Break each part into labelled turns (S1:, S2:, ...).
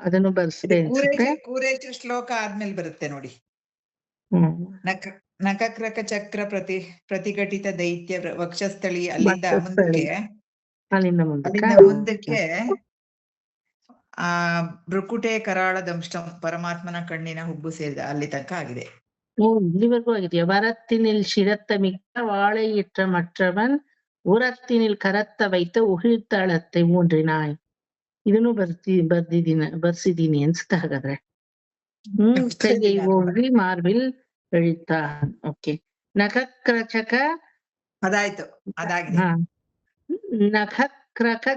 S1: ಅದನ್ನು ಬರ್ಸ್ದೆ ಅನ್ಸುತ್ತೆ.
S2: ಕೂರೇಚ ಶ್ಲೋಕ ಆದ್ಮೇಲೆ ಬರುತ್ತೆ ನೋಡಿ. ನಖಕ್ರಕ ಚಕ್ರ ಪ್ರತಿಘಟಿತ ದೈತ್ಯ ವಕ್ಷಸ್ಥಳಿ ಅಲ್ಲಿಂದ ಮುಂದಕ್ಕೆ ಆ ಭ್ರುಕುಟೆ ಕರಾಳ ದಂಷ್ಟಂ ಪರಮಾತ್ಮನ ಕಣ್ಣಿನ ಹುಬ್ಬು ಸೇರಿದ ಅಲ್ಲಿ ತನಕ ಆಗಿದೆ.
S1: ಇಲ್ಲಿವರೆಗೂ ಆಗಿದೆಯಾ? வரத்தினில் சிரத்த மிக்க வாழையிற்ற மற்றவன் உரத்தினில் கரத்த வைத்த உகிழ்ತಾಳத்தை ஊன்றினாய். ಇದನ್ನು ಬರ್ಸಿದೀನಿ ಅನ್ಸುತ್ತೆ ಹಾಗಾದ್ರೆ. ಕೈಗೆ ಹೋಗಿ ಮಾರ್ಬಿಲ್ ಎಳಿತ. ಓಕೆ. ನಖಕ್ರಚಕ
S2: ಅದಾಯ್ತು, ಅದಾಗಿದೆ.
S1: ನಖಕ್ರಕ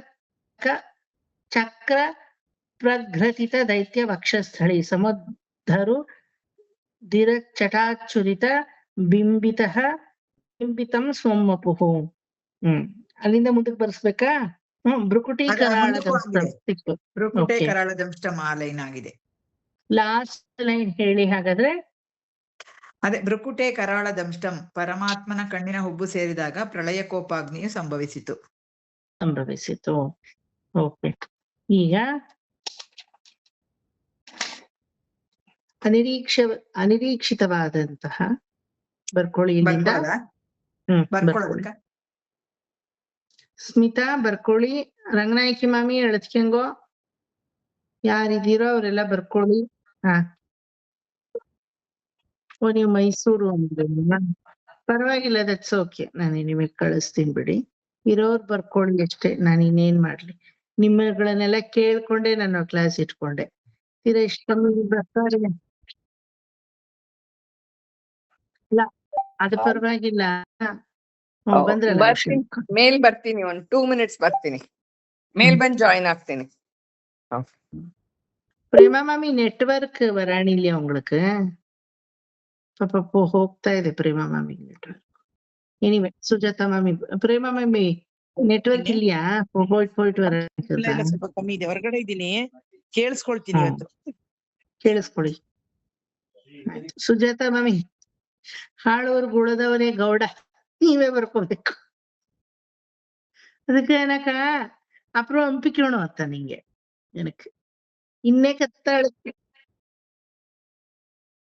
S1: ಚಕ್ರ ಪ್ರಘ್ರತಿತ ದೈತ್ಯ ವಕ್ಷಸ್ಥಳಿ ಸಮುದ್ಧರು ದಿರಚಟಾಚುರಿತ ಬಿಂಬಿತಂ ಸ್ವಮ್ಮಪುಹು. ಅಲ್ಲಿಂದ ಮುಂದಕ್ಕೆ ಬರ್ಸ್ಬೇಕಾ? ಭ್ರುಕುಟಿ ಕರಾಳ
S2: ದಂಷ್ಟಂ ಆ ಲೈನ್ ಆಗಿದೆ.
S1: ಲಾಸ್ಟ್ ಲೈನ್ ಹೇಳಿ ಹಾಗಾದ್ರೆ.
S2: ಅದೇ ಭ್ರುಕುಟೆ ಕರಾಳ ದಂಷ್ಟಂ ಪರಮಾತ್ಮನ ಕಣ್ಣಿನ ಹುಬ್ಬು ಸೇರಿದಾಗ ಪ್ರಳಯ ಕೋಪಾಗ್ನಿಯು ಸಂಭವಿಸಿತು.
S1: ಓಕೆ. ಈಗ ಅನಿರೀಕ್ಷಿತವಾದಂತಹ ಬರ್ಕೊಳ್ಳಿ ಇಲ್ಲಿಂದ. ಸ್ಮಿತಾ ಬರ್ಕೊಳ್ಳಿ. ರಂಗನಾಯಕಿ ಮಾಮಿ ಎಳತ್ಕೆಂಗೋ ಯಾರಿದ್ದೀರೋ ಅವರೆಲ್ಲ ಬರ್ಕೊಳ್ಳಿ. ನೀವು ಮೈಸೂರು ಅಂದ್ರೆ ಪರವಾಗಿಲ್ಲ, ದಟ್ಸ್ ಓಕೆ. ನಾನು ನಿಮಗೆ ಕಳಿಸ್ತೀನಿ ಬಿಡಿ. ಇರೋರು ಬರ್ಕೊಳ್ಳಿ ಅಷ್ಟೇ. ನಾನು ಇನ್ನೇನ್ ಮಾಡ್ಲಿ, ನಿಮ್ಮಗಳನ್ನೆಲ್ಲ ಕೇಳ್ಕೊಂಡೆ ನಾನು ಕ್ಲಾಸ್ ಇಟ್ಕೊಂಡೆ. ತೀರಾ ಇಷ್ಟ ಬರ್ತಾರೆ. ಇಲ್ಲ ಅದು ಪರವಾಗಿಲ್ಲ. ಬಂದ್ರಲ್ಲ
S3: ಮೇಲ್ ಬರ್ತೀನಿ, ಒಂದ್ 2 minutes ಬರ್ತೀನಿ. ಮೇಲ್ ಬಂದ್ ಜಾಯಿನ್ ಆಗ್ತೀನಿ.
S1: ಪ್ರೇಮಾ ಮಾಮಿ ನೆಟ್ವರ್ಕ್ ವರಾಣಿಲ್ಲ உங்களுக்கு? ಪಾಪ ಹೋಗ್ತಾ ಇದೆ ಪ್ರೇಮಾ ಮಾಮಿ ನೆಟ್ವರ್ಕ್. ಎನಿವೆ ಸುಜಾತಾ ಮಾಮಿ, ಪ್ರೇಮಾ ಮಾಮಿ ನೆಟ್ವರ್ಕ್ ಇಲ್ಯಾ? ಹೋಯ್ತು ವರ
S4: ಸ್ವಲ್ಪ ಕಮ್ಮಿ ಇದೆ. ಹೊರಗಡೆ ಇದ್ದೀನಿ, ಕೇಳಿಸ್ಕೊಳ್ತೀನಿ ಇವತ್ತು.
S1: ಕೇಳಿಸ್ಕೊಳ್ಳಿ. ಸುಜಾತಾ ಮಾಮಿ, ಹಾಳೂರ್ ಗುಳದವನೇ ಗೌಡ, ನೀವೇ ಬರ್ಕೋಬೇಕು. ಅದಕ್ಕೆ ಏನಕ್ಕ ಅಪ್ರೋ ಹಂಪಿಕೋಣ ಅಂತ ನಿಂಗೆ எனக்கு ಇನ್ನೇ ಕತ್ತಾಳಕ್ಕೆ.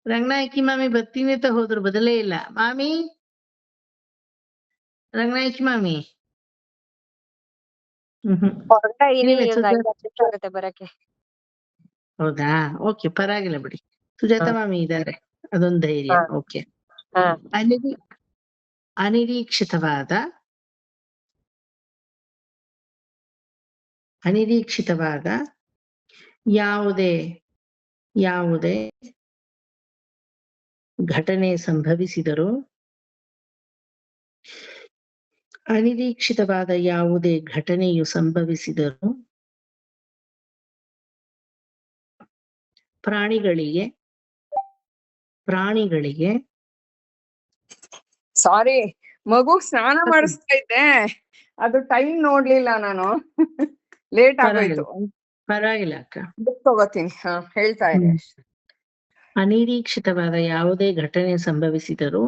S1: ರಂಗನಾಯಕಿ ಮಾಮಿ ಬರ್ತೀನಿ ಅಂತ ಹೋದ್ರು, ಬದಲೇ ಇಲ್ಲ. ಮಾಮಿ, ರಂಗನಾಯಕಿ ಮಾಮಿ ಹೌದಾ? ಓಕೆ, ಪರವಾಗಿಲ್ಲ ಬಿಡಿ. ಸುಜಾತಾ ಮಾಮಿ ಇದ್ದಾರೆ, ಅದೊಂದು ಧೈರ್ಯ. ಓಕೆ. ಅನಿರೀಕ್ಷಿತವಾದ ಯಾವುದೇ ಘಟನೆ ಸಂಭವಿಸಿದರೂ, ಅನಿರೀಕ್ಷಿತವಾದ ಯಾವುದೇ ಘಟನೆಯು ಸಂಭವಿಸಿದರೂ ಪ್ರಾಣಿಗಳಿಗೆ
S3: ಸಾರಿ, ಮಗು ಸ್ನಾನ ಮಾಡಿಸ್ತಾ ಇದ್ದೆ, ಅದು ಟೈಮ್ ನೋಡ್ಲಿಲ್ಲ ನಾನು. ಲೇಟ್ ಆಗೋಯ್ತು.
S1: ಪರವಾಗಿಲ್ಲ ಅಕ್ಕ,
S3: ತಗೋತೀನಿ. ಹೇಳ್ತಾ ಇದೆ.
S1: ಅನಿರೀಕ್ಷಿತವಾದ ಯಾವುದೇ ಘಟನೆ ಸಂಭವಿಸಿದರೂ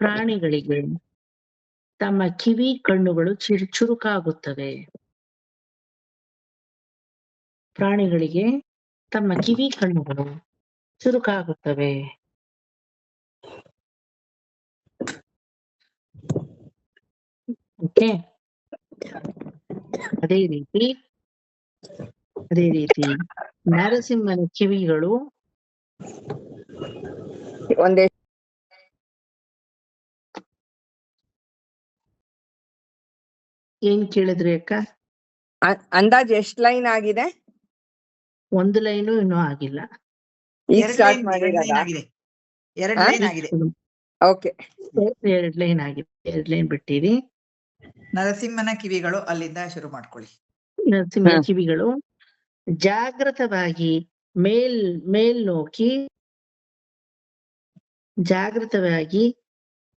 S1: ಪ್ರಾಣಿಗಳಿಗೆ ತಮ್ಮ ಕಿವಿ ಕಣ್ಣುಗಳು ಚುರುಕಾಗುತ್ತವೆ. ಪ್ರಾಣಿಗಳಿಗೆ ತಮ್ಮ ಕಿವಿ ಕಣ್ಣುಗಳು ಚುರುಕಾಗುತ್ತವೆ. ಓಕೆ. ಅದೇ ರೀತಿ ನರಸಿಂಹನ ಕಿವಿಗಳು
S3: ಒಂದೇ
S1: ಏನ್ ಕೇಳಿದ್ರಿ ಅಕ್ಕ?
S3: ಅಂದಾಜ್ ಎಷ್ಟ್ ಲೈನ್ ಆಗಿದೆ?
S1: ಒಂದು ಲೈನು ಇನ್ನೂ ಆಗಿಲ್ಲ.
S3: ಈಗ ಸ್ಟಾರ್ಟ್ ಮಾಡಿರೋದಾ?
S2: 2 ಲೈನ್ ಆಗಿದೆ.
S3: ಓಕೆ,
S1: 2 ಲೈನ್ ಆಗಿದೆ. 2 ಲೈನ್ ಬಿಟ್ಟಿರಿ.
S2: ನರಸಿಂಹನ ಕಿವಿಗಳು ಅಲ್ಲಿಂದ ಶುರು ಮಾಡ್ಕೊಳ್ಳಿ.
S1: ನರಸಿಂಹನ ಕಿವಿಗಳು ಜಾಗೃತವಾಗಿ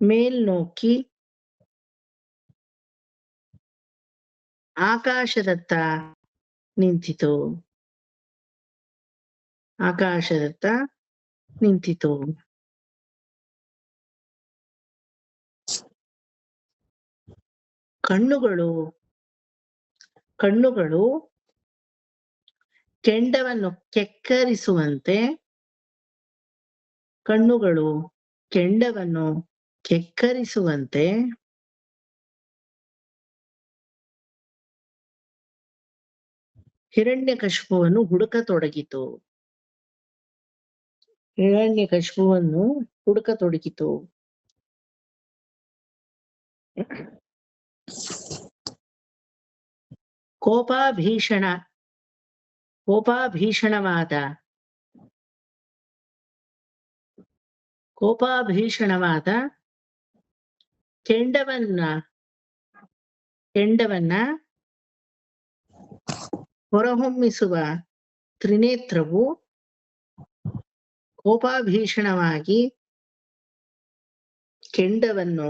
S1: ಮೇಲ್ನೋಕಿ ಆಕಾಶದತ್ತ ನಿಂತಿತು. ಕಣ್ಣುಗಳು ಕೆಂಡವನ್ನು ಕೆಕ್ಕರಿಸುವಂತೆ ಕಣ್ಣುಗಳು ಕೆಂಡವನ್ನು ಕೆಕ್ಕರಿಸುವಂತೆ ಹಿರಣ್ಯಕಶಿಪುವನ್ನು ಹುಡುಕತೊಡಗಿತು. ಹಿರಣ್ಯಕಶಿಪುವನ್ನು ಹುಡುಕತೊಡಗಿತು. ಕೋಪಾಭೀಷಣವಾದ ಕೆಂಡವನ್ನ ಹೊರಹೊಮ್ಮಿಸುವ ತ್ರಿನೇತ್ರವು ಕೋಪಾಭೀಷಣವಾಗಿ ಕೆಂಡವನ್ನು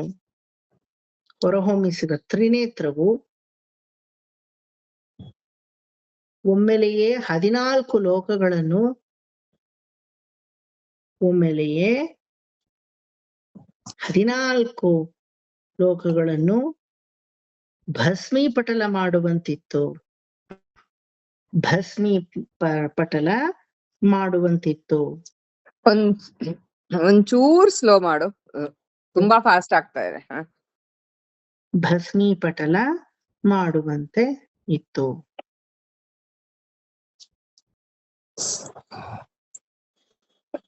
S1: ಹೊರಹೊಮ್ಮಿಸುವ ತ್ರಿನೇತ್ರವು ಒಮ್ಮೆಲೆಯೇ 14 ಲೋಕಗಳನ್ನು ಭಸ್ಮೀಪಟಲ ಮಾಡುವಂತಿತ್ತು.
S3: ಒಂಚೂರ್ ಸ್ಲೋ ಮಾಡು, ತುಂಬಾ ಫಾಸ್ಟ್ ಆಗ್ತಾ ಇದೆ.
S1: ಭಸ್ಮೀಪಟಲ ಮಾಡುವಂತೆ ಇತ್ತು.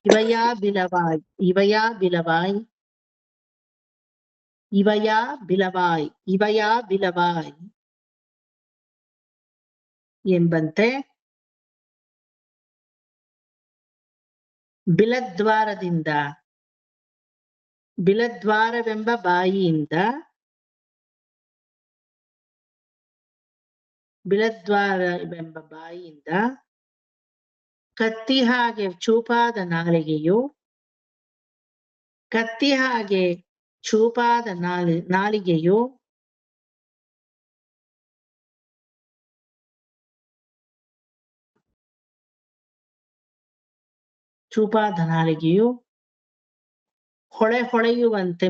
S1: ಇವಯಾ ಬಿಲವಾಯ್ ಎಂಬಂತೆ ಬಿಲದ್ವಾರವೆಂಬ ಬಾಯಿಯಿಂದ ಕತ್ತಿ ಹಾಗೆ ಚೂಪಾದ ನಾಲಿಗೆಯು ಹೊಳೆಯುವಂತೆ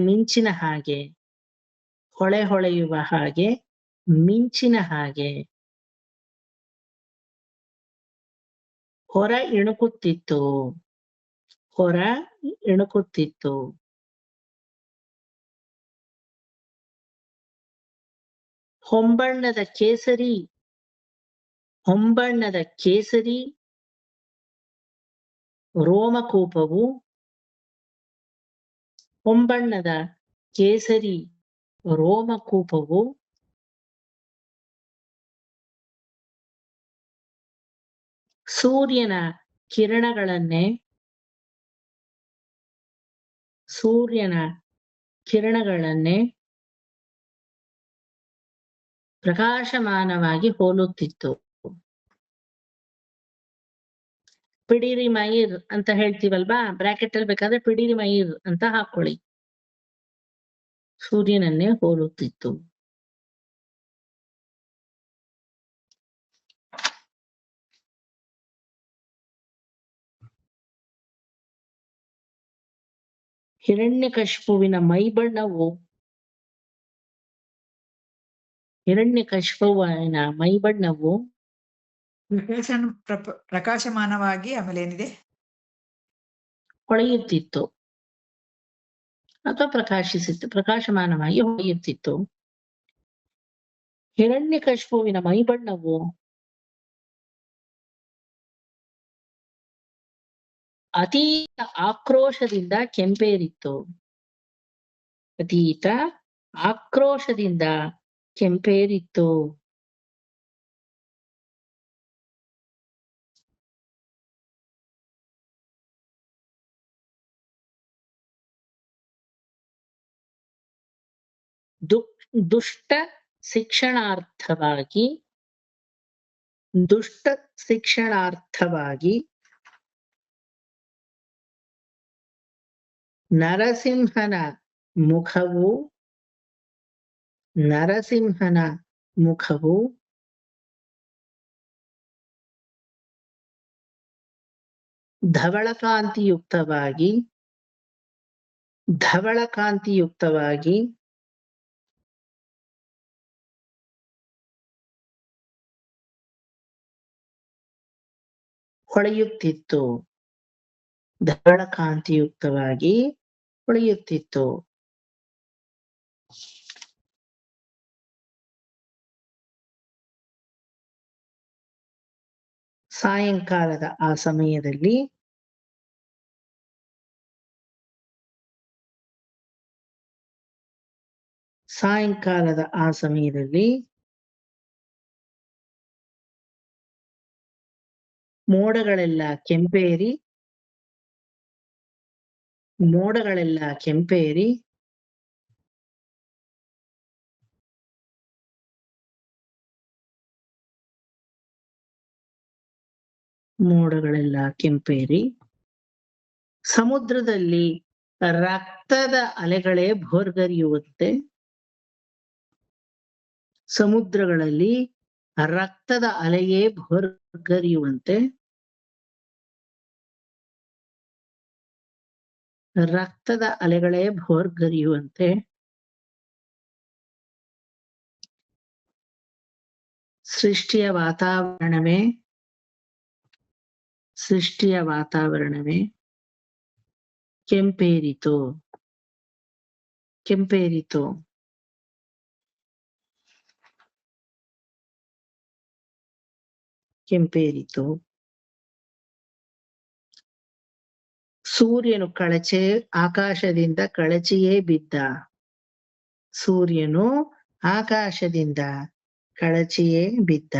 S1: ಹೊಳೆಯುವ ಹಾಗೆ ಮಿಂಚಿನ ಹಾಗೆ ಹೊರ ಇಣುಕುತ್ತಿತ್ತು. ಹೊಂಬಣ್ಣದ ಕೇಸರಿ ರೋಮಕೂಪವು ಸೂರ್ಯನ ಕಿರಣಗಳನ್ನೇ ಪ್ರಕಾಶಮಾನವಾಗಿ ಹೋಲುತ್ತಿತ್ತು. ಪಿಡಿರಿ ಮೈರ್ ಅಂತ ಹೇಳ್ತೀವಲ್ವಾ, ಬ್ರಾಕೆಟ್ ಅಲ್ಲಿ ಬೇಕಾದ್ರೆ ಪಿಡಿರಿ ಮೈರ್ ಅಂತ ಹಾಕೊಳ್ಳಿ. ಸೂರ್ಯನನ್ನೇ ಹೋಲುತ್ತಿತ್ತು. ಹಿರಣ್ಯಕಶಿಪುವಿನ ಮೈಬಣ್ಣವು
S2: ಪ್ರಕಾಶಮಾನವಾಗಿ ಆಮೇಲೆ ಏನಿದೆ,
S1: ಹೊಳೆಯುತ್ತಿತ್ತು ಅಥವಾ ಪ್ರಕಾಶಮಾನವಾಗಿ ಹೊಳೆಯುತ್ತಿತ್ತು. ಹಿರಣ್ಯಕಶಿಪುವಿನ ಮೈಬಣ್ಣವು ಅತೀತ ಆಕ್ರೋಶದಿಂದ ಕೆಂಪೇರಿತ್ತು. ದುಷ್ಟ ಶಿಕ್ಷಣಾರ್ಥವಾಗಿ ನರಸಿಂಹನ ಮುಖವು ಧವಳಕಾಂತಿಯುಕ್ತವಾಗಿ ಹೊಳೆಯುತ್ತಿತ್ತು. ಧವಳ ಕಾಂತಿಯುಕ್ತವಾಗಿ ಹೊಳೆಯುತ್ತಿತ್ತು. ಸಾಯಂಕಾಲದ ಆ ಸಮಯದಲ್ಲಿ ಮೋಡಗಳೆಲ್ಲ ಕೆಂಪೇರಿ ಸಮುದ್ರದಲ್ಲಿ ರಕ್ತದ ಅಲೆಗಳೇ ಭೋರ್ಗರೆಯುವಂತೆ ಸೃಷ್ಟಿಯ ವಾತಾವರಣವೇ ಕೆಂಪೇರಿತು. ಸೂರ್ಯನು ಆಕಾಶದಿಂದ ಕಳಚಿಯೇ ಬಿದ್ದ.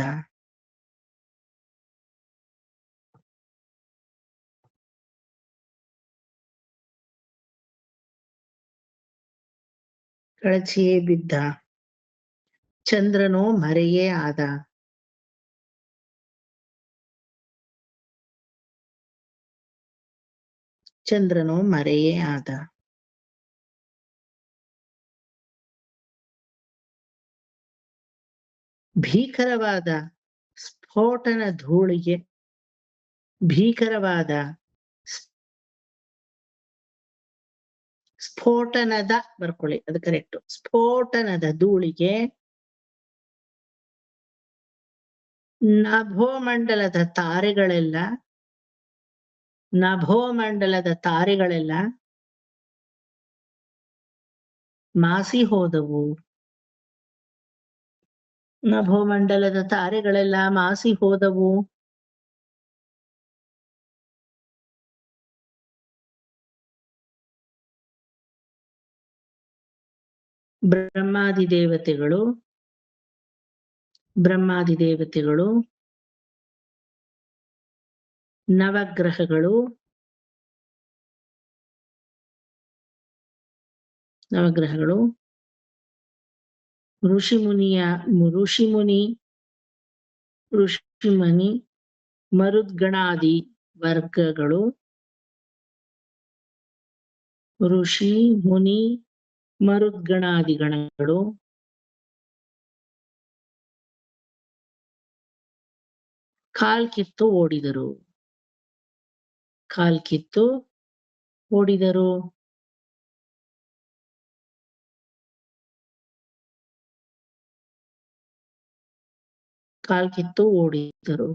S1: ಚಂದ್ರನು ಮರೆಯೇ ಆದ. ಭೀಕರವಾದ ಸ್ಫೋಟನದ ಬರ್ಕೊಳ್ಳಿ, ಅದು ಕರೆಕ್ಟ್. ಸ್ಫೋಟನದ ಧೂಳಿಗೆ ನಭೋಮಂಡಲದ ತಾರೆಗಳೆಲ್ಲ ಮಾಸಿ ಹೋದವು. ಬ್ರಹ್ಮಾದಿ ದೇವತೆಗಳು ನವಗ್ರಹಗಳು ಋಷಿಮುನಿ ಮರುದ್ಗಣಾದಿ ವರ್ಗಗಳು ಗಣಗಳು ಕಾಲ್ಕಿತ್ತು ಓಡಿದರು.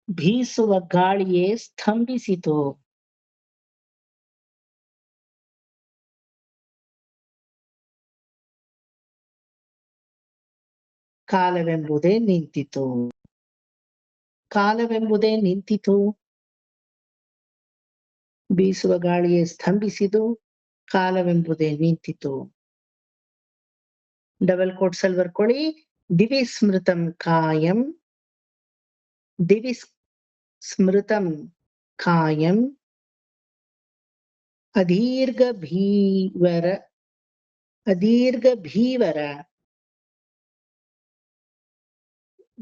S1: ಬೀಸುವ ಗಾಳಿಯೇ ಸ್ತಂಭಿಸಿತು. ಕಾಲವೆಂಬುದೇ ನಿಂತಿತು. ಬೀಸುವ ಗಾಳಿಯೇ ಸ್ತಂಭಿಸಿತು, ಕಾಲವೆಂಬುದೇ ನಿಂತಿತು. ಡಬಲ್ ಕೋಟ್ಸ್ ಅಲ್ಲಿ ಬರ್ಕೊಳ್ಳಿ. ದಿವಿ ಸ್ಮೃತಂ ಕಾಯಂ ಅದೀರ್ಘ ಭೀವರ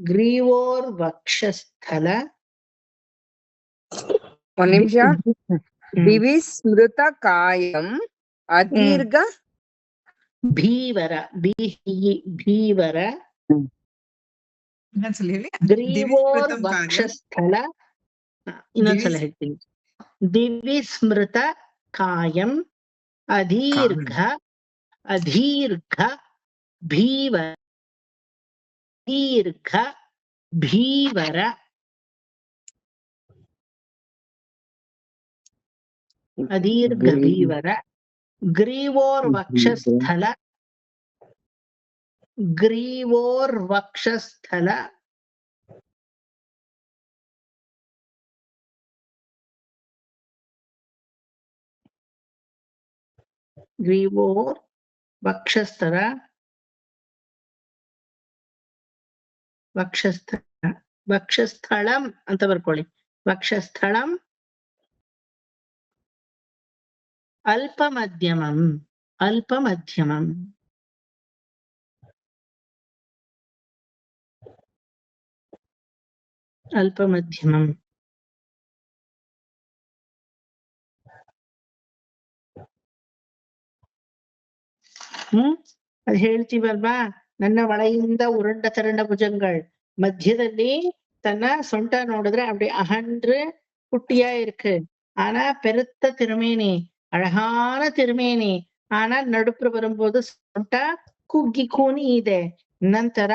S1: ಗ್ರೀವೋರ್ವಕ್ಷಸ್ಥಲ.
S3: ಒಂದ್ ನಿಮಿಷ. ದಿವಿ ಸ್ಮೃತ ಕಾಯಂ ಅದೀರ್ಘ
S1: ಭೀವರ
S2: ಇನ್ನೊಂದ್ಸಲ ಹೇಳಿ.
S1: ಗ್ರೀವೋರ್ವಕ್ಷಸ್ಥಲ. ಇನ್ನೊಂದ್ಸಲ ಹೇಳ್ತೀನಿ. ದಿವಿ ಸ್ಮೃತ ಕಾಯಂ ಅದೀರ್ಘ ಭೀವರ ದೀರ್ಘ ಭೀವರ ಅದೀರ್ಘ ಭೀವರ ಗ್ರೀವೋರ್ವಕ್ಷಸ್ಥಲ ಗ್ರೀವೋರ್ವಕ್ಷಸ್ಥಲ ಗ್ರೀವೋರ್ ವಕ್ಷಸ್ಥಲ ವಕ್ಷಸ್ಥಳಂ ಅಂತ ಬರ್ಕೊಳ್ಳಿ. ವಕ್ಷಸ್ಥಳಂ ಅಲ್ಪಮಧ್ಯಮಂ ಅಲ್ಪಮಧ್ಯಮಂ ಅಲ್ಪಮಧ್ಯಮಂ ಅದ್ ಹೇಳ್ತೀವಲ್ವಾ, ನನ್ನ ಒಳೆಯಿಂದ ಉರುಂಡ ತರಂಡ ಭುಜಂಗಳ್ மத்தியದಲ್ಲಿ தன்னை சொண்டா ನೋಡಿದ್ರೆ அப்படி அகன்று குட்டியா இருக்கு. ஆனா பெருத்த திருமேனி, அழகான திருமேனி. ஆனா ನಡುಪ್ರ ಬರುம்போது ಸೊಂಟ ಕುಗ್ಗಿ ಕೂನಿ ಇದೆ. ನಂತರ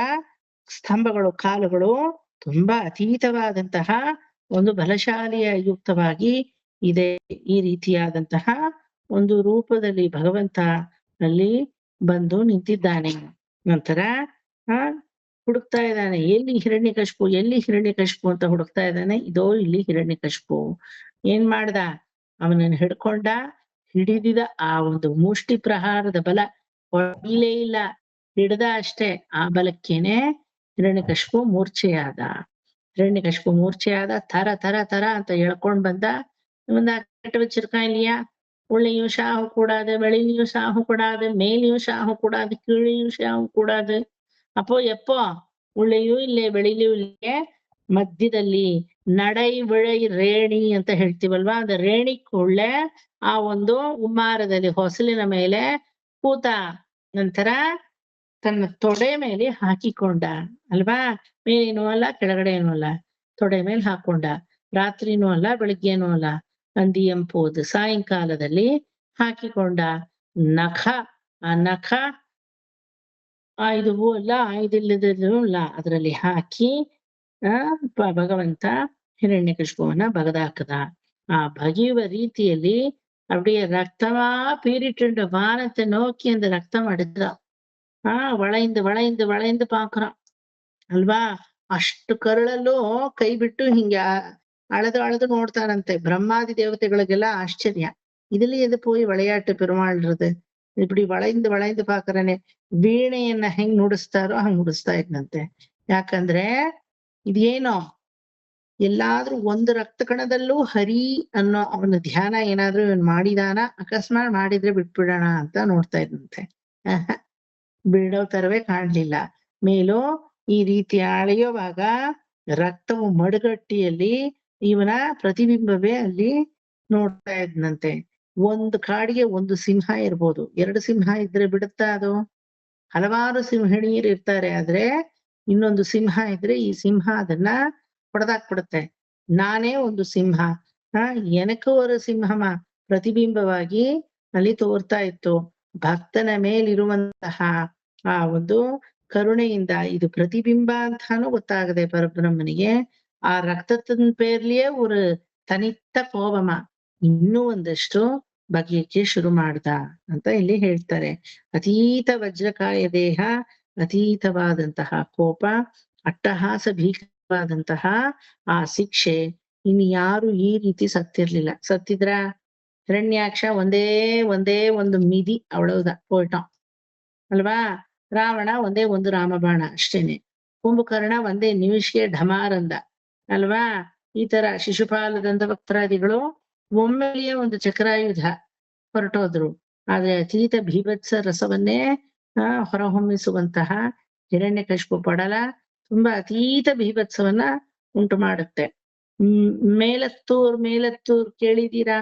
S1: ಸ್ತಂಭಗಳು, ಕಾಲುಗಳು ತುಂಬಾ ಅತೀತವಾದಂತಹ ಒಂದು ಬಲಶಾಲಿಯ ಯುಕ್ತವಾಗಿ ಇದೆ. ಈ ರೀತಿಯಾದಂತಹ ಒಂದು ರೂಪದಲ್ಲಿ ಭಗವಂತ ಅಲ್ಲಿ ಬಂದು ನಿಂತಿದ್ದಾನೆ. ನಂತರ ಹುಡುಕ್ತಾ ಇದ್ದಾನೆ, ಎಲ್ಲಿ ಹಿರಣ್ಯಕಶಿಪು, ಎಲ್ಲಿ ಹಿರಣ್ಯಕಶಿಪು ಅಂತ ಹುಡುಕ್ತಾ ಇದ್ದಾನೆ. ಇದೋ ಇಲ್ಲಿ ಹಿರಣ್ಯಕಶಿಪು. ಏನ್ ಮಾಡ್ದ, ಅವನನ್ನು ಹಿಡ್ಕೊಂಡ, ಹಿಡಿದಿದ. ಆ ಒಂದು ಮುಷ್ಟಿ ಪ್ರಹಾರದ ಬಲ ಹೊಡಿಲೇ ಇಲ್ಲ, ಹಿಡ್ದ ಅಷ್ಟೇ. ಆ ಬಲಕ್ಕೇನೆ ಹಿರಣ್ಯಕಶಿಪು ಮೂರ್ಛೆಯಾದ. ಹಿರಣ್ಯಕಶಿಪು ಮೂರ್ಛೆಯಾದ. ತರ ತರ ತರ ಅಂತ ಹೇಳ್ಕೊಂಡ್ ಬಂದ. இவன் கெட்ட வச்சிருக்கான் இல்லையா, உள்ளேயும் சாக கூடாது, வெளியிலயும் சாக கூடாது, மேலையும் சாக கூடாது, கீழையும் சாக கூடாது. அப்போ எப்போ உள்ளேயும் இல்லை வெளியிಲೂ ಇಲ್ಲೇ ಮಧ್ಯದಲ್ಲಿ ನಡೈ ವಿಳೈ ರೇಣಿ ಅಂತ ಹೇಳ್ತೀವಲ್ವಾ, ಅದ ರೇಣಿಕೊಳ್ಳೆ ಆ ಒಂದು ಉಮ್ಮಾರದಲ್ಲಿ ಹೊಸಲಿನ ಮೇಲೆ ಕೂತ. ನಂತರ ತನ್ನ ತೊಡೆ ಮೇಲೆ ಹಾಕಿಕೊಂಡ ಅಲ್ವಾ. ಮೇಲೇನೂ ಅಲ್ಲ, ಕೆಳಗಡೆನೂ ಅಲ್ಲ, ತೊಡೆ ಮೇಲೆ ಹಾಕೊಂಡ. ರಾತ್ರಿನೂ ಅಲ್ಲ, ಬೆಳಿಗ್ಗೆನೂ ಅಲ್ಲ, ಅಂದಿಯಂಪೋದು ಸಾಯಂಕಾಲದಲ್ಲಿ ಹಾಕಿಕೊಂಡ. ನಖ, ಆ ನಖ ಆಯುಧವೂ ಅಲ್ಲ, ಆಯುಧಿಲ್ಲದೂ ಅಲ್ಲ, ಅದರಲ್ಲಿ ಹಾಕಿ ಭಗವಂತ ಹಿರಣ್ಯಕಶಿಪುವನ್ನ ಬಗದಾಕದ. ಆ ಬಗೆಯುವ ರೀತಿಯಲ್ಲಿ அப்படியே ரத்தமா பீறிட்டு வானத்தை நோக்கி அந்த ரத்தம் அடுத்த வளைந்து வளைந்து வளைந்து பாக்குறான் ಅಲ್ವಾ. ಅಷ್ಟು ಕರುಳಲ್ಲೂ ಕೈ ಬಿಟ್ಟು ಹಿಂಗೆ ಅಳೆದು ಅಳೆದು ನೋಡ್ತಾರಂತೆ. ಬ್ರಹ್ಮಾದಿ ದೇವತೆಗಳಿಗೆಲ್ಲ ಆಶ್ಚರ್ಯ, இதுல எது போய் விளையாட்டு பெருமாள்றது, இப்படி வளைந்து வளைந்து பாக்குறாನೆ. ವೀಣೆಯನ್ನ ಹೆಂಗ್ ನುಡಿಸ್ತಾರೋ ಹಂಗ್ ನುಡಿಸ್ತಾ ಇದ್ನಂತೆ. ಯಾಕಂದ್ರೆ ಇದೇನೋ ಎಲ್ಲಾದ್ರೂ ಒಂದು ರಕ್ತ ಕಣದಲ್ಲೂ ಹರಿ ಅನ್ನೋ ಅವನ ಧ್ಯಾನ ಏನಾದ್ರೂ ಇವನ್ ಮಾಡಿದಾನ, ಅಕಸ್ಮಾತ್ ಮಾಡಿದ್ರೆ ಬಿಟ್ಬಿಡೋಣ ಅಂತ ನೋಡ್ತಾ ಇದ್ನಂತೆ. ಬಿಡೋ ತರವೇ ಕಾಣ್ಲಿಲ್ಲ. ಮೇಲೂ ಈ ರೀತಿ ಅಳೆಯುವಾಗ ರಕ್ತವು ಮಡುಗಟ್ಟಿಯಲ್ಲಿ ಇವನ ಪ್ರತಿಬಿಂಬವೇ ಅಲ್ಲಿ ನೋಡ್ತಾ ಇದ್ನಂತೆ. ಒಂದು ಕಾಡಿಗೆ ಒಂದು ಸಿಂಹ ಇರ್ಬೋದು, ಎರಡು ಸಿಂಹ ಇದ್ರೆ ಬಿಡುತ್ತಾ ಅದು? ಹಲವಾರು ಸಿಂಹಿಣಿಯರು ಇರ್ತಾರೆ, ಆದ್ರೆ ಇನ್ನೊಂದು ಸಿಂಹ ಇದ್ರೆ ಈ ಸಿಂಹ ಅದನ್ನ ಹೊಡೆದಾಕ್ಬಿಡುತ್ತೆ. ನಾನೇ ಒಂದು ಸಿಂಹ, ಎನಕ್ಕೂ ಒಂದು ಸಿಂಹಮ ಪ್ರತಿಬಿಂಬವಾಗಿ ಅಲ್ಲಿ ತೋರ್ತಾ ಇತ್ತು. ಭಕ್ತನ ಮೇಲಿರುವಂತಹ ಆ ಒಂದು ಕರುಣೆಯಿಂದ ಇದು ಪ್ರತಿಬಿಂಬ ಅಂತಾನು ಗೊತ್ತಾಗದೆ ಪರಬ್ರಹ್ಮನಿಗೆ ಆ ರಕ್ತದ ಪೇರ್ಲಿಯೇ ஒரு ತನಿತ್ತ ಕೋಪಮ ಇನ್ನೂ ಒಂದಷ್ಟು ಬಗೆಯಕ್ಕೆ ಶುರು ಮಾಡ್ದ ಅಂತ ಇಲ್ಲಿ ಹೇಳ್ತಾರೆ. ಅತೀತ ವಜ್ರಕಾಯ ದೇಹ, ಅತೀತವಾದಂತಹ ಕೋಪ, ಅಟ್ಟಹಾಸ ಭೀಕರವಾದಂತಹ ಆ ಶಿಕ್ಷೆ. ಇನ್ ಯಾರು ಈ ರೀತಿ ಸತ್ತಿರ್ಲಿಲ್ಲ. ಸತ್ತಿದ್ರ ಹಿರಣ್ಯಾಕ್ಷ ಒಂದೇ ಒಂದು ಮಿದಿ ಅವಳದ ಹೋಯ್ಟಾಂ ಅಲ್ವಾ. ರಾವಣ ಒಂದೇ ಒಂದು ರಾಮಬಾಣ ಅಷ್ಟೇನೆ. ಕುಂಭಕರ್ಣ ಒಂದೇ ನಿಮಿಷಕ್ಕೆ ಢಮಾರಂದ ಅಲ್ವಾ. ಈ ತರ ಶಿಶುಪಾಲದಂತ ಭಕ್ತರಾದಿಗಳು ಒಮ್ಮೆಲೆಯೇ ಒಂದು ಚಕ್ರಾಯುಧ ಹೊರಟೋದ್ರು. ಆದ್ರೆ ಅತೀತ ಭೀಭತ್ಸ ರಸವನ್ನೇ ಹೊರಹೊಮ್ಮಿಸುವಂತಹ ಹಿರಣ್ಯಕಶಿಪು ಪಡಲ ತುಂಬಾ ಅತೀತ ಭೀಭತ್ಸವನ್ನ ಉಂಟು ಮಾಡುತ್ತೆ. ಮೇಲತ್ತೂರ್ ಕೇಳಿದೀರಾ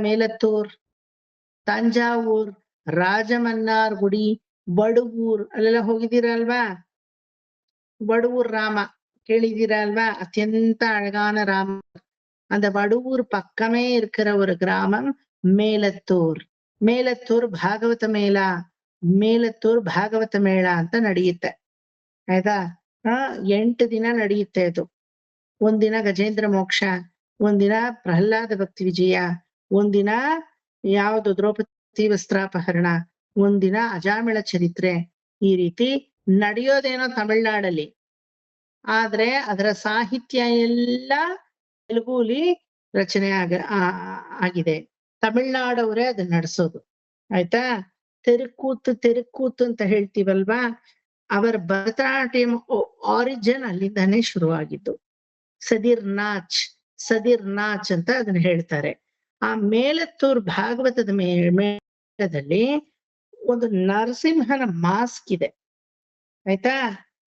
S1: ಮೇಲತ್ತೂರ್, ತಂಜಾವೂರ್, ರಾಜಮನ್ನಾರ್ ಗುಡಿ, ಬಡಗೂರ್ ಅಲ್ಲೆಲ್ಲ ಹೋಗಿದ್ದೀರಾ ಅಲ್ವಾ. ಬಡಗೂರ್ ರಾಮ கேள்விதீரா அல்வா. அத்தியந்த அழகான ராம. அந்த வடுவூர் பக்கமே இருக்கிற ஒரு கிராமம் மேலத்தூர். மேலத்தூர் பாகவத மேளா ಮೇಲತ್ತೂರು ಭಾಗವತ ಮೇಳ ಅಂತ ನಡೆಯುತ್ತೆ. ಆಯ್ತಾ? 8 ದಿನ ನಡೆಯುತ್ತೆ ಅದು. ಒಂದಿನ ಗಜೇಂದ್ರ ಮೋಕ್ಷ, ಒಂದಿನ ಪ್ರಹ್ಲಾದ ಭಕ್ತಿ ವಿಜಯ, ಒಂದಿನ ಯಾವುದು ದ್ರೌಪದಿ ವಸ್ತ್ರಾಪಹರಣ, ಒಂದಿನ ಅಜಾಮಿಳ ಚರಿತ್ರೆ. ಈ ರೀತಿ ನಡೆಯೋದೇನೋ ತಮಿಳ್ನಾಡಲ್ಲಿ, ಆದ್ರೆ ಅದರ ಸಾಹಿತ್ಯ ಎಲ್ಲ ತೆಲುಗುಲಿ ರಚನೆ ಆಗಿದೆ. ತಮಿಳ್ನಾಡವರೇ ಅದನ್ನ ನಡೆಸೋದು. ಆಯ್ತಾ? ತೆರುಕೂತು ಅಂತ ಹೇಳ್ತೀವಲ್ವಾ, ಅವರ ಭರತನಾಟ್ಯಂ ಆರಿಜಿನ್ ಅಲ್ಲಿಂದಾನೇ ಶುರುವಾಗಿದ್ದು. ಸದಿರ್ ನಾಚ್ ಅಂತ ಅದನ್ನ ಹೇಳ್ತಾರೆ. ಆ ಮೇಲತ್ತೂರು ಭಾಗವತದ ಮೇಳದಲ್ಲಿ ಒಂದು ನರಸಿಂಹನ ಮಾಸ್ಕ್ ಇದೆ. ಆಯ್ತಾ?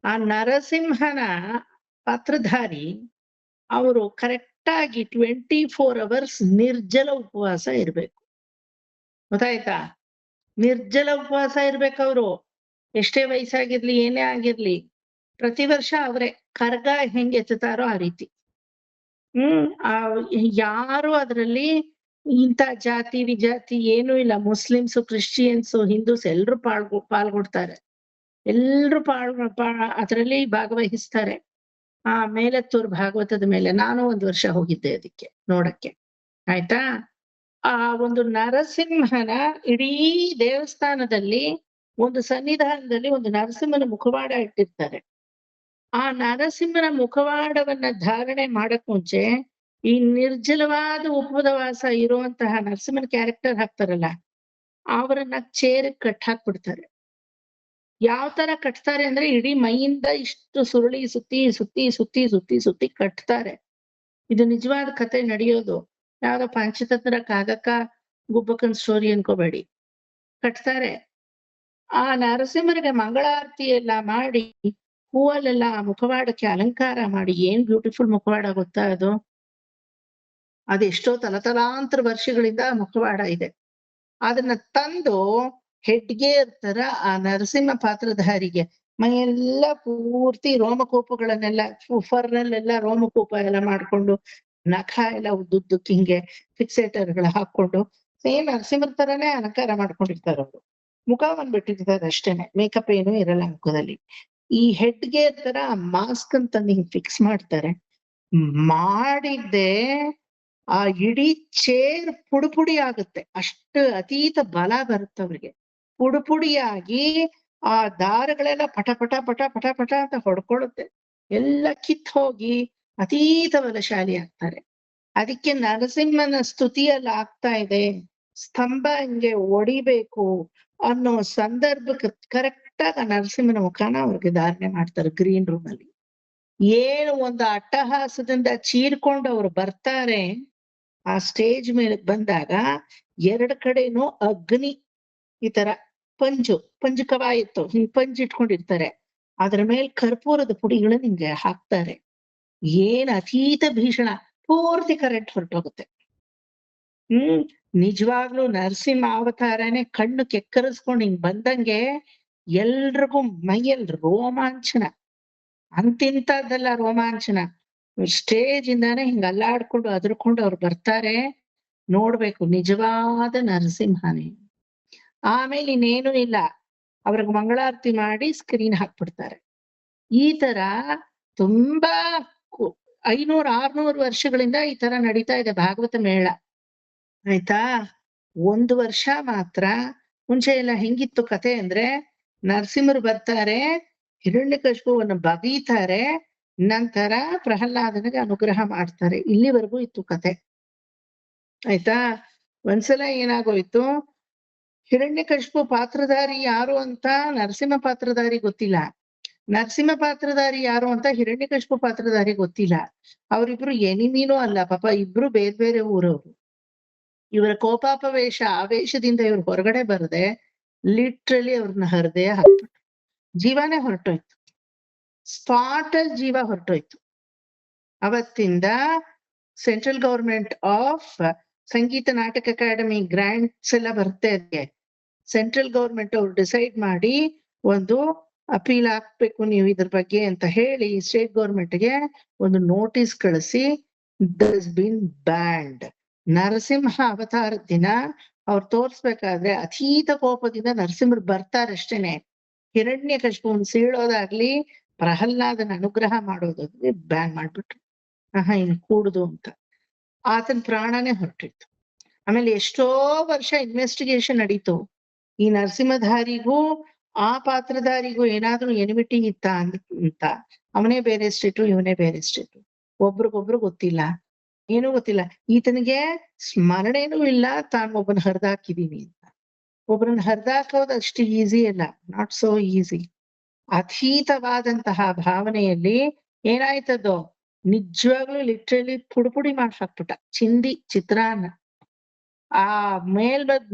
S1: ಆ ನರಸಿಂಹನ ಪಾತ್ರಧಾರಿ ಅವರು ಕರೆಕ್ಟ್ ಆಗಿ 24 hours ನಿರ್ಜಲ ಉಪವಾಸ ಇರ್ಬೇಕು. ಗೊತ್ತಾಯ್ತಾ? ನಿರ್ಜಲ ಉಪವಾಸ ಇರ್ಬೇಕು ಅವರು. ಎಷ್ಟೇ ವಯಸ್ಸಾಗಿರ್ಲಿ, ಏನೇ ಆಗಿರ್ಲಿ, ಪ್ರತಿ ವರ್ಷ ಅವ್ರೆ ಕರ್ಗ ಹೆಂಗ್ ಎತ್ತುತ್ತಾರೋ ಆ ರೀತಿ. ಯಾರು ಅದ್ರಲ್ಲಿ ಇಂಥ ಜಾತಿ ವಿಜಾತಿ ಏನೂ ಇಲ್ಲ. ಮುಸ್ಲಿಮ್ಸು, ಕ್ರಿಶ್ಚಿಯನ್ಸು, ಹಿಂದೂಸ್ ಎಲ್ರು ಪಾಲ್ಗೊಳ್ತಾರೆ. ಎಲ್ರು ಅದರಲ್ಲಿ ಭಾಗವಹಿಸ್ತಾರೆ. ಆ ಮೇಲತ್ತೂರು ಭಾಗವತದ ಮೇಲೆ ನಾನು 1 ವರ್ಷ ಹೋಗಿದ್ದೆ ಅದಕ್ಕೆ ನೋಡಕ್ಕೆ. ಆಯ್ತಾ? ಆ ಒಂದು ನರಸಿಂಹನ ಇಡೀ ದೇವಸ್ಥಾನದಲ್ಲಿ ಒಂದು ಸನ್ನಿಧಾನದಲ್ಲಿ ಒಂದು ನರಸಿಂಹನ ಮುಖವಾಡ ಇಟ್ಟಿರ್ತಾರೆ. ಆ ನರಸಿಂಹನ ಮುಖವಾಡವನ್ನ ಧಾರಣೆ ಮಾಡಕ್ ಮುಂಚೆ ಈ ನಿರ್ಜಲವಾದ ಉಪವಾಸ ಇರುವಂತಹ ನರಸಿಂಹನ ಕ್ಯಾರೆಕ್ಟರ್ ಹಾಕ್ತಾರಲ್ಲ, ಅವರನ್ನ ಚೇರ್ ಹಾಕ್ಬಿಡ್ತಾರೆ. ಯಾವ ತರ ಕಟ್ತಾರೆ ಅಂದ್ರೆ ಇಡೀ ಮೈಯಿಂದ ಇಷ್ಟು ಸುರುಳಿ ಸುತ್ತಿ ಕಟ್ತಾರೆ. ಇದು ನಿಜವಾದ ಕತೆ ನಡೆಯೋದು. ಯಾವ್ದೋ ಪಂಚತಂತ್ರ ಕಾಗಕ್ಕ ಗುಬ್ಬಕ್ಕನ್ ಸ್ಟೋರಿ ಅನ್ಕೋಬೇಡಿ. ಕಟ್ತಾರೆ. ಆ ನರಸಿಂಹನಿಗೆ ಮಂಗಳಾರತಿ ಎಲ್ಲ ಮಾಡಿ, ಹೂವಲ್ಲೆಲ್ಲ ಆ ಮುಖವಾಡಕ್ಕೆ ಅಲಂಕಾರ ಮಾಡಿ, ಏನ್ ಬ್ಯೂಟಿಫುಲ್ ಮುಖವಾಡ ಗೊತ್ತಾ ಅದು? ಅದೆಷ್ಟೋ ತಲತಲಾಂತರ ವರ್ಷಗಳಿಂದ ಮುಖವಾಡ ಇದೆ. ಅದನ್ನ ತಂದು ಹೆಡ್ಗೇರ್ ತರ ಆ ನರಸಿಂಹ ಪಾತ್ರಧಾರಿಗೆ ಮೈಯೆಲ್ಲ ಪೂರ್ತಿ ರೋಮಕೂಪಗಳನ್ನೆಲ್ಲ ಫರ್ನಲ್ಲೆಲ್ಲ ರೋಮಕೂಪ ಎಲ್ಲ ಮಾಡ್ಕೊಂಡು, ನಖ ಎಲ್ಲ ಉದ್ದುದ್ದಕ್ಕೆ ಹಿಂಗೆ ಫಿಕ್ಸೇಟರ್ಗಳು ಹಾಕೊಂಡು ಸೇಮ್ ನರಸಿಂಹರ ತರನೇ ಅಲಂಕಾರ ಮಾಡ್ಕೊಂಡಿರ್ತಾರೆ ಅವರು. ಮುಖ ಬಂದ್ಬಿಟ್ಟಿರ್ತಾರೆ ಅಷ್ಟೇನೆ, ಮೇಕಪ್ ಏನೂ ಇರಲ್ಲ ಮುಖದಲ್ಲಿ. ಈ ಹೆಡ್ಗೇರ್ ತರ ಮಾಸ್ಕ್ ಅಂತಂದು ಹಿಂಗ್ ಫಿಕ್ಸ್ ಮಾಡ್ತಾರೆ. ಮಾಡಿದ್ದೆ ಆ ಇಡೀ ಚೇರ್ ಪುಡಿ ಆಗುತ್ತೆ. ಅಷ್ಟು ಅತೀತ ಬಲ ಬರುತ್ತೆ ಅವ್ರಿಗೆ. ಪುಡಿಯಾಗಿ ಆ ದಾರಗಳೆಲ್ಲ ಪಟ ಅಂತ ಹೊಡ್ಕೊಳ್ಳುತ್ತೆ. ಎಲ್ಲ ಕಿತ್ ಹೋಗಿ ಅತೀತ ಬಲಶಾಲಿ ಆಗ್ತಾರೆ. ಅದಕ್ಕೆ ನರಸಿಂಹನ ಸ್ತುತಿಯಲ್ಲಿ ಆಗ್ತಾ ಇದೆ, ಸ್ತಂಭ ಹಿಂಗೆ ಒಡಿಬೇಕು ಅನ್ನೋ ಸಂದರ್ಭಕ್ಕೆ ಕರೆಕ್ಟ್ ಆಗ ನರಸಿಂಹನ ಮುಖಾನ ಅವ್ರಿಗೆ ಧಾರಣೆ ಮಾಡ್ತಾರೆ ಗ್ರೀನ್ ರೂಮ್ ಅಲ್ಲಿ. ಏನು ಒಂದು ಅಟ್ಟಹಾಸದಿಂದ ಚೀರ್ಕೊಂಡು ಅವ್ರು ಬರ್ತಾರೆ. ಆ ಸ್ಟೇಜ್ ಮೇಲೆ ಬಂದಾಗ 2 ಕಡೆನೂ ಅಗ್ನಿ, ಈ ತರ ಪಂಜು ಕವಾಯಿತ್ತು, ಹಿಂಗ್ ಪಂಜ್ ಇಟ್ಕೊಂಡಿರ್ತಾರೆ. ಅದ್ರ ಮೇಲೆ ಕರ್ಪೂರದ ಪುಡಿಗಳನ್ನ ಹಿಂಗೆ ಹಾಕ್ತಾರೆ. ಏನ್ ಅತೀತ ಭೀಷಣ, ಪೂರ್ತಿ ಕರೆಂಟ್ ಹೊರಟೋಗುತ್ತೆ. ನಿಜವಾಗ್ಲೂ ನರಸಿಂಹ ಅವತಾರನೇ ಕಣ್ಣು ಕೆಕ್ಕರಿಸ್ಕೊಂಡು ಹಿಂಗ್ ಬಂದಂಗೆ ಎಲ್ರಿಗೂ ಮೈಯಲ್ಲಿ ರೋಮಾಂಚನ. ಅಂತಿಂತದ್ದೆಲ್ಲ ರೋಮಾಂಚನ. ಸ್ಟೇಜ್ ಇಂದಾನೆ ಹಿಂಗ ಅಲ್ಲಾಡ್ಕೊಂಡು ಅದ್ರಕೊಂಡು ಅವ್ರು ಬರ್ತಾರೆ. ನೋಡ್ಬೇಕು, ನಿಜವಾದ ನರಸಿಂಹನೇ. ಆಮೇಲೆ ಇನ್ನೇನು ಇಲ್ಲ, ಅವ್ರಿಗೆ ಮಂಗಳಾರತಿ ಮಾಡಿ ಸ್ಕ್ರೀನ್ ಹಾಕ್ಬಿಡ್ತಾರೆ. ಈ ತರ ತುಂಬಾ 500-600 ವರ್ಷಗಳಿಂದ ಈ ತರ ನಡೀತಾ ಇದೆ ಭಾಗವತ ಮೇಳ. ಆಯ್ತಾ? 1 ವರ್ಷ ಮಾತ್ರ ಮುಂಚೆ ಎಲ್ಲ ಹೆಂಗಿತ್ತು ಕತೆ ಅಂದ್ರೆ, ನರಸಿಂಹರು ಬರ್ತಾರೆ, ಹಿರಣ್ಯಕಶಿಪುವನ್ನು ಬಗೀತಾರೆ, ನಂತರ ಪ್ರಹ್ಲಾದನಿಗೆ ಅನುಗ್ರಹ ಮಾಡ್ತಾರೆ. ಇಲ್ಲಿವರೆಗೂ ಇತ್ತು ಕತೆ. ಆಯ್ತಾ? ಒಂದ್ಸಲ ಏನಾಗೋಯ್ತು, ಹಿರಣ್ಯಕಶಿಪು ಪಾತ್ರಧಾರಿ ಯಾರು ಅಂತ ನರಸಿಂಹ ಪಾತ್ರಧಾರಿ ಗೊತ್ತಿಲ್ಲ, ನರಸಿಂಹ ಪಾತ್ರಧಾರಿ ಯಾರು ಅಂತ ಹಿರಣ್ಯಕಶಿಪು ಪಾತ್ರಧಾರಿ ಗೊತ್ತಿಲ್ಲ. ಅವರಿಬ್ರು ಎನಿಮೀನೂ ಅಲ್ಲ ಪಾಪ, ಇಬ್ರು ಬೇರೆ ಊರವ್ರು. ಇವರ ಕೋಪಾಪವೇಶ ಆವೇಶದಿಂದ ಇವ್ರು ಹೊರಗಡೆ ಬರದೆ ಲಿಟ್ರಲಿ ಅವ್ರನ್ನ ಹೃದಯ ಹಾಕ್ಬಿಟ್ರು. ಜೀವನೇ ಹೊರಟೋಯ್ತು, ಸ್ಪಾಟ್ ಅಲ್ಲಿ ಜೀವ ಹೊರಟೋಯ್ತು. ಅವತ್ತಿಂದ ಸೆಂಟ್ರಲ್ ಗವರ್ಮೆಂಟ್ ಆಫ್ ಸಂಗೀತ ನಾಟಕ ಅಕಾಡೆಮಿ ಗ್ರಾಂಟ್ಸ್ ಎಲ್ಲ ಬರುತ್ತೆ. ಅದಕ್ಕೆ ಸೆಂಟ್ರಲ್ ಗವರ್ಮೆಂಟ್ ಅವ್ರು ಡಿಸೈಡ್ ಮಾಡಿ ಒಂದು ಅಪೀಲ್ ಹಾಕ್ಬೇಕು ನೀವು ಇದ್ರ ಬಗ್ಗೆ ಅಂತ ಹೇಳಿ ಸ್ಟೇಟ್ ಗವರ್ಮೆಂಟ್ಗೆ ಒಂದು ನೋಟಿಸ್ ಕಳಿಸಿ, that has been band. Narasimha ಅವತಾರ ದಿನ ಅವ್ರು ತೋರ್ಸ್ಬೇಕಾದ್ರೆ ಅತೀತ ಕೋಪದಿಂದ ನರಸಿಂಹರು ಬರ್ತಾರಷ್ಟೇನೆ. ಹಿರಣ್ಯಕಶಿಪುನ್ ಸೀಳೋದಾಗ್ಲಿ ಪ್ರಹ್ಲಾದನ ಅನುಗ್ರಹ ಮಾಡೋದಾಗ್ಲಿ ಬ್ಯಾನ್ ಮಾಡ್ಬಿಟ್ರು. ಇನ್ ಕೂಡುದು ಅಂತ ಆತನ ಪ್ರಾಣನೇ ಹೊರಟಿತ್ತು. ಆಮೇಲೆ ಎಷ್ಟೋ ವರ್ಷ ಇನ್ವೆಸ್ಟಿಗೇಷನ್ ನಡೀತು. ಈ ನರಸಿಂಹಧಾರಿಗೂ ಆ ಪಾತ್ರಧಾರಿಗೂ ಏನಾದ್ರೂ ಎನಿಮಿಟಿ ಇತ್ತ ಅಂತ. ಅವನೇ ಬೇರೆ ಸ್ಟೇಟು, ಇವನೇ ಬೇರೆ ಸ್ಟೇಟು, ಒಬ್ರಿಗೊಬ್ರು ಗೊತ್ತಿಲ್ಲ, ಏನೂ ಗೊತ್ತಿಲ್ಲ. ಈತನಿಗೆ ಸ್ಮರಣೆನೂ ಇಲ್ಲ ತಾನು ಒಬ್ಬನ ಹರಿದಾಕಿದೀನಿ ಅಂತ. ಒಬ್ಬರನ್ನ ಹರಿದಾಕೋದು ಅಷ್ಟು ಈಸಿ ಅಲ್ಲ, ನಾಟ್ ಸೋ ಈಸಿ. ಅತೀತವಾದಂತಹ ಭಾವನೆಯಲ್ಲಿ ಏನಾಯ್ತದೋ ನಿಜವಾಗ್ಲೂ ಲಿಟ್ರಲಿ ಪುಡಿ ಮಾಡಿ ಹಾಕ್ಬಿಟ್ಟ. ಚಿಂದಿ ಚಿತ್ರಾನ್ನ ಆ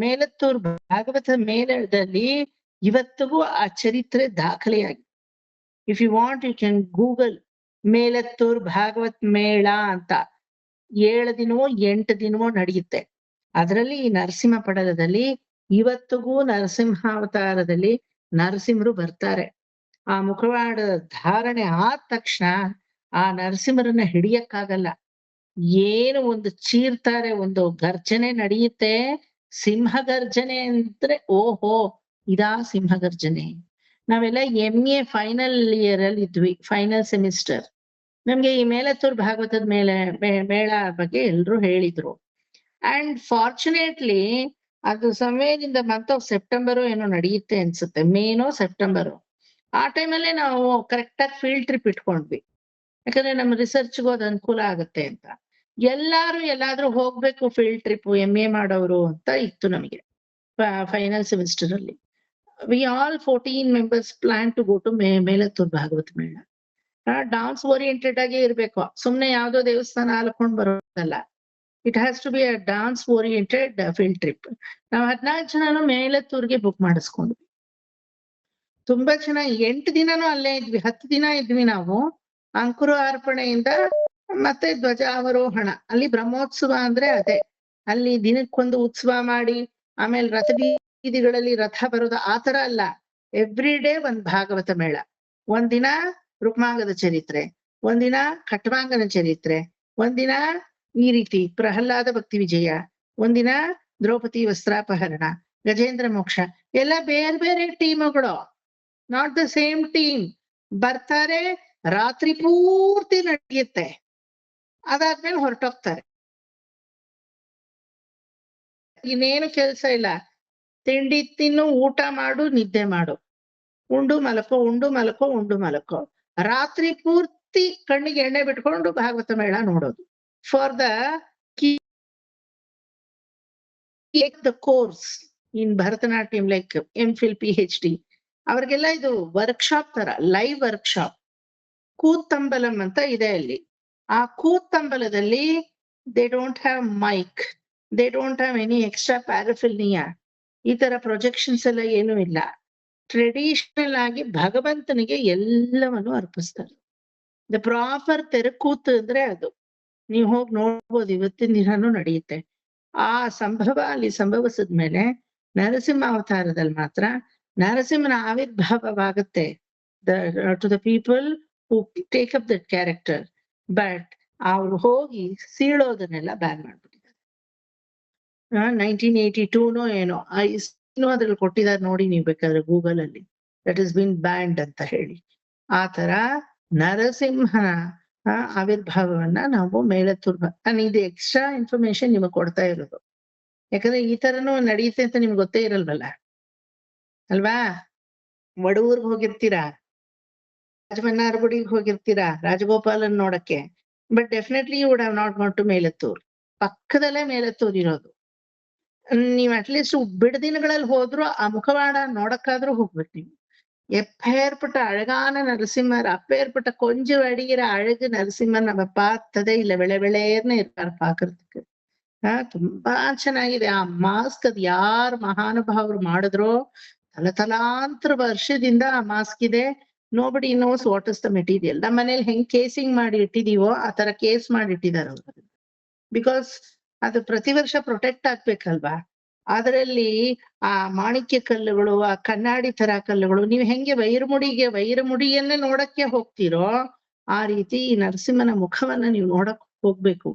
S1: ಮೇಲತ್ತೂರ್ ಭಾಗವತ ಮೇಳದಲ್ಲಿ ಇವತ್ತಿಗೂ ಆ ಚರಿತ್ರೆ ದಾಖಲೆಯಾಗಿದೆ. If you want you can Google Melattur Bhagavat Mela ಅಂತ. 7 ದಿನವೋ 8 ದಿನವೋ ನಡೆಯುತ್ತೆ. ಅದರಲ್ಲಿ ಈ ನರಸಿಂಹ ಪಡಲದಲ್ಲಿ ಇವತ್ತಿಗೂ ನರಸಿಂಹಾವತಾರದಲ್ಲಿ ನರಸಿಂಹರು ಬರ್ತಾರೆ. ಆ ಮುಖವಾಡ ಧಾರಣೆ ಆದ ತಕ್ಷಣ ಆ ನರಸಿಂಹರನ್ನ ಹಿಡಿಯಕ್ಕಾಗಲ್ಲ. ಏನು ಒಂದು ಚೀರ್ತಾರೆ, ಒಂದು ಗರ್ಜನೆ ನಡೆಯುತ್ತೆ. ಸಿಂಹ ಗರ್ಜನೆ ಅಂದ್ರೆ ಓಹೋ ಇದಾ ಸಿಂಹ ಗರ್ಜನೆ. ನಾವೆಲ್ಲ MA ಫೈನಲ್ ಇಯರ್ ಅಲ್ಲಿ ಇದ್ವಿ, ಫೈನಲ್ ಸೆಮಿಸ್ಟರ್. ನಮ್ಗೆ ಈ ಮೇಲತ್ತೂರ್ ಭಾಗವತದ ಮೇಳ ಬಗ್ಗೆ ಎಲ್ರು ಹೇಳಿದ್ರು. ಅಂಡ್ ಫಾರ್ಚುನೇಟ್ಲಿ ಅದು ಸಮಯದಿಂದ ಮಂತ್ ಆಫ್ ಸೆಪ್ಟೆಂಬರ್ ಏನೋ ನಡೆಯುತ್ತೆ ಅನ್ಸುತ್ತೆ, ಮೇನೋ ಸೆಪ್ಟೆಂಬರು. ಆ ಟೈಮಲ್ಲೇ ನಾವು ಕರೆಕ್ಟ್ ಆಗಿ ಫೀಲ್ಡ್ ಟ್ರಿಪ್ ಇಟ್ಕೊಂಡ್ವಿ, ಯಾಕಂದ್ರೆ ನಮ್ಮ ರಿಸರ್ಚ್ಗೂ ಅದು ಅನುಕೂಲ ಆಗುತ್ತೆ ಅಂತ. ಎಲ್ಲಾರು ಎಲ್ಲಾದ್ರೂ ಹೋಗ್ಬೇಕು ಫೀಲ್ಡ್ ಟ್ರಿಪ್ MA ಮಾಡೋರು ಅಂತ ಇತ್ತು ನಮಗೆ ಫೈನಲ್ ಸೆಮಿಸ್ಟರ್ ಅಲ್ಲಿ. We all 14 members plan to go to Melattur Bhagavata Mela. Dance oriented ಆಗೇ ಇರ್ಬೇಕು, ಸುಮ್ನೆ ಯಾವ್ದೋ ದೇವಸ್ಥಾನ ಅಲ್ಕೊಂಡ್ ಬರೋದಲ್ಲ. It has to be a dance oriented field trip. ನಾವು 14 ಜನನು ಮೇಲತ್ತೂರ್ಗೆ ಬುಕ್ ಮಾಡಿಸ್ಕೊಂಡ್ವಿ. ತುಂಬಾ ಚೆನ್ನಾಗಿ 8 ದಿನನೂ ಅಲ್ಲೇ ಇದ್ವಿ, 10 ದಿನ ಇದ್ವಿ ನಾವು. ಅಂಕುರಾರ್ಪಣೆಯಿಂದ ಮತ್ತೆ ಧ್ವಜಾವರೋಹಣ. ಅಲ್ಲಿ ಬ್ರಹ್ಮೋತ್ಸವ ಅಂದ್ರೆ ಅದೇ, ಅಲ್ಲಿ ದಿನಕ್ಕೊಂದು ಉತ್ಸವ ಮಾಡಿ ಆಮೇಲೆ ರಥ ಬೀದಿಗಳಲ್ಲಿ ರಥ ಬರೋದು ಆತರ ಅಲ್ಲ. ಎವ್ರಿ ಡೇ ಒಂದ್ ಭಾಗವತ ಮೇಳ. ಒಂದಿನ ರುಕ್ಮಾಂಗದ ಚರಿತ್ರೆ, ಒಂದಿನ ಖಟ್ವಾಂಗನ ಚರಿತ್ರೆ, ಒಂದಿನ ಈ ರೀತಿ ಪ್ರಹ್ಲಾದ ಭಕ್ತಿ ವಿಜಯ, ಒಂದಿನ ದ್ರೌಪದಿ ವಸ್ತ್ರಾಪಹರಣ, ಗಜೇಂದ್ರ ಮೋಕ್ಷ. ಎಲ್ಲ ಬೇರೆ ಬೇರೆ ಟೀಮುಗಳು, ನಾಟ್ ದ ಸೇಮ್ ಟೀಮ್. ಬರ್ತಾರೆ, ರಾತ್ರಿ ಪೂರ್ತಿ ನಡೆಯುತ್ತೆ, ಅದಾದ್ಮೇಲೆ ಹೊರಟೋಗ್ತಾರೆ. ಇನ್ನೇನು ಕೆಲ್ಸ ಇಲ್ಲ, ತಿಂಡಿ ತಿನ್ನು, ಊಟ ಮಾಡು, ನಿದ್ದೆ ಮಾಡು, ಉಂಡು ಮಲಕೋ, ಉಂಡು ಮಲಕೋ, ಉಂಡು ಮಲಕೋ. ರಾತ್ರಿ ಪೂರ್ತಿ ಕಣ್ಣಿಗೆ ಎಣ್ಣೆ ಬಿಟ್ಕೊಂಡು ಭಾಗವತ ಮೇಳ ನೋಡೋದು. For the course in Bharatanatyam like MPhil PhD ಅವ್ರಿಗೆಲ್ಲ ಇದು ವರ್ಕ್ಶಾಪ್ ತರ, ಲೈವ್ ವರ್ಕ್ಶಾಪ್. ಕೂತ್ತಂಬಲಂ ಅಂತ ಇದೆ ಅಲ್ಲಿ. ಆ ಕೂತ್ತಂಬಲದಲ್ಲಿ they don't have mic, they don't have any extra paraphernalia, ಈ ತರ ಪ್ರೊಜೆಕ್ಷನ್ಸ್ ಎಲ್ಲ ಏನೂ ಇಲ್ಲ. ಟ್ರೆಡಿಷನಲ್ ಆಗಿ ಭಗವಂತನಿಗೆ ಎಲ್ಲವನ್ನು ಅರ್ಪಿಸ್ತಾರೆ. ದ ಪ್ರಾಪರ್ ತೆರಕೂತು ಅಂದ್ರೆ ಅದು. ನೀವು ಹೋಗಿ ನೋಡ್ಬೋದು, ಇವತ್ತಿನ ದಿನಾನು ನಡೆಯುತ್ತೆ. ಆ ಸಂಭವ ಅಲ್ಲಿ ಸಂಭವಿಸಿದ್ಮೇಲೆ ನರಸಿಂಹ ಅವತಾರದಲ್ಲಿ ಮಾತ್ರ ನರಸಿಂಹನ ಆವಿರ್ಭಾವವಾಗುತ್ತೆ to the people who take up that character. But ಅವ್ರು ಹೋಗಿ ಸೀಳೋದನ್ನೆಲ್ಲ ಬ್ಯಾನ್ ಮಾಡ್ಬಿಟ್ಟಿದ್ದಾರೆ. 1982 ಏನೋ ಅದ್ರಲ್ಲಿ ಕೊಟ್ಟಿದ್ದಾರೆ ನೋಡಿ, ನೀವು ಬೇಕಾದ್ರೆ ಗೂಗಲ್ ಅಲ್ಲಿ, ದಟ್ ಇಸ್ ಬಿನ್ ಬ್ಯಾಂಡ್ ಅಂತ ಹೇಳಿ. ಆ ತರ ನರಸಿಂಹನ ಆವಿರ್ಭಾವವನ್ನ ನಾವು ಮೇಲತ್ತೂರ್ ನಾನು ಇದು ಎಕ್ಸ್ಟ್ರಾ ಇನ್ಫಾರ್ಮೇಶನ್ ನಿಮಗೆ ಕೊಡ್ತಾ ಇರೋದು, ಯಾಕಂದ್ರೆ ಈ ತರನು ನಡೆಯುತ್ತೆ ಅಂತ ನಿಮ್ಗೆ ಗೊತ್ತೇ ಇರಲ್ವಲ್ಲ ಅಲ್ವಾ. ವಡೂರ್ಗ್ ಹೋಗಿರ್ತೀರಾ, ರಾಜಮನ್ನಾರ್ಗುಡಿಗೆ ಹೋಗಿರ್ತೀರಾ ರಾಜಗೋಪಾಲನ್ ನೋಡಕ್ಕೆ, but definitely you would have not got to Melattur. ಪಕ್ಕದಲ್ಲೇ ಮೇಲತ್ತೂರ್ ಇರೋದು. ನೀವ್ ಅಟ್ಲೀಸ್ಟ್ ಬಿಡದಿನಗಳಲ್ಲಿ ಹೋದ್ರು ಆ ಮುಖವಾಡ ನೋಡಕ್ಕಾದ್ರೂ ಹೋಗ್ಬೇಕು ನೀವು. எப்பேற்பட்ட அழகான நரசிம்மர், அப்பேற்பட்ட கொஞ்சம் அடிகிற அழகு நரசிம்மர் நம்ம பார்த்ததே ಇಲ್ಲ. ಬೆಳೆ ಬೆಳೆರ್ನೇ ಇರ್ತಾರೆ ಪಾಕறதுக்கு. ತುಂಬಾ ಚೆನ್ನಾಗಿದೆ ಆ ಮಾಸ್ಕ್. ಅದ್ ಯಾರ್ ಮಹಾನುಭಾವರು ಮಾಡಿದ್ರೋ, ತಲತಲಾಂತರ ವರ್ಷದಿಂದ ಆ ಮಾಸ್ಕ್ ಇದೆ. Nobody knows what is the material. ನಮ್ಮ ಮನೇಲಿ ಹೆಂಗ್ ಕೇಸಿಂಗ್ ಮಾಡಿ ಇಟ್ಟಿದೀವೋ ಆ ತರ ಕೇಸ್ ಮಾಡಿ ಇಟ್ಟಿದ್ದಾರೆ ಅವರು. ಬಿಕಾಸ್ ಅದು ಪ್ರತಿ ವರ್ಷ ಪ್ರೊಟೆಕ್ಟ್ ಆಗ್ಬೇಕಲ್ವಾ. ಅದರಲ್ಲಿ ಆ ಮಾಣಿಕ್ಯ ಕಲ್ಲುಗಳು, ಆ ಕಣ್ಣಾಡಿ ತರ ಕಲ್ಲುಗಳು, ನೀವು ಹೆಂಗೆ ವೈರಮುಡಿಯನ್ನೇ ನೋಡಕ್ಕೆ ಹೋಗ್ತೀರೋ ಆ ರೀತಿ ಈ ನರಸಿಂಹನ ಮುಖವನ್ನ ನೀವು ನೋಡಕ್ ಹೋಗ್ಬೇಕು.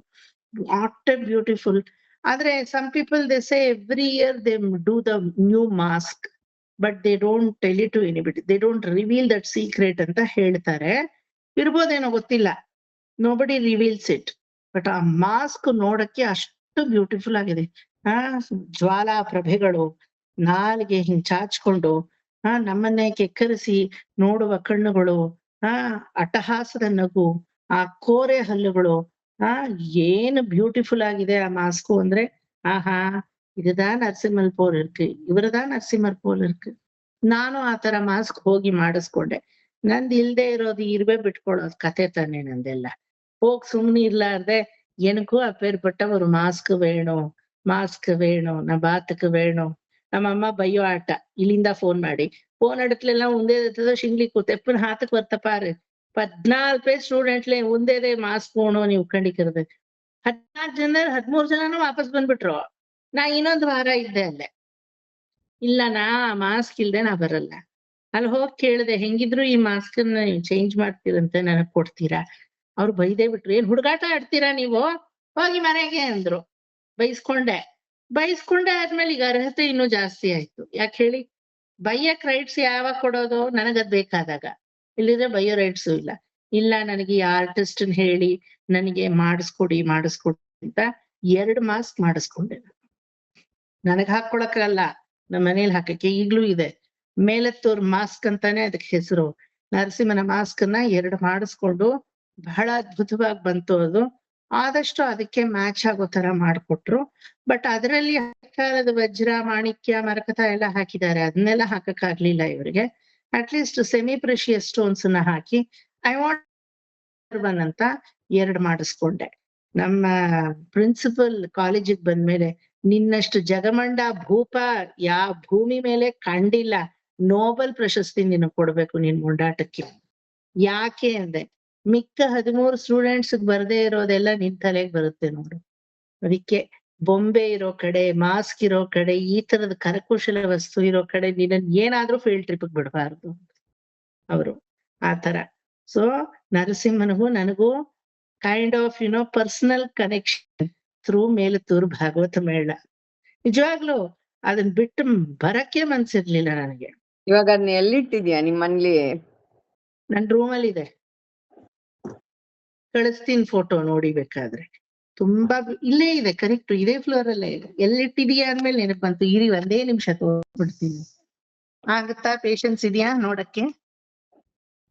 S1: What A beautiful. ಆದ್ರೆ some people they say every year they do the new mask, but they don't tell it to anybody. They don't reveal that secret ಅಂತ ಹೇಳ್ತಾರೆ. ಇರ್ಬೋದೇನೋ ಗೊತ್ತಿಲ್ಲ. Nobody reveals it. But ಆ ಮಾಸ್ಕ್ ನೋಡಕ್ಕೆ ಅಷ್ಟು beautiful ಆಗಿದೆ. ಜ್ವಾಲಾ ಪ್ರಭೆಗಳು, ನಾಲಿಗೆ ಹಿಂಗ್ ಚಾಚ್ಕೊಂಡು, ನಮ್ಮನ್ನೇ ಕೆಕ್ಕರಿಸಿ ನೋಡುವ ಕಣ್ಣುಗಳು, ಅಟ್ಟಹಾಸದ ನಗು, ಆ ಕೋರೆ ಹಲ್ಲುಗಳು, ಏನು ಬ್ಯೂಟಿಫುಲ್ ಆಗಿದೆ ಆ ಮಾಸ್ಕು ಅಂದ್ರೆ, ಆಹಾ இதுதான் நரசிம்மர் போல் இருக்கு, இவருதான் நரசிம்மர் போல் இருக்கு. ನಾನು ಆತರ ಮಾಸ್ಕ್ ಹೋಗಿ ಮಾಡಿಸ್ಕೊಂಡೆ. ನಂದ್ ಇಲ್ದೇ ಇರೋದು ಇರ್ವೇ ಬಿಟ್ಕೊಳ್ಳೋದು ಕತೆ ತಾನೆ ನಂದೆಲ್ಲ. ಹೋಗ್ ಸುಮ್ನೆ ಇರ್ಲಾರ್ದೆ எனக்கோ அப்பேற்பட்ட ஒரு மாஸ்க் வேணும், மாஸ்க் வேணும், நான் பாத்துக்கு வேணும். ನಮ್ಮ ಅಮ್ಮ ಬಯ್ಯೋ ಆಟ, ಇಲ್ಲಿಂದ ಫೋನ್ ಮಾಡಿ, ಫೋನ್ ಎಡತ್ಲೆಲ್ಲ ಉಂದೇದೋ ಶಿಂಗ್ಲಿ ಕೂತೆಪ್ಪನ್ ಹಾತಕ್ ಬರ್ತ ಪಾರು 14 பேர் ಸ್ಟೂಡೆಂಟ್ಲೆ ಉಂದೇದೆ ಮಾಸ್ಕ್ ಹೋಣೋ ನೀವು ಕಂಡಿಕ್ಕಿರದೆ. 14 ಜನ 13 ಜನನು ವಾಪಸ್ ಬಂದ್ಬಿಟ್ರು. ನಾ ಇನ್ನೊಂದು ವಾರ ಇದ್ದೆ ಅಲ್ಲೇ. ಇಲ್ಲ ನಾ ಮಾಸ್ಕ್ ಇಲ್ದೆ ನಾ ಬರಲ್ಲ. ಅಲ್ಲಿ ಹೋಗಿ ಕೇಳಿದೆ, ಹೆಂಗಿದ್ರು ಈ ಮಾಸ್ಕ್ ಚೇಂಜ್ ಮಾಡ್ತೀರಂತೆ, ನನಗ್ ಕೊಡ್ತೀರಾ? ಅವ್ರು ಬೈದೇ ಬಿಟ್ರು, ಏನ್ ಹುಡುಗಾಟ ಆಡ್ತೀರಾ ನೀವು, ಹೋಗಿ ಮನೆಗೆ ಅಂದ್ರು. ಬೈಸ್ಕೊಂಡೆ ಆದ್ಮೇಲೆ ಈಗ ಅರ್ಹತೆ ಇನ್ನೂ ಜಾಸ್ತಿ ಆಯ್ತು. ಯಾಕೆ ಹೇಳಿ, ಬೈಯಕ್ ರೈಟ್ಸ್ ಯಾವಾಗ ಕೊಡೋದು? ನನಗದ್ ಬೇಕಾದಾಗ, ಇಲ್ಲಿದ್ರೆ ಬೈಯೋ ರೈಟ್ಸು ಇಲ್ಲ. ಇಲ್ಲ ನನಗೆ ಈ ಆರ್ಟಿಸ್ಟ್ ಹೇಳಿ ನನಗೆ ಮಾಡಿಸ್ಕೊಡಿ ಅಂತ 2 ಮಾಸ್ಕ್ ಮಾಡಿಸ್ಕೊಂಡೆ. ನನಗ್ ಹಾಕೊಳಕ್ಕಲ್ಲ, ನಮ್ಮ ಮನೇಲಿ ಹಾಕಕ್ಕೆ ಈಗ್ಲೂ ಇದೆ. ಮೇಲತ್ತೂರ್ ಮಾಸ್ಕ್ ಅಂತಾನೆ ಅದಕ್ಕೆ ಹೆಸರು. ನರಸಿಂಹನ ಮಾಸ್ಕ್ ನ 2 ಮಾಡಿಸ್ಕೊಂಡು ಬಹಳ ಅದ್ಭುತವಾಗಿ ಬಂತು ಅದು. ಆದಷ್ಟು ಅದಕ್ಕೆ ಮ್ಯಾಚ್ ಆಗೋ ತರ ಮಾಡ್ಕೊಟ್ರು. ಬಟ್ ಅದರಲ್ಲಿ ಕಾಲದ ವಜ್ರ, ಮಾಣಿಕ್ಯ, ಮರಕತ ಎಲ್ಲ ಹಾಕಿದ್ದಾರೆ. ಅದನ್ನೆಲ್ಲ ಹಾಕಕ್ ಆಗ್ಲಿಲ್ಲ ಇವ್ರಿಗೆ. ಅಟ್ಲೀಸ್ಟ್ ಸೆಮಿ ಪ್ರೆಷಿಯಸ್ ಸ್ಟೋನ್ಸ್ ನ ಹಾಕಿ ಐ ವಾಂಟ್ ಅಂತ 2 ಮಾಡಿಸ್ಕೊಂಡೆ. ನಮ್ಮ ಪ್ರಿನ್ಸಿಪಲ್ ಕಾಲೇಜಿಗೆ ಬಂದ್ಮೇಲೆ, ನಿನ್ನಷ್ಟು ಜಗಮಂಡ ಭೂಪ ಯಾವ ಭೂಮಿ ಮೇಲೆ ಕಂಡಿಲ್ಲ, ನೋಬೆಲ್ ಪ್ರಶಸ್ತಿ ನಿನಗ್ ಕೊಡ್ಬೇಕು ನಿನ್ ಮುಂಡಾಟಕ್ಕೆ. ಯಾಕೆ ಅಂದೆ, ಮಿಕ್ಕ 13 ಸ್ಟೂಡೆಂಟ್ಸ್ ಬರ್ದೇ ಇರೋದೆಲ್ಲ ನಿನ್ ತಲೆಗೆ ಬರುತ್ತೆ ನೋಡು. ಅದಕ್ಕೆ ಬೊಂಬೆ ಇರೋ ಕಡೆ, ಮಾಸ್ಕ್ ಇರೋ ಕಡೆ, ಈ ತರದ ಕರಕುಶಲ ವಸ್ತು ಇರೋ ಕಡೆ ನೀನ್ ಏನಾದ್ರೂ ಫೀಲ್ಡ್ ಟ್ರಿಪ್ ಬಿಡಬಾರ್ದು ಅವರು. ಆತರ. ಸೊ ನರಸಿಂಹನಿಗೂ ನನಗೂ kind of personal connection through Melattur Bhagavata Mela. ನಿಜವಾಗ್ಲು ಅದನ್ ಬಿಟ್ಟು ಬರಕ್ಕೆ ಮನ್ಸಿರ್ಲಿಲ್ಲ ನನಗೆ.
S3: ಇವಾಗ ಅದನ್ನ ಎಲ್ಲಿಟ್ಟಿದ್ಯಾ ನಿಮ್ಮನ್ಲಿ?
S1: ನನ್ ರೂಮಲ್ಲಿ ಇದೆ, ಕಳಿಸ್ತೀನಿ ಫೋಟೋ ನೋಡಿ ಬೇಕಾದ್ರೆ. ತುಂಬಾ ಇಲ್ಲೇ ಇದೆ, ಕರೆಕ್ಟ್ ಇದೇ ಫ್ಲೋರ್ ಅಲ್ಲೇ ಇದೆ. ಎಲ್ಲಿಟ್ಟಿದೀಯಾ ಅಂದ್ಮೇಲೆ ನೆನಪು ಬಂತು. ಇರಿ ಒಂದೇ ನಿಮಿಷ ತೋರ್ಸ್ಬಿಡ್ತೀನಿ. ಆಗುತ್ತಾ? ಪೇಶನ್ಸ್ ಇದೆಯಾ ನೋಡಕ್ಕೆ?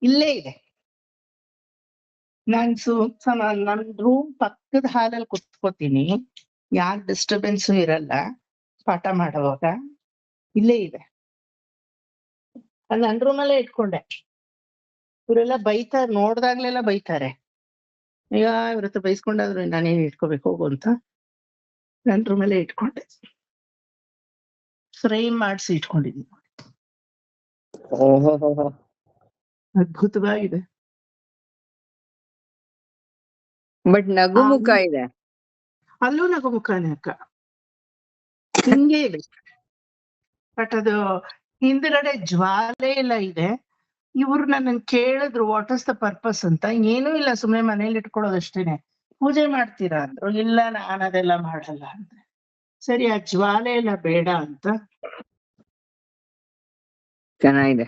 S1: ಇಲ್ಲೇ ಇದೆ. ನಾನ್ ನನ್ ರೂಮ್ ಪಕ್ಕದ ಹಾಲಲ್ಲಿ ಕುತ್ಕೋತೀನಿ, ಯಾರ್ ಡಿಸ್ಟರ್ಬೆನ್ಸು ಇರಲ್ಲ ಪಾಠ ಮಾಡುವಾಗ. ಇಲ್ಲೇ ಇದೆ, ನನ್ ರೂಮಲ್ಲೇ ಇಟ್ಕೊಂಡೆ. ಇವರೆಲ್ಲ ಬೈತಾರೆ, ನೋಡ್ದಾಗ್ಲೆಲ್ಲ ಬೈತಾರೆ, ಈಗ ಇವ್ರ ಹತ್ರ ಬೈಸ್ಕೊಂಡಾದ್ರು ನಾನೇನ್ ಇಟ್ಕೋಬೇಕು ಹೋಗು ಅಂತ. ನನ್ ರೂಮಲ್ಲೇ ಇಟ್ಕೊಂಡೆ, ಫ್ರೇಮ್ ಮಾಡಿಸಿ ಇಟ್ಕೊಂಡಿದ್ದೀನಿ. ಅದ್ಭುತವಾಗಿದೆ.
S3: ಬಟ್ ನಗು ಮುಖ ಇದೆ.
S1: ಅಲ್ಲೂ ನಗು ಮುಖಾನೇ ಅಕ್ಕ, ಹಿಂಗೆ ಇದೆ. ಬಟ್ ಅದು ಹಿಂದ್ಗಡೆ ಜ್ವಾಲೆ ಎಲ್ಲ ಇದೆ. ಇವ್ರು ನನ್ನನ್ ಕೇಳಿದ್ರು ವಾಟ್ ಇಸ್ ದ ಪರ್ಪಸ್ ಅಂತ. ಏನೂ ಇಲ್ಲ, ಸುಮ್ನೆ ಮನೇಲಿ ಇಟ್ಕೊಳ್ಳೋದಷ್ಟೇನೆ. ಪೂಜೆ ಮಾಡ್ತೀರಾ ಅಂದ್ರು. ಇಲ್ಲ ನಾನು ಅದೆಲ್ಲ ಮಾಡಲ್ಲ ಅಂದ್ರೆ. ಸರಿ, ಆ ಜ್ವಾಲೆ ಎಲ್ಲ ಬೇಡ ಅಂತ.
S3: ಚೆನ್ನಾಗಿದೆ.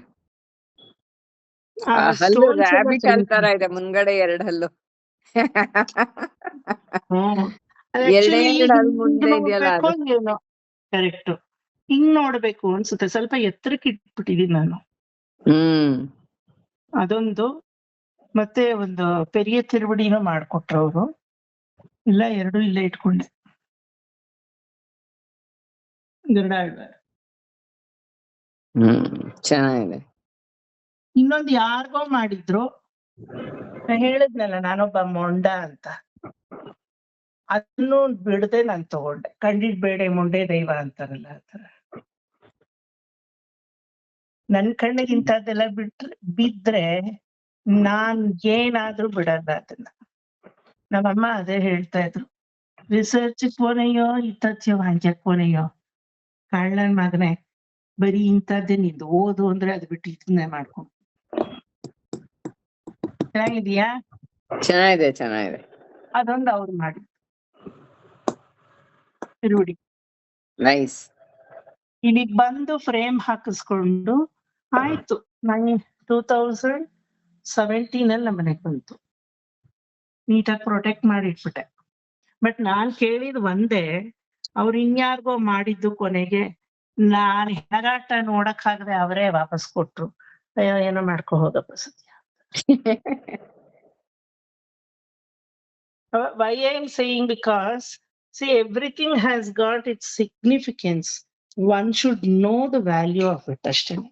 S3: ಹಲ್ಲು ರ್ಯಾಬಿಟ್ ತರ ಇದೆ, ಮುಂದ್ಗಡೆ 2 ಹಲ್ಲು. ಮುಂದೆ ಇದೆಯಲ್ಲ ಅದು.
S1: ಕರೆಕ್ಟ್. ಹಿಂಗ್ ನೋಡ್ಬೇಕು ಅನ್ಸುತ್ತೆ. ಸ್ವಲ್ಪ ಎತ್ತರಕ್ಕೆ ಇಟ್ಬಿಟ್ಟಿದೀನಿ ನಾನು. ಅದೊಂದು, ಮತ್ತೆ ಒಂದು ಪೆರಿಯ ತಿರುವಡಿನೂ ಮಾಡ್ಕೊಟ್ರು ಅವರು. ಇಲ್ಲ 2 ಇಲ್ಲೇ ಇಟ್ಕೊಂಡೆ.
S3: ಚೆನ್ನಾಗಿದೆ.
S1: ಇನ್ನೊಂದು ಯಾರಿಗೋ ಮಾಡಿದ್ರು, ಹೇಳಿದ್ನಲ್ಲ ನಾನೊಬ್ಬ ಮೊಂಡ ಅಂತ, ಅದನ್ನು ಬಿಡದೆ ನಾನ್ ತಗೊಂಡೆ. ಕಂಡಿಡ್ಬೇಡ ಮೊಂಡೆ ದೈವ ಅಂತಾರಲ್ಲ ಆತರ. ನನ್ ಕಣ್ಣಿಗೆ ಇಂಥದ್ದೆಲ್ಲ ಬಿದ್ರೆ ನಾನ್ ಏನಾದ್ರೂ ಬಿಡಲ್ಲ ಅದನ್ನ. ನಮ್ಮಮ್ಮ ಅದೇ ಹೇಳ್ತಾ ಇದ್ರು, ರಿಸರ್ಚ್ ಪೋನೆಯೋ ಇತ್ತತ್ಯೋ ಹಂಚಕ್ ಪೋನೆಯೋ, ಕಳ್ಳನ್ ಮಗನೆ ಬರೀ ಇಂಥದ್ದೇ ನಿಂದು ಓದು ಅಂದ್ರೆ ಅದ್ ಬಿಟ್ಟು ಇದನ್ನೇ ಮಾಡ್ಕೊಂಡು. ಚೆನ್ನಾಗಿದ್ಯಾ?
S3: ಚೆನ್ನಾಗಿದೆ.
S1: ಅದೊಂದು ಅವ್ರು ಮಾಡಿ. ರೂಢಿ.
S3: ನೈಸ್.
S1: ಇಲ್ಲಿಗ್ ಬಂದು ಫ್ರೇಮ್ ಹಾಕಿಸ್ಕೊಂಡು ಆಯ್ತು. 2017 ನಮ್ಮ ಮನೆಗ್ ಬಂತು. ನೀಟಾಗಿ ಪ್ರೊಟೆಕ್ಟ್ ಮಾಡಿ ಇಟ್ಬಿಟ್ಟೆ. ಬಟ್ ನಾನ್ ಕೇಳಿದ್ ಒಂದೇ, ಅವ್ರು ಇನ್ಯಾರ್ಗೋ ಮಾಡಿದ್ದು ಕೊನೆಗೆ ನಾನ್ ಹೆಣಗಾಟ ನೋಡಕ್ಕಾಗದೆ ಅವರೇ ವಾಪಸ್ ಕೊಟ್ರು. ಅಯ್ಯೋ ಏನೋ ಮಾಡ್ಕೊ ಹೋಗಪ್ಪ ಸದ್ಯ. Why I am saying, because see, everything has got its significance. One should know the value of it ಅಷ್ಟೇನೆ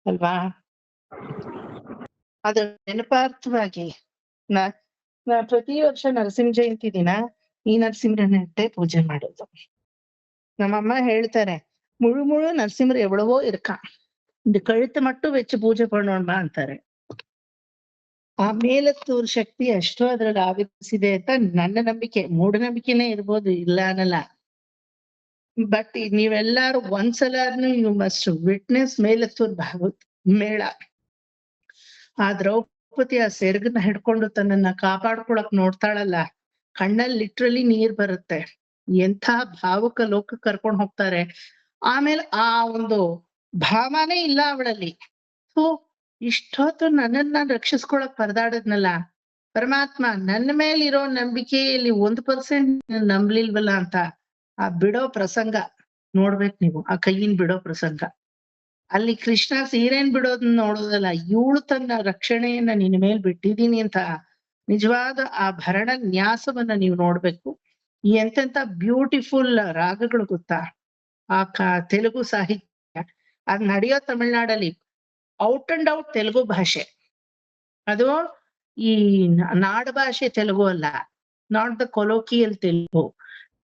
S1: ಅಲ್ವಾ? ಅದ್ರ ನೆನಪಾರ್ಥವಾಗಿ ನಾ ಪ್ರತಿ ವರ್ಷ ನರಸಿಂಹ ಜಯಂತಿ ದಿನ ಈ ನರಸಿಂಹರನ್ನೇ ಪೂಜೆ ಮಾಡೋದು. ನಮ್ಮಮ್ಮ ಹೇಳ್ತಾರೆ, ಮುಳು ಮುಳು ನರಸಿಂಹರು ಎவ்வಳವೋ ಇರ್ಕಾ, இந்த கழுத்து மட்டும் வச்சு பூஜை பண்ணோம்மா ಅಂತಾರೆ. ಆ ಮೇಲತ್ತೂರ್ ಶಕ್ತಿ ಅಷ್ಟೋ ಅದ್ರಲ್ಲಿ ಆವರಿಸಿದೆ ಅಂತ ನನ್ನ ನಂಬಿಕೆ. ಮೂಢನಂಬಿಕೆನೇ ಇರ್ಬೋದು, ಇಲ್ಲ ಅನ್ನಲ್ಲ. ಬಟ್ ನೀವೆಲ್ಲಾರು ಒಂದ್ಸಲಾದ್ರೂ you must witness Melattur Bhagavat Mela. ಆ ದ್ರೌಪದಿ ಆ ಸೆರಗನ್ನ ಹಿಡ್ಕೊಂಡು ತನ್ನನ್ನ ಕಾಪಾಡ್ಕೊಳಕ್ ನೋಡ್ತಾಳಲ್ಲ, ಕಣ್ಣಲ್ಲಿ ಲಿಟ್ರಲಿ ನೀರ್ ಬರುತ್ತೆ. ಎಂಥ ಭಾವುಕ ಲೋಕ ಕರ್ಕೊಂಡ್ ಹೋಗ್ತಾರೆ. ಆಮೇಲೆ ಆ ಒಂದು ಭಾವನೆ ಇಲ್ಲ ಅವಳಲ್ಲಿ. ಇಷ್ಟೊತ್ತು ನನ್ನನ್ನ ರಕ್ಷಿಸ್ಕೊಳಕ್ ಪರದಾಡದ್ನಲ್ಲ ಪರಮಾತ್ಮ, ನನ್ನ ಮೇಲಿರೋ ನಂಬಿಕೆಯಲ್ಲಿ 1% ನಂಬ್ಲಿಲ್ವಲ್ಲ ಅಂತ ಆ ಬಿಡೋ ಪ್ರಸಂಗ ನೋಡ್ಬೇಕು ನೀವು. ಆ ಕೈಯಿನ ಬಿಡೋ ಪ್ರಸಂಗ, ಅಲ್ಲಿ ಕೃಷ್ಣ ಸೀರೆನ್ ಬಿಡೋದನ್ನ ನೋಡೋದಲ್ಲ, ಇವಳು ತನ್ನ ರಕ್ಷಣೆಯನ್ನ ನಿನ್ನ ಮೇಲ್ ಬಿಟ್ಟಿದೀನಿ ಅಂತ ನಿಜವಾದ ಆ ಭರಣ ನ್ಯಾಸವನ್ನ ನೀವು ನೋಡ್ಬೇಕು. ಎಂತೆಂತ ಬ್ಯೂಟಿಫುಲ್ ರಾಗಗಳು ಗೊತ್ತಾ ಆ ತೆಲುಗು ಸಾಹಿತ್ಯ. ಅದ್ ನಡೆಯೋ ತಮಿಳ್ನಾಡಲ್ಲಿ ಔಟ್ ಅಂಡ್ ಔಟ್ ತೆಲುಗು ಭಾಷೆ. ಅದು ಈ ನಾಡ ಭಾಷೆ ತೆಲುಗು ಅಲ್ಲ, ನಾಟ್ ದ ಕೊಲೋಕಿಯಲ್ ತೆಲುಗು,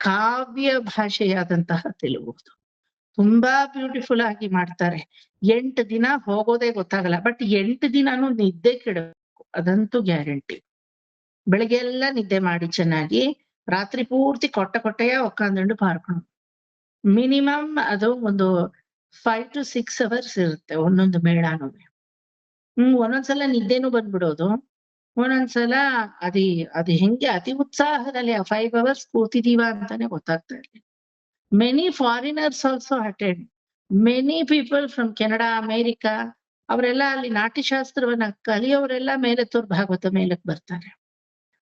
S1: ಕಾವ್ಯ ಭಾಷೆಯಾದಂತಹ ತೆಲುಗು. ತುಂಬಾ ಬ್ಯೂಟಿಫುಲ್ ಆಗಿ ಮಾಡ್ತಾರೆ. 8 ದಿನ ಹೋಗೋದೇ ಗೊತ್ತಾಗಲ್ಲ. ಬಟ್ 8 ದಿನಾನು ನಿದ್ದೆ ಕೆಡಬೇಕು, ಅದಂತೂ ಗ್ಯಾರಂಟಿ. ಬೆಳಿಗ್ಗೆ ಎಲ್ಲ ನಿದ್ದೆ ಮಾಡಿ ಚೆನ್ನಾಗಿ, ರಾತ್ರಿ ಪೂರ್ತಿ ಕೊಟ್ಟೆಯ ಒಕ್ಕಂದಂಡು ಪಾರ್ಕೊಂಡು ಮಿನಿಮಮ್ ಅದು ಒಂದು 5 to 6 hours ಇರುತ್ತೆ ಒಂದೊಂದು ಮೇಳನೂ. ಒಂದೊಂದ್ಸಲ ನಿದ್ದೆನೂ ಬಂದ್ಬಿಡೋದು, ಒಂದೊಂದ್ಸಲ ಅದು ಹೆಂಗೆ ಅತಿ ಉತ್ಸಾಹದಲ್ಲಿ ಆ 5 hours ಕೂತಿದೀವ ಅಂತಾನೆ ಗೊತ್ತಾಗ್ತಾ ಇರ್ಲಿ. Many foreigners also attend. Many people from Canada, America, ಅವರೆಲ್ಲ ಅಲ್ಲಿ ನಾಟ್ಯಶಾಸ್ತ್ರವನ್ನ ಕಲಿಯೋರೆಲ್ಲ ಮೇಲತ್ತೂರ್ ಭಾಗವತ ಮೇಲಕ್ ಬರ್ತಾರೆ.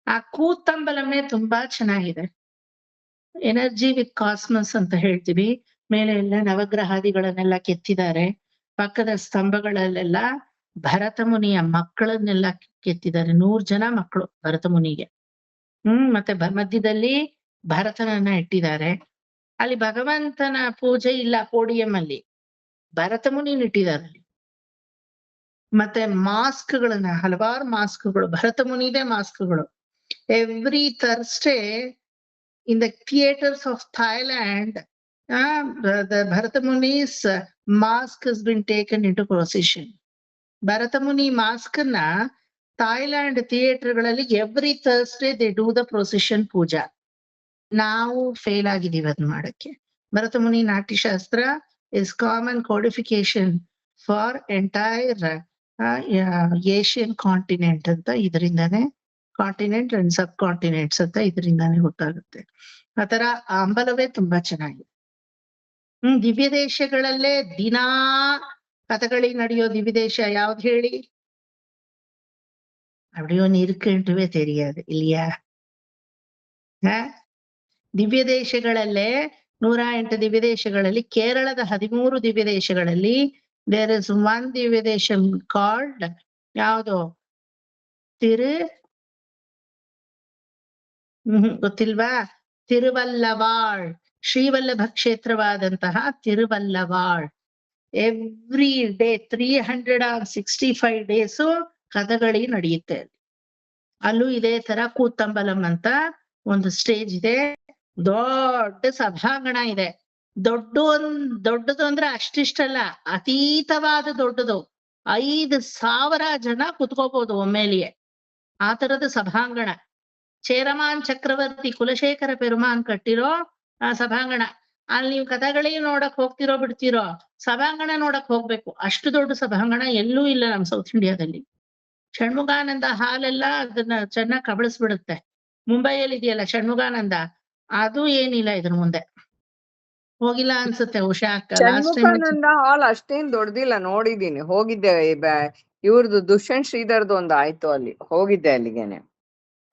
S1: ಆ ಕೂತಂಬಲಮೇ ತುಂಬಾ ಚೆನ್ನಾಗಿದೆ. ಎನರ್ಜಿ ವಿತ್ ಕಾಸ್ಮಸ್ ಅಂತ ಹೇಳ್ತೀವಿ. ಮೇಲೆ ಎಲ್ಲ ನವಗ್ರಹಾದಿಗಳನ್ನೆಲ್ಲ ಕೆತ್ತಿದ್ದಾರೆ. ಪಕ್ಕದ ಸ್ತಂಭಗಳಲ್ಲೆಲ್ಲ ಭರತ ಮುನಿಯ ಮಕ್ಕಳನ್ನೆಲ್ಲ ಕೆತ್ತಿದ್ದಾರೆ. 100 ಜನ ಮಕ್ಕಳು ಭರತ ಮುನಿಗೆ. ಮತ್ತೆ ಮಧ್ಯದಲ್ಲಿ ಭರತನನ್ನ ಇಟ್ಟಿದ್ದಾರೆ. ಅಲ್ಲಿ ಭಗವಂತನ ಪೂಜೆ ಇಲ್ಲ, ಪೋಡಿಯಂ ಅಲ್ಲಿ ಭರತ ಮುನಿನ ಇಟ್ಟಿದ್ದಾರೆ ಅಲ್ಲಿ. ಮತ್ತೆ ಮಾಸ್ಕ್ಗಳನ್ನ, ಹಲವಾರು ಮಾಸ್ಕ್ಗಳು, ಭರತ ಮುನಿದೇ ಮಾಸ್ಕ್ಗಳು. Every Thursday in the theaters of Thailand, the Bharata Muni's mask has been taken into procession. Bharata Muni mask na Thailand theater ಗಳಲ್ಲಿ every Thursday they do the procession puja. ನಾವು ಫೇಲ್ ಆಗಿದೀವಿ ಅದ್ ಮಾಡಕ್ಕೆ. ಭರತ ಮುನಿ Natyashastra is common codification for entire Asian continent ಅಂತ ಇದರಿಂದಾನೆ, continent and sub continents ಅಂತ ಇದರಿಂದಾನೇ ಗೊತ್ತಾಗುತ್ತೆ. ಆತರ ಅಂಬಲವೇ ತುಂಬಾ ಚೆನ್ನಾಗಿದೆ. ದಿವ್ಯ ದೇಶಗಳಲ್ಲೇ ದಿನಾ ಕಥಗಳಿ ನಡೆಯೋ ದಿವ್ಯ ದೇಶ ಯಾವ್ದು ಹೇಳಿ? ಅವಿಡೆಯೋ ನೀರ್ಕಂಟುವೆ ತೆರಿயாது ಇಲ್ಲಿಯಾ? ದಿವ್ಯ ದೇಶಗಳಲ್ಲೇ 108 ದಿವ್ಯ ದೇಶಗಳಲ್ಲಿ, ಕೇರಳದ 13 ದಿವ್ಯ ದೇಶಗಳಲ್ಲಿ ದೇರ್ ಇಸ್ ಒನ್ ದಿವ್ಯ ದೇಶ ಕಾಲ್ಡ್ ಯಾವುದು? ಗೊತ್ತಿಲ್ವಾ? ತಿರುವಲ್ಲವಾಳ್. ಶ್ರೀವಲ್ಲಭ ಕ್ಷೇತ್ರವಾದಂತಹ ತಿರುವಲ್ಲವಾಳ್. ಎವ್ರಿ ಡೇ 365 days ಕಥಗಳಿ ನಡೆಯುತ್ತೆ. ಅಲ್ಲೂ ಇದೇ ತರ ಕೂತಂಬಲಂ ಅಂತ ಒಂದು ಸ್ಟೇಜ್ ಇದೆ. ದೊಡ್ಡ ಸಭಾಂಗಣ ಇದೆ. ದೊಡ್ಡದು ಅಂದ್ರೆ ಅಷ್ಟಿಷ್ಟಲ್ಲ, ಅತೀತವಾದ ದೊಡ್ಡದು. 5,000 ಜನ ಕುತ್ಕೋಬಹುದು ಒಮ್ಮೆಲಿಯೇ. ಆ ತರದ ಸಭಾಂಗಣ. ಚೇರಮಾನ್ ಚಕ್ರವರ್ತಿ ಕುಲಶೇಖರ ಪೆರುಮಾನ್ ಕಟ್ಟಿರೋ ಆ ಸಭಾಂಗಣ. ಅಲ್ಲಿ ನೀವು ಕಥಗಳೇ ನೋಡಕ್ ಹೋಗ್ತಿರೋ ಬಿಡ್ತಿರೋ, ಸಭಾಂಗಣ ನೋಡಕ್ ಹೋಗ್ಬೇಕು. ಅಷ್ಟು ದೊಡ್ಡ ಸಭಾಂಗಣ ಎಲ್ಲೂ ಇಲ್ಲ ನಮ್ ಸೌತ್ ಇಂಡಿಯಾದಲ್ಲಿ. ಷಣ್ಮುಗಾನಂದ ಹಾಲೆಲ್ಲ ಅದನ್ನ ಚೆನ್ನಾಗಿ ಕಬಳಿಸ್ಬಿಡುತ್ತೆ. ಮುಂಬೈಯಲ್ಲಿ ಇದೆಯಲ್ಲ ಷಣ್ಮುಗಾನಂದ, ಅದು ಏನಿಲ್ಲ ಇದ್ರ ಮುಂದೆ. ಹೋಗಿಲ್ಲ ಅನ್ಸುತ್ತೆ ಉಷಾ ಅಕ್ಕ ಲಾಸ್ಟ್ ಟೈಮ್.
S3: ಷಣ್ಮುಖಾನಂದ ಹಾಲ್ ಅಷ್ಟೇನ್ ದೊಡ್ಡದಿಲ್ಲ, ನೋಡಿದೀನಿ, ಹೋಗಿದ್ದೆ. ಇವ್ರದ್ದು ದುಷ್ಯಂತ್ ಶ್ರೀಧರ್ದು ಒಂದು ಆಯ್ತು, ಅಲ್ಲಿ ಹೋಗಿದ್ದೆ ಅಲ್ಲಿಗೆನೆ.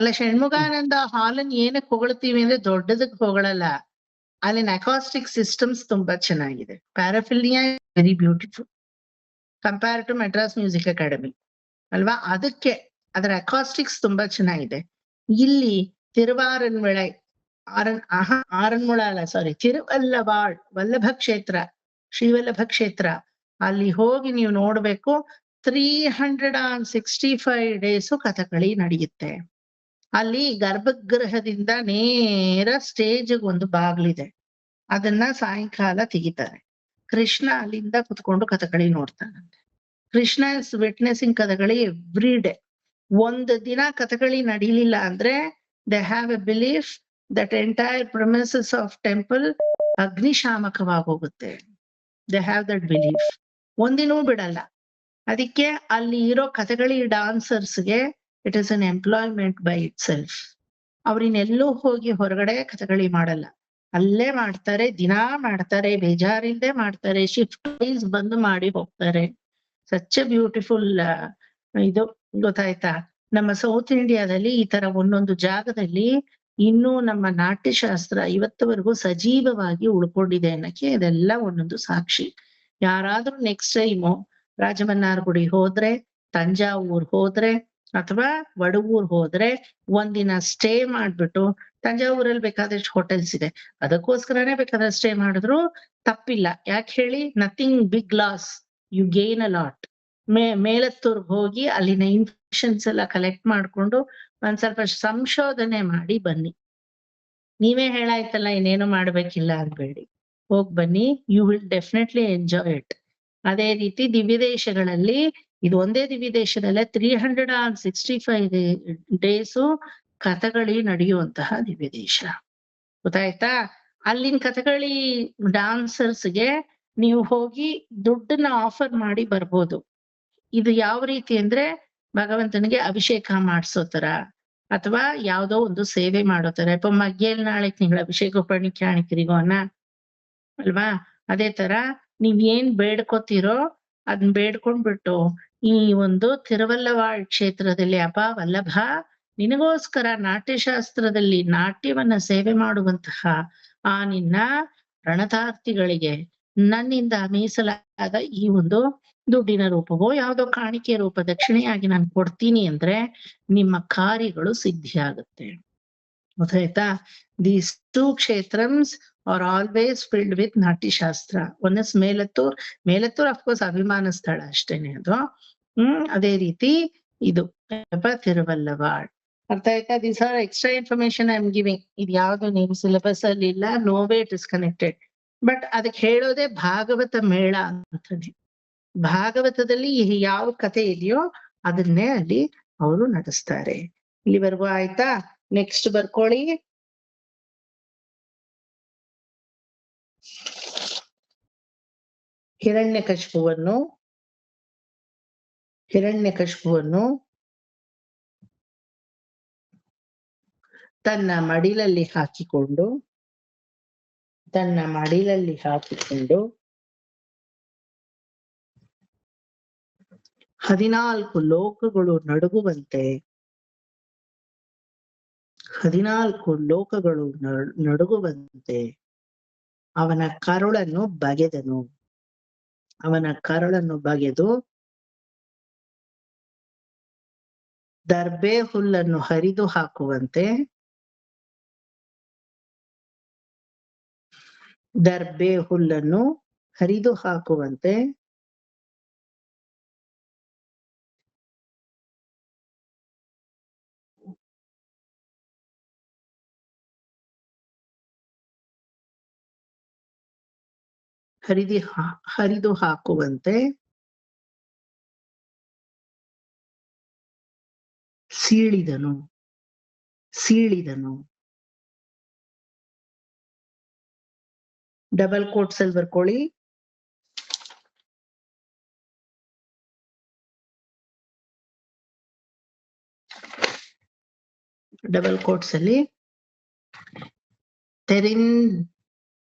S1: ಅಲ್ಲ, ಷಣ್ಮುಖಾನಂದ ಹಾಲನ್ ಏನಕ್ಕೆ ಹೊಗಳ್ತೀವಿ ಅಂದ್ರೆ ದೊಡ್ಡದಕ್ ಹೊಗಳಲ್ಲ, ಅಲ್ಲಿನ ಅಕಾಸ್ಟಿಕ್ ಸಿಸ್ಟಮ್ಸ್ ತುಂಬಾ ಚೆನ್ನಾಗಿದೆ. Paraphernalia very beautiful compare to Madras Music Academy ಅಲ್ವಾ, ಅದಕ್ಕೆ ಅದರ ಅಕಾಸ್ಟಿಕ್ಸ್ ತುಂಬಾ ಚೆನ್ನಾಗಿದೆ. ಇಲ್ಲಿ ತಿರುವಾರನ್ಮಳೈ ಆರನ್ಮುಳ ಅಲ್ಲ, ಸಾರಿ, ತಿರುವಲ್ಲವಾಳ್ ವಲ್ಲಭ ಕ್ಷೇತ್ರ, ಶ್ರೀವಲ್ಲಭ ಕ್ಷೇತ್ರ, ಅಲ್ಲಿ ಹೋಗಿ ನೀವು ನೋಡ್ಬೇಕು. 365 ಡೇಸು ಕಥಕಳಿ ನಡೆಯುತ್ತೆ. ಅಲ್ಲಿ ಗರ್ಭಗೃಹದಿಂದ ನೇರ ಸ್ಟೇಜ್ ಒಂದು ಬಾಗ್ಲಿದೆ, ಅದನ್ನ ಸಾಯಂಕಾಲ ತೆಗಿತಾರೆ. ಕೃಷ್ಣ ಅಲ್ಲಿಂದ ಕುತ್ಕೊಂಡು ಕಥಕಳಿ ನೋಡ್ತಾನಂತೆ. Krishna is witnessing Kathakali every day. ಒಂದು ದಿನ ಕಥಕಳಿ ನಡೀಲಿಲ್ಲ ಅಂದ್ರೆ they have a belief that entire premises of temple ಅಗ್ನಿಶಾಮಕವಾಗಿ ಹೋಗುತ್ತೆ. They have that belief. ಒಂದಿನೂ ಬಿಡಲ್ಲ. ಅದಕ್ಕೆ ಅಲ್ಲಿ ಇರೋ ಕಥಕಳಿ ಡಾನ್ಸರ್ಸ್ಗೆ it is an employment by itself. ಅವ್ರಿನೆಲ್ಲೂ ಹೋಗಿ ಹೊರಗಡೆ ಕಥಕಳಿ ಮಾಡಲ್ಲ, ಅಲ್ಲೇ ಮಾಡ್ತಾರೆ, ದಿನಾ ಮಾಡ್ತಾರೆ, ಬೇಜಾರಿಲ್ದೆ ಮಾಡ್ತಾರೆ, ಶಿಫ್ಟ್ ವೈಸ್ ಬಂದು ಮಾಡಿ ಹೋಗ್ತಾರೆ. ಸಚ್ ಎ ಬ್ಯೂಟಿಫುಲ್ ಇದು, ಗೊತ್ತಾಯ್ತಾ? ನಮ್ಮ ಸೌತ್ ಇಂಡಿಯಾದಲ್ಲಿ ಈ ತರ ಒಂದೊಂದು ಜಾಗದಲ್ಲಿ ಇನ್ನೂ ನಮ್ಮ ನಾಟ್ಯಶಾಸ್ತ್ರ ಇವತ್ತವರೆಗೂ ಸಜೀವವಾಗಿ ಉಳ್ಕೊಂಡಿದೆ ಅನ್ನಕ್ಕೆ ಇದೆಲ್ಲ ಒಂದೊಂದು ಸಾಕ್ಷಿ. ಯಾರಾದ್ರೂ ನೆಕ್ಸ್ಟ್ ಟೈಮು ರಾಜಮನ್ನಾರ್ಗುಡಿ ಹೋದ್ರೆ, ತಂಜಾವೂರ್ ಹೋದ್ರೆ ಅಥವಾ ವಡವೂರ್ ಹೋದ್ರೆ ಒಂದಿನ ಸ್ಟೇ ಮಾಡ್ಬಿಟ್ಟು, ತಂಜಾವೂರಲ್ಲಿ ಬೇಕಾದಷ್ಟು ಹೋಟೆಲ್ಸ್ ಇದೆ, ಅದಕ್ಕೋಸ್ಕರನೇ ಬೇಕಾದ್ರೆ ಸ್ಟೇ ಮಾಡಿದ್ರು ತಪ್ಪಿಲ್ಲ. ಯಾಕೆ ಹೇಳಿ? Nothing big loss, you gain a lot. ಮೇಲತ್ತೂರ್ಗ್ ಹೋಗಿ ಅಲ್ಲಿನ ಇನ್ಫಾರ್ಮೇಶನ್ಸ್ ಎಲ್ಲ ಕಲೆಕ್ಟ್ ಮಾಡ್ಕೊಂಡು ಒಂದ್ ಸ್ವಲ್ಪ ಸಂಶೋಧನೆ ಮಾಡಿ ಬನ್ನಿ. ನೀವೇ ಹೇಳಾಯ್ತಲ್ಲ ಇನ್ನೇನು ಮಾಡ್ಬೇಕಿಲ್ಲ ಅನ್ಬೇಡಿ, ಹೋಗ್ ಬನ್ನಿ, you will definitely enjoy it. ಅದೇ ರೀತಿ ದಿವ್ಯ ದೇಶಗಳಲ್ಲಿ, ಇದು ಒಂದೇ ದಿವ್ಯ ದೇಶದಲ್ಲೇ 365 ಡೇಸು ಕಥಕಳಿ ನಡೆಯುವಂತಹ ದಿವ್ಯ ದೇಶ, ಗೊತ್ತಾಯ್ತಾ? ಅಲ್ಲಿನ ಕಥಕಳಿ ಡಾನ್ಸರ್ಸ್ಗೆ ನೀವು ಹೋಗಿ ದುಡ್ಡನ್ನ ಆಫರ್ ಮಾಡಿ ಬರ್ಬೋದು. ಇದು ಯಾವ ರೀತಿ ಅಂದ್ರೆ ಭಗವಂತನಿಗೆ ಅಭಿಷೇಕ ಮಾಡಿಸೋ ತರ ಅಥವಾ ಯಾವ್ದೋ ಒಂದು ಸೇವೆ ಮಾಡೋ ತರ. ಇಪ್ಪ ಮಗ್ಗೇಲ್ ನಾಳೆಕ್ ನಿಂಗಳ ಅಭಿಷೇಕ ಪಣಿ ಕಾಣಿಕರಿಗೋ ಅನ್ನ ಅಲ್ವಾ, ಅದೇ ತರ ನೀವ್ ಏನ್ ಬೇಡ್ಕೋತಿರೋ ಅದನ್ನ ಬೇಡ್ಕೊಂಡ್ಬಿಟ್ಟು ಈ ಒಂದು ತಿರುವಲ್ಲವಾಳ್ ಕ್ಷೇತ್ರದಲ್ಲಿ ಅಪ ವಲ್ಲಭ ನಿನಗೋಸ್ಕರ ನಾಟ್ಯಶಾಸ್ತ್ರದಲ್ಲಿ ನಾಟ್ಯವನ್ನ ಸೇವೆ ಮಾಡುವಂತಹ ಆ ನಿನ್ನ ರಣತಾರ್ಥಿಗಳಿಗೆ ನನ್ನಿಂದ ಮೀಸಲಾದ ಈ ಒಂದು ದುಡ್ಡಿನ ರೂಪವೋ ಯಾವ್ದೋ ಕಾಣಿಕೆ ರೂಪ ದಕ್ಷಿಣೆಯಾಗಿ ನಾನು ಕೊಡ್ತೀನಿ ಅಂದ್ರೆ ನಿಮ್ಮ ಕಾರ್ಯಗಳು ಸಿದ್ಧಿಯಾಗುತ್ತೆ, ಗೊತ್ತಾಯ್ತಾ? ದೀಸ್ 2 ಕ್ಷೇತ್ರಮ್ಸ್ are always filled with Natyashastra. One is Melattur of course ಅಭಿಮಾನ ಸ್ಥಳ ಅಷ್ಟೇನೆ ಅದು. ಅದೇ ರೀತಿ ಇದು ತಿರುವಲ್ಲವಾಳ್. ಅರ್ಥ ಆಯ್ತಾ? These are extra information I am giving. ಇದು ಯಾವ್ದು ನಿಮ್ ಸಿಲೆಬಸ್ ಅಲ್ಲಿ ಇಲ್ಲ, no way it is connected. But ಅದಕ್ಕೆ ಹೇಳೋದೇ ಭಾಗವತ ಮೇಳ ಅಂತಾನೆ. ಭಾಗವತದಲ್ಲಿ ಯಾವ ಕಥೆ ಇದೆಯೋ ಅದನ್ನೇ ಅಲ್ಲಿ ಅವರು ನಡೆಸ್ತಾರೆ. ಇಲ್ಲಿವರೆಗೂ ಆಯ್ತಾ? ನೆಕ್ಸ್ಟ್ ಬರ್ಕೊಳ್ಳಿ. ಹಿರಣ್ಯಕಶಿಪುವನ್ನು ತನ್ನ ಮಡಿಲಲ್ಲಿ ಹಾಕಿಕೊಂಡು 14 ಲೋಕಗಳು ನಡುಗುವಂತೆ ಅವನ ಕರುಳನ್ನು ಬಗೆದು ದರ್ಬೆ ಹುಲ್ಲನ್ನು ಹರಿದು ಹಾಕುವಂತೆ ಹರಿದು ಹಾಕುವಂತೆ ಸೀಳಿದನು. ಡಬಲ್ ಕೋಟ್ಸ್ ಅಲ್ಲಿ ಬರ್ಕೊಳ್ಳಿ. ಡಬಲ್ ಕೋಟ್ಸ್ ಅಲ್ಲಿ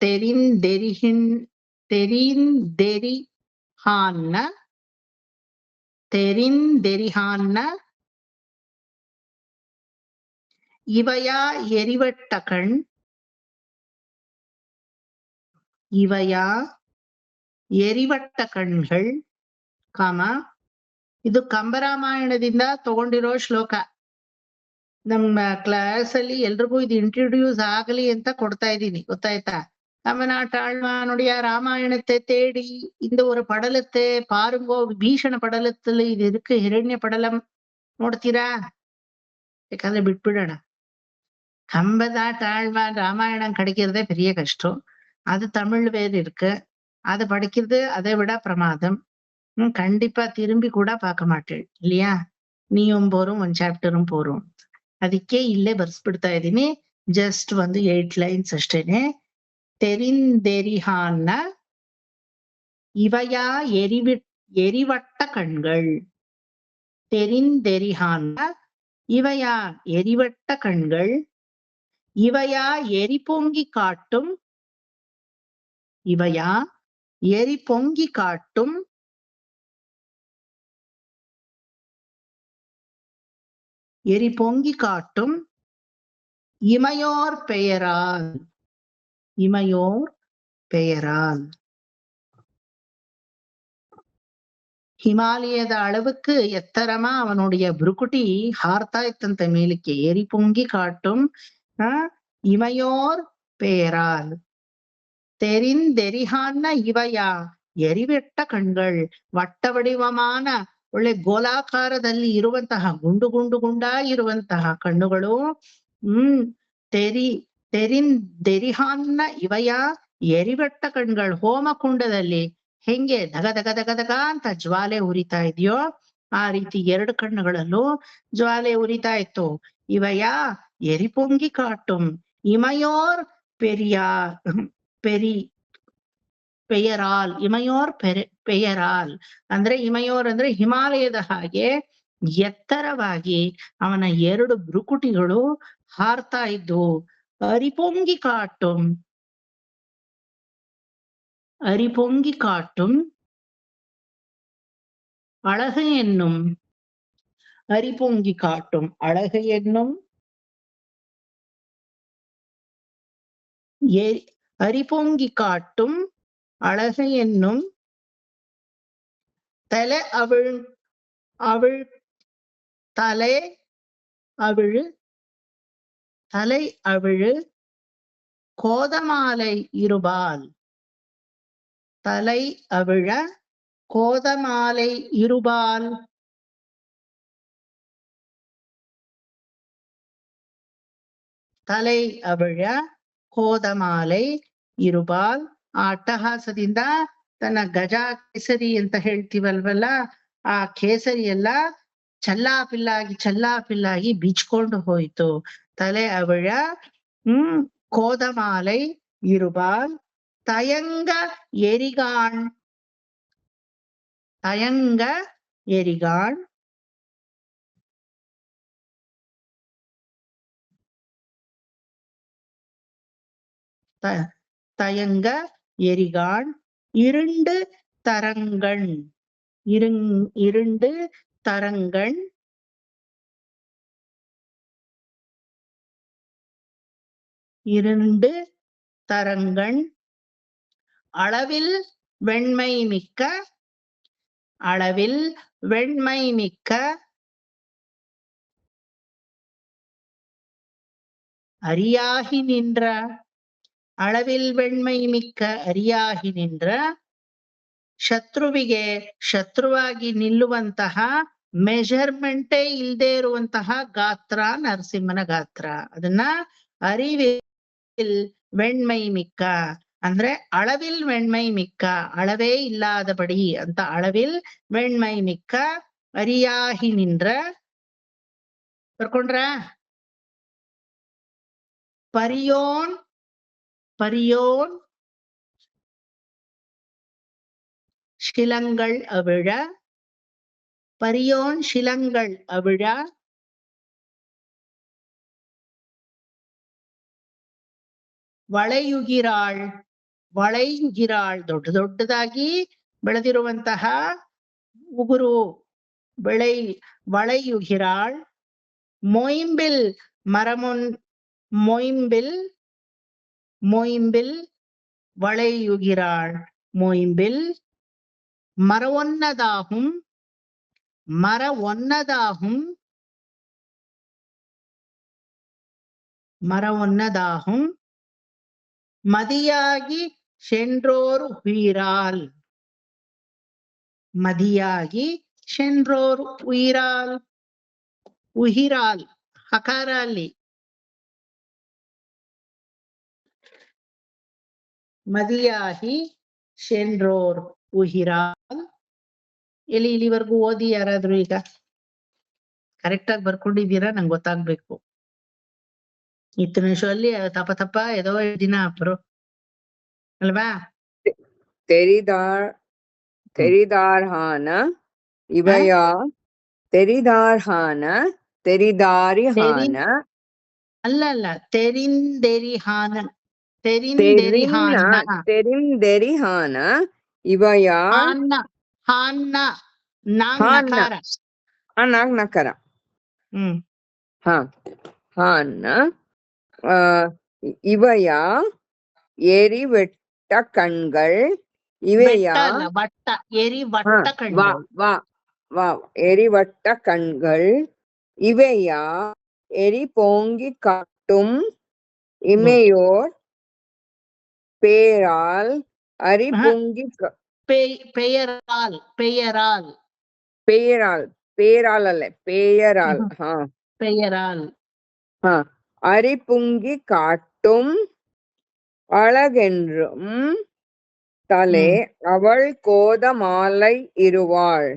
S1: தெரிந்தெரிஹான்ன இவையா எரிவட்ட கண் இவையா ಎರಿವಟ್ಟ ಕಣ್ಗಳ್ ಕಾಮ ಇದು ಕಂಬರಾಮಾಯಣದಿಂದ ತಗೊಂಡಿರೋ ಶ್ಲೋಕ. ನಮ್ಮ ಕ್ಲಾಸ್ ಅಲ್ಲಿ ಎಲ್ರಿಗೂ ಇದು ಇಂಟ್ರೊಡ್ಯೂಸ್ ಆಗಲಿ ಅಂತ ಕೊಡ್ತಾ ಇದ್ದೀನಿ, ಗೊತ್ತಾಯ್ತಾ? ராமநாட்டாழ்வா னுடைய ராமாயணத்தை தேடி இந்த ஒரு படலத்தை பாருங்கோ, விபீஷண படலத்துல இது இருக்கு, ಹಿರಣ್ಯ படலம் ನೋಡ್ತೀರಾ? ಬೇಕಾದ್ರೆ ಬಿಟ್ಬಿಡೋಣ. கம்பதாட்டாழ்வான் ராமாயணம் கிடைக்கிறதே பெரிய கஷ்டம். அது தமிழ் வேறு இருக்கு, அதை படிக்கிறது அதை விட பிரமாதம். கண்டிப்பா திரும்பி கூட பார்க்க மாட்டேன் இல்லையா? நீயும் போரும் ಒಂದ್ ಚಾಪ್ಟரும் போரும். ಅದಕ್ಕೆ ಇಲ್ಲೇ ಬರ್ಸ್ಬಿಡ್ತಾ ಇದ್ದೀನಿ. ಜಸ್ಟ್ ಒಂದು 8 ಲೈನ್ಸ್ ಅಷ್ಟೇನೆ. தெரிந்தெரிஹான்ன இவையா எரிவட்ட கண்கள். தெரிந்தெரிஹான்ன இவையா எரிவட்ட கண்கள். இவையா எரி பொங்கி காட்டும். இவையா எரி பொங்கி காட்டும். எரி பொங்கி காட்டும் இமையோர் பெயரால். இமையோர் பெயரால். ಹಿಮಾಲಯದ அளவுக்கு ಎತ್ತರமா ಅವನುடைய ಭ್ರುಕುಟಿ ಹಾರ್ತಾ ಇತ್ತಂತೆ ಮೇಲಕ್ಕೆ. ಎರಿ ಪೊಂಗಿ ಕಾಟುಂ இமையோர் பெயரால். தெரிந்தெரிஹான்ன இவையா ಎರಿವೆಟ್ಟ ಕಣ್ಗಳ್. ವಟ್ಟ ವಡಿವಮಾನ ಒಳ್ಳೆ ಗೋಲಾಕಾರದಲ್ಲಿ ಇರುವಂತಹ ಗುಂಡು ಗುಂಡು ಗುಂಡಾಗಿರುವಂತಹ ಕಣ್ಣುಗಳು. தெரிந்தெரிஹான்ன இவையா ಎರಿವೆಟ್ಟ ಕಣ್ಗಳ್. ಹೋಮಕುಂಡದಲ್ಲಿ ಹೆಂಗೆ ದಗ ದಗ ದಗ ದಗ ಅಂತ ಜ್ವಾಲೆ ಉರಿತಾ ಇದೆಯೋ ಆ ರೀತಿ 2 ಕಣ್ಣುಗಳಲ್ಲೂ ಜ್ವಾಲೆ ಉರಿತಾ ಇತ್ತು. ಇவையா ಎರಿ ಪೊಂಗಿ ಕಾಟುಂ இமையோர் பெயரால். இமையோர் பெயரால் ಅಂದ್ರೆ ಇಮಯೋರ್ ಅಂದ್ರೆ ಹಿಮಾಲಯದ ಹಾಗೆ ಎತ್ತರವಾಗಿ ಅವನ 2 ಭ್ರುಕುಟಿಗಳು ಹಾರ್ತಾ ಇದ್ದು. ಅರಿಪೊಂಗಿ ಕಾಟುಂ. அரிபொங்கி காட்டும் அழகு என்னும். அரிபொங்கி காட்டும் அழகு என்னும். அரிபொங்கி காட்டும் அழகு என்னும். தலை அவிழு கோதமாலை இருபால். தலை அவிழ கோதமாலை இருபால். ತಲೆ ಅವಿಳ ಕೋದಮಾಲೆ ಇರುಬಾಲ್. ಆ ಅಟ್ಟಹಾಸದಿಂದ ತನ್ನ ಗಜ ಕೇಸರಿ ಅಂತ ಹೇಳ್ತೀವಲ್ವಲ್ಲ, ಆ ಕೇಸರಿ ಎಲ್ಲ ಚಲ್ಲಾಪಿಲ್ಲಾಗಿ ಬಿಚ್ಕೊಂಡು ಹೋಯ್ತು. ತಲೆ ಅವಿಳ ಕೋದಮಾಲೆ ಇರುಬಾಲ್. தயங்க எரிகான். தயங்க எரிகான் தயங்க எரிகான். இருண்டு தரங்கண். இருண்டு தரங்கண். இருண்டு தரங்கண். அளவில் வெண்மை மிக்க. அளவில் வெண்மை மிக்க. அரியாகி நின்ற. அளவில் வெಣ್மை ಮಿಕ್ಕ ಅರಿಯಾಗಿ ನಿಂದ್ರ. ಶತ್ರುವಿಗೆ ಶತ್ರುವಾಗಿ ನಿಲ್ಲುವಂತಹ, ಮೆಜರ್ಮೆಂಟೇ ಇಲ್ಲದೆ ಇರುವಂತಹ ಗಾತ್ರ ನರಸಿಂಹನ ಗಾತ್ರ. ಅದನ್ನ ಅರಿವಿಲ್ வெண்மை மிக்க ಅಂದ್ರೆ அளவில் வெண்மை மிக்க, அளவே இல்லாதபடி ಅಂತ. அளவில் வெண்மை மிக்க ಅರಿಯಾಗಿ ನಿಂದ್ರ. ಬರ್ಕೊಂಡ್ರ? பரியோன் ಶಿಲங்கள் அவிழ. பரியோன் ಶಿலங்கள் அவிழ. வளையுகிறாள். ವಳೈಗಿರಾಳ್ ದೊಡ್ಡ ದೊಡ್ಡದಾಗಿ ಬೆಳೆದಿರುವಂತಹ ಉಗುರು ವಳೆಯುಗಿರಾಳ್. ಮೊಯಿಂಬಿಲ್ ಮೊಯಿಂಬಿಲ್ வளையுகிறாள் மொயம்பில். மரவொன்னதாகும் மதியாகி சென்றோர் உயிரால் ಹಕಾರ ಅಲ್ಲಿ ಮದಿಯಾಗಿ ಶೆಂಡ್ರೋರ್ ಉಹಿರಾಲ್. ಇಲ್ಲಿವರೆಗೂ ಓದಿ ಯಾರಾದ್ರೂ ಈಗ ಕರೆಕ್ಟ್ ಆಗಿ ಬರ್ಕೊಂಡಿದ್ದೀರಾ? ನಂಗೆ ಗೊತ್ತಾಗ್ಬೇಕು. ಇತ್ತು ನಿಮಿಷದಲ್ಲಿ ತಪ್ಪ ಏದೋ ದಿನ ಅಪ್ರು ಅಲ್ವಾ?
S3: ತೆರಿದಾರ್ಹಾನ ಇವಯ ತೆರಿದಾರ್ಹಾನ ತೆರಿದಾರಿಹಾನ
S1: ಅಲ್ಲ ತೆರಿಂದೆರಿಹಾನ
S3: ತೆರಿಂದೆರಿಹಾನ ಇವಯ ನಕರ ಹಾನ್ನ ಇವಯ எரிவெட்ட கண்கள் இவையா எரிவட்ட கண்கள் இவையா எரி பொங்கி காட்டும் இமையோர் பேரால் அரி பொங்கி பெயரால் அரி பொங்கி காட்டும் அழகென்றும் தலே அவள் கோதமாலை இருவாள்.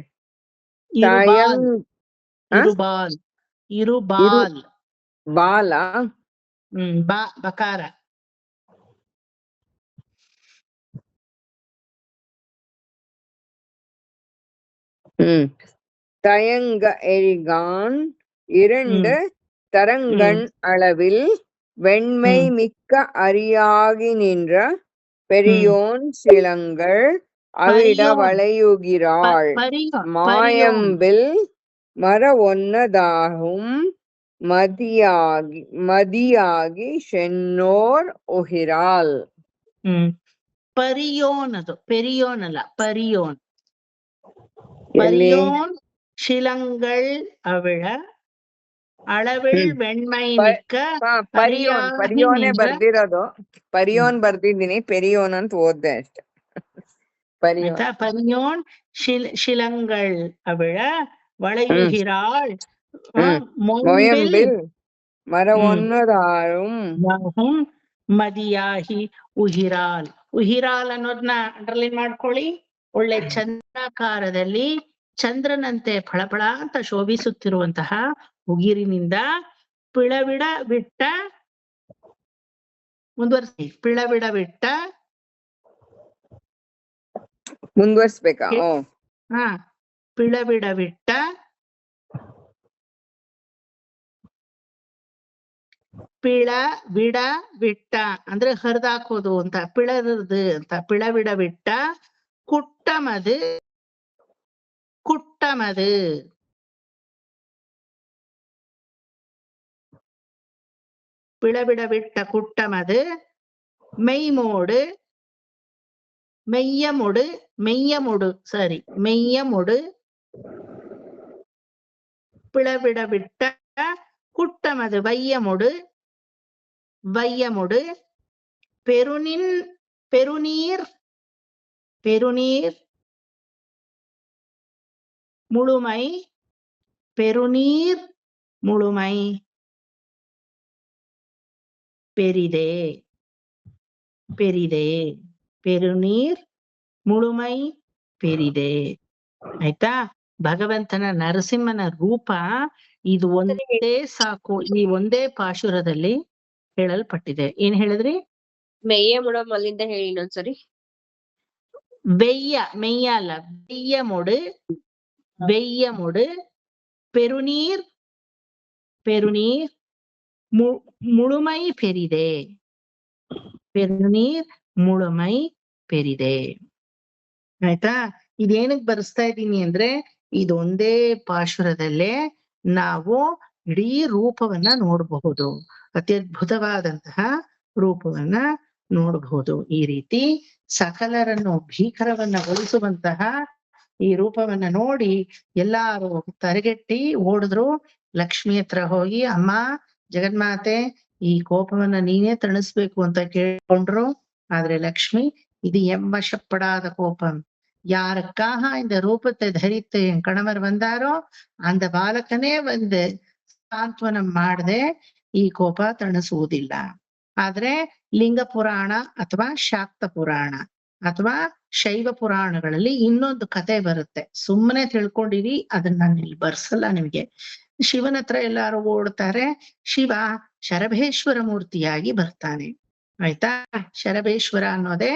S3: பாலா
S1: பகார
S3: தயங்க எரிகான் இரண்டு தரங்கண் அளவில் வெண்மை மிக்க அரியாகி நின்ற பெரியோன் சிலங்கள் அவிட வளையுகிறாள். மாயம்பில் மரவொன்னதாகும் மதியாகி சென்னோர் உகிரால்.
S1: பரியோன் பெரியோன் ಶಿಲಂಗಳ್ ಅವಳ அளவில் வெண்மை மிக்க
S3: ಪರಿಯೋನೆ ಬರ್ದಿರೋದು. ಪರಿಯೋನ್ ಬರ್ದಿದ್ದೀನಿ, ಪೆರಿಯೋನ್ ಅಂತ ಓದ್ದೆ ಅಷ್ಟೆ.
S1: ಪರಿಯೋನ್ ಶಿಲಂಗಳ್ ಅವಳ வளையுகிறாள் மொயம்பில்
S3: மரவொன்னதாரும்
S1: ಮದಿಯಾಗಿ ಉಹಿರಾಲ್ ಅನ್ನೋದನ್ನ ಅಂಡರ್ಲೈನ್ ಮಾಡ್ಕೊಳ್ಳಿ. ಒಳ್ಳೆ ಚಂದ್ರಾಕಾರದಲ್ಲಿ ಚಂದ್ರನಂತೆ ಫಳಫಳ ಅಂತ ಶೋಭಿಸುತ್ತಿರುವಂತಹ ಉಗಿರಿನಿಂದ ಪಿಳಬಿಡ ಬಿಟ್ಟ
S3: ಮುಂದುವರ್ಸ್ಬೇಕಾ?
S1: ಪಿಳಬಿಡ ಬಿಟ್ಟ ಅಂದ್ರೆ ಹರಿದಾಕೋದು ಅಂತ, ಪಿಳರದು ಅಂತ. ಪಿಳಬಿಡ ಬಿಟ್ಟ ಕುಟ್ಟಮದು பிளவிட விட்ட குட்டமது மெய்யமொடு பிளவிட விட்ட குட்டமது வையமொடு பெருநீர் முழுமை பெரிதே பெருநீರ್ ಮುಳುಮೈ ಪೆರಿದೆ. ಆಯ್ತಾ? ಭಗವಂತನ ನರಸಿಂಹನ ರೂಪ ಇದು ಒಂದೇ ಸಾಕು. ಈ ಒಂದೇ ಪಾಶುರದಲ್ಲಿ ಹೇಳಲ್ಪಟ್ಟಿದೆ. ಏನ್ ಹೇಳಿದ್ರಿ?
S5: ಮೆಯ್ಯ ಮುಡಮ್ ಅಲ್ಲಿಂದ ಹೇಳಿ ಇನ್ನೊಂದ್ಸರಿ.
S1: மெய்ய ಅಲ್ಲ, வெய்யமொடு பெருநீர் முழுமை பெரிதே. பெருநீர் ಮುಳುಮೈ ಪೆರಿದೆ. ಆಯ್ತಾ? ಇದೇನಕ್ ಬರೆಸ್ತಾ ಇದ್ದೀನಿ ಅಂದ್ರೆ ಇದೊಂದೇ ಪಾಶುರದಲ್ಲೇ ನಾವು ಇಡೀ ರೂಪವನ್ನ ನೋಡಬಹುದು, ಅತ್ಯದ್ಭುತವಾದಂತಹ ರೂಪವನ್ನ ನೋಡಬಹುದು. ಈ ರೀತಿ ಸಕಲರನ್ನು ಭೀಕರವನ್ನಗೊಳಿಸುವಂತಹ ಈ ರೂಪವನ್ನ ನೋಡಿ ಎಲ್ಲಾರು ತಲೆಗೆಟ್ಟಿ ಓಡಿದ್ರು. ಲಕ್ಷ್ಮಿ ಹತ್ರ ಹೋಗಿ, ಅಮ್ಮ ಜಗನ್ಮಾತೆ, ಈ ಕೋಪವನ್ನ ನೀನೇ ತಣಿಸ್ಬೇಕು ಅಂತ ಕೇಳ್ಕೊಂಡ್ರು. ಆದ್ರೆ லக்ஷ்மி, இது எவ்வசப்படாத கோபம், யாருக்காக இந்த ரூபத்தை தரித்து என் கணவர் வந்தாரோ அந்த ಬಾಲಕನೇ வந்து ಸಾಂತ್ವನ ಮಾಡದೆ ಈ ಕೋಪ ತಣಿಸುವುದಿಲ್ಲ. ಆದ್ರೆ ಲಿಂಗ ಪುರಾಣ ಅಥವಾ ಶಾಕ್ತ ಪುರಾಣ ಅಥವಾ ಶೈವ ಪುರಾಣಗಳಲ್ಲಿ ಇನ್ನೊಂದು ಕತೆ ಬರುತ್ತೆ. ಸುಮ್ಮನೆ ತಿಳ್ಕೊಂಡಿರಿ, ಅದನ್ನ ನಾನು ಇಲ್ಲಿ ಬರ್ಸಲ್ಲ ನಿಮ್ಗೆ. ಶಿವನ ಹತ್ರ ಎಲ್ಲಾರು ಓಡ್ತಾರೆ. ಶಿವ ಶರಭೇಶ್ವರ ಮೂರ್ತಿಯಾಗಿ ಬರ್ತಾನೆ. ಆಯ್ತಾ? ಶರಭೇಶ್ವರ ಅನ್ನೋದೇ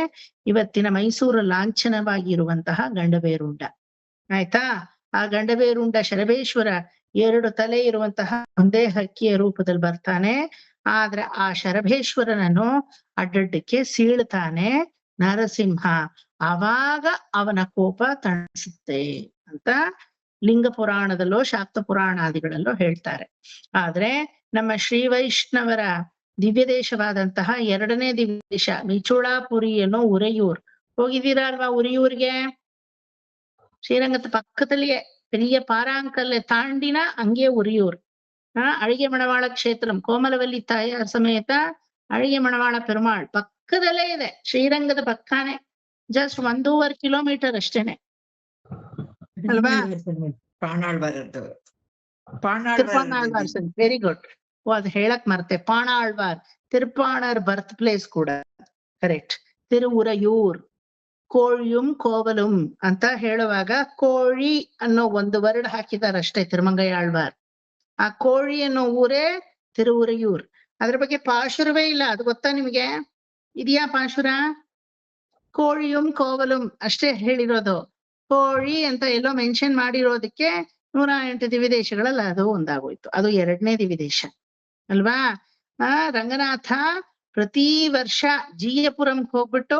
S1: ಇವತ್ತಿನ ಮೈಸೂರು ಲಾಂಛನವಾಗಿರುವಂತಹ ಗಂಡಬೇರುಂಡ. ಆಯ್ತಾ? ಆ ಗಂಡಬೇರುಂಡ ಶರಭೇಶ್ವರ 2 ತಲೆ ಇರುವಂತಹ ಒಂದೇ ಹಕ್ಕಿಯ ರೂಪದಲ್ಲಿ ಬರ್ತಾನೆ. ಆದ್ರೆ ಆ ಶರಭೇಶ್ವರನನ್ನು ಅಡ್ಡಡ್ಡಕ್ಕೆ ಸೀಳ್ತಾನೆ ನರಸಿಂಹ. ಆವಾಗ ಅವನ ಕೋಪ ತಣಿಸುತ್ತೆ ಅಂತ ಲಿಂಗ ಪುರಾಣದಲ್ಲೋ ಶಾಕ್ತ ಪುರಾಣಾದಿಗಳಲ್ಲೋ ಹೇಳ್ತಾರೆ. ಆದ್ರೆ ನಮ್ಮ ಶ್ರೀ ವೈಷ್ಣವರ ದಿವ್ಯ ದೇಶವಾದಂತಹ 2ನೇ ದಿವ್ಯ ದೇಶ ಮಿಚುಳಾಪುರಿ ಅನ್ನೋ ಉರೆಯೂರ್. ಹೋಗಿದ್ದೀರಾ ಅಲ್ವಾ ಉರಿಯೂರ್ಗೆ? ಶ್ರೀರಂಗದ ಪಕ್ಕದಲ್ಲಿಯೇ பெரிய பாராங்கல்லை தாண்டினா அங்கே உரியூர். அழகிய மணவாಳ ಕ್ಷೇತ್ರಂ, ಕೋಮಲವಲ್ಲಿ ತಾಯಾರ್ ಸಮೇತ ಅಳಗಿಯ ಮಣವಾಳ ಪೆರುಮಾಳ್ ಪಕ್ಕದಲ್ಲೇ ಇದೆ. ಶ್ರೀರಂಗದ ಪಕ್ಕಾನೆ, ಜಸ್ಟ್ 1.5 ಕಿಲೋಮೀಟರ್ ಅಷ್ಟೇನೆ ಅಲ್ವಾ?
S2: ಪಾಣಾಳ್ವಾರದ್ದು.
S1: ತಿರುಪಾಣಾಳ್ವಾರ್, ವೆರಿ ಗುಡ್. ಅದ್ ಹೇಳಕ್ ಮರ್ತೆ. ಪಾಣಾಳ್ವಾರ್ ತಿರುಪಾಣರ್ ಬರ್ತ್ ಪ್ಲೇಸ್ ಕೂಡ ಕರೆಕ್ಟ್. ತಿರುವುರಯೂರ್. ಕೋಳಿಯುಂ ಕೋವಲುಂ ಅಂತ ಹೇಳುವಾಗ ಕೋಳಿ ಅನ್ನೋ ಒಂದು ವರ್ಡ್ ಹಾಕಿದಾರಷ್ಟೇ ತಿರುಮಂಗಯ್ಯಾಳ್ವಾರ್. ಆ ಕೋಳಿ ಅನ್ನೋ ಊರೇ ತಿರುವುರಯೂರ್. ಅದ್ರ ಬಗ್ಗೆ ಪಾಶುರವೇ ಇಲ್ಲ. ಅದು ಗೊತ್ತಾ ನಿಮ್ಗೆ? ಇದೆಯಾ ಪಾಶುರ? ಕೋಳಿಯುಂ ಕೋವಲುಂ ಅಷ್ಟೇ ಹೇಳಿರೋದು. ಕೋಳಿ ಅಂತ ಎಲ್ಲೋ ಮೆನ್ಷನ್ ಮಾಡಿರೋದಕ್ಕೆ 108 ದಿವ್ಯ ದೇಶಗಳಲ್ಲಿ ಅದು ಒಂದಾಗೋಯ್ತು. ಅದು 2ನೇ ದಿವ್ಯ ದೇಶ ಅಲ್ವಾ? ರಂಗನಾಥ ಪ್ರತಿ ವರ್ಷ ಜಿಯಪುರಂಗೆ ಹೋಗ್ಬಿಟ್ಟು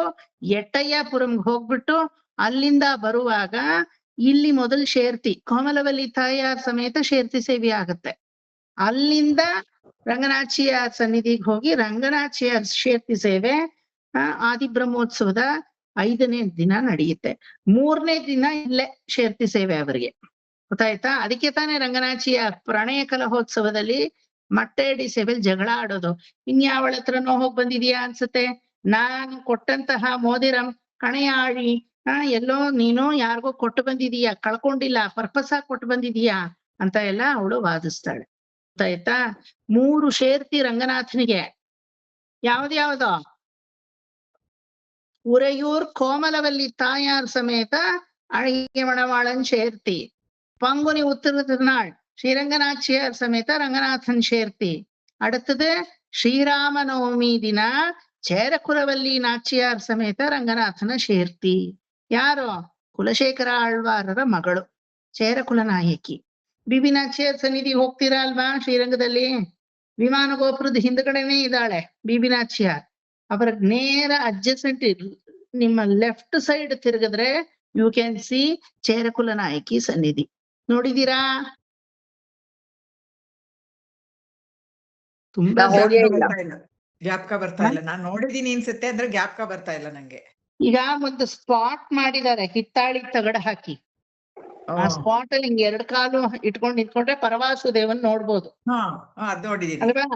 S1: ಎಟ್ಟಯ್ಯಪುರಂಗೆ ಹೋಗ್ಬಿಟ್ಟು ಅಲ್ಲಿಂದ ಬರುವಾಗ ಇಲ್ಲಿ ಮೊದಲು ಶೇರ್ತಿ ಕೋಮಲವಲ್ಲಿ ತಾಯಾರ್ ಸಮೇತ ಶೇರ್ತಿ ಸೇವೆ ಆಗತ್ತೆ. ಅಲ್ಲಿಂದ ರಂಗನಾಚಿಯಾರ್ ಸನ್ನಿಧಿಗೆ ಹೋಗಿ ರಂಗನಾಚಿಯಾರ್ ಶೇರ್ತಿ ಸೇವೆ ಆದಿ ಬ್ರಹ್ಮೋತ್ಸವದ 5ನೇ ದಿನ ನಡೆಯುತ್ತೆ. 3ನೇ ದಿನ ಇಲ್ಲೇ ಶೇರ್ತಿ ಸೇವೆ ಅವರಿಗೆ. ಗೊತ್ತಾಯ್ತಾ? ಅದಕ್ಕೆ ತಾನೇ ರಂಗನಾಚಿಯ ಪ್ರಣಯ ಕಲಹೋತ್ಸವದಲ್ಲಿ ಮಟ್ಟೇಡಿ ಸೇವೆಲ್ ಜಗಳ ಆಡೋದು. ಇನ್ಯಾವಳ ಹತ್ರನೋ ಹೋಗ್ ಬಂದಿದ್ಯಾ ಅನ್ಸುತ್ತೆ, ನಾನು ಕೊಟ್ಟಂತಹ ಮೋದಿರಂ ಕಣೆಯಾಳಿ ಎಲ್ಲೋ ನೀನು ಯಾರಿಗೋ ಕೊಟ್ಟು ಬಂದಿದೀಯಾ, ಕಳ್ಕೊಂಡಿಲ್ಲ, ಪರ್ಪಸ್ ಆಗಿ ಕೊಟ್ಟು ಬಂದಿದೀಯಾ ಅಂತ ಎಲ್ಲ ಅವಳು ವಾದಿಸ್ತಾಳೆ. ಗೊತ್ತಾಯ್ತಾ? 3 ಶೇರ್ತಿ ರಂಗನಾಥನಿಗೆ. ಯಾವ್ದ್ಯಾವ್ದೋ? ಉರೆಯೂರ್ ಕೋಮಲವಲ್ಲಿ ತಾಯಾರ್ ಸಮೇತ ಅಳಗಿಯ ಮಣವಾಳನ್ ಶೇರ್ತಿ. பங்குனி உத்திர திருநாள் ஸ்ரீரங்கநாச்சியார் சமேத ரங்கநாதன் சேர்த்தி. அடுத்தது ஸ்ரீராமநவமி ದಿನ ಚೇರಕುಲವಲ್ಲಿ ನಾಚಿಯಾರ್ ಸಮೇತ ರಂಗನಾಥನ ಶೇರ್ತಿ. ಯಾರು? ಕುಲಶೇಖರ ಆಳ್ವಾರರ ಮಗಳು, ಚೇರಕುಲ ನಾಯಕಿ. ಬಿಬಿ ನಾಚಿಯಾರ್ ಸನ್ನಿಧಿ ಹೋಗ್ತೀರಾ ಅಲ್ವಾ? ಶ್ರೀರಂಗದಲ್ಲಿ ವಿಮಾನ ಗೋಪುರದ ಹಿಂದ್ಗಡೆನೆ ಇದ್ದಾಳೆ ಬಿಬಿ ನಾಚಿಯಾರ್. ಅವರ ನೇರ ಅಡ್ಜಸೆಂಟ್ ನಿಮ್ಮ ಲೆಫ್ಟ್ ಸೈಡ್ ತಿರುಗಿದ್ರೆ you can see Cherakula Nayaki ಸನ್ನಿಧಿ. ನೋಡಿದೀರಾ? ತುಂಬಾ
S2: ಜ್ಞಾಪಕ ಬರ್ತಾ ಇಲ್ಲ. ನಾನ್ ನೋಡಿದೀನಿ ಅನ್ಸುತ್ತೆ, ಅಂದ್ರೆ ಜ್ಞಾಪಕ ಬರ್ತಾ ಇಲ್ಲ ನಂಗೆ.
S1: ಈಗ ಒಂದು ಸ್ಪಾಟ್ ಮಾಡಿದ್ದಾರೆ, ಹಿತ್ತಾಳಿ ತಗಡ ಹಾಕಿ. ಆ ಸ್ಪಾಟ್ ಅಲ್ಲಿ ಹಿಂಗ್ 2 ಕಾಲು ಇಟ್ಕೊಂಡ್ ನಿಂತ್ಕೊಂಡ್ರೆ ಪರವಾಸುದೇವನ್ ನೋಡ್ಬೋದು.
S2: ಅದ್ ನೋಡಿದೀನಿ
S1: ಅಲ್ವಾ?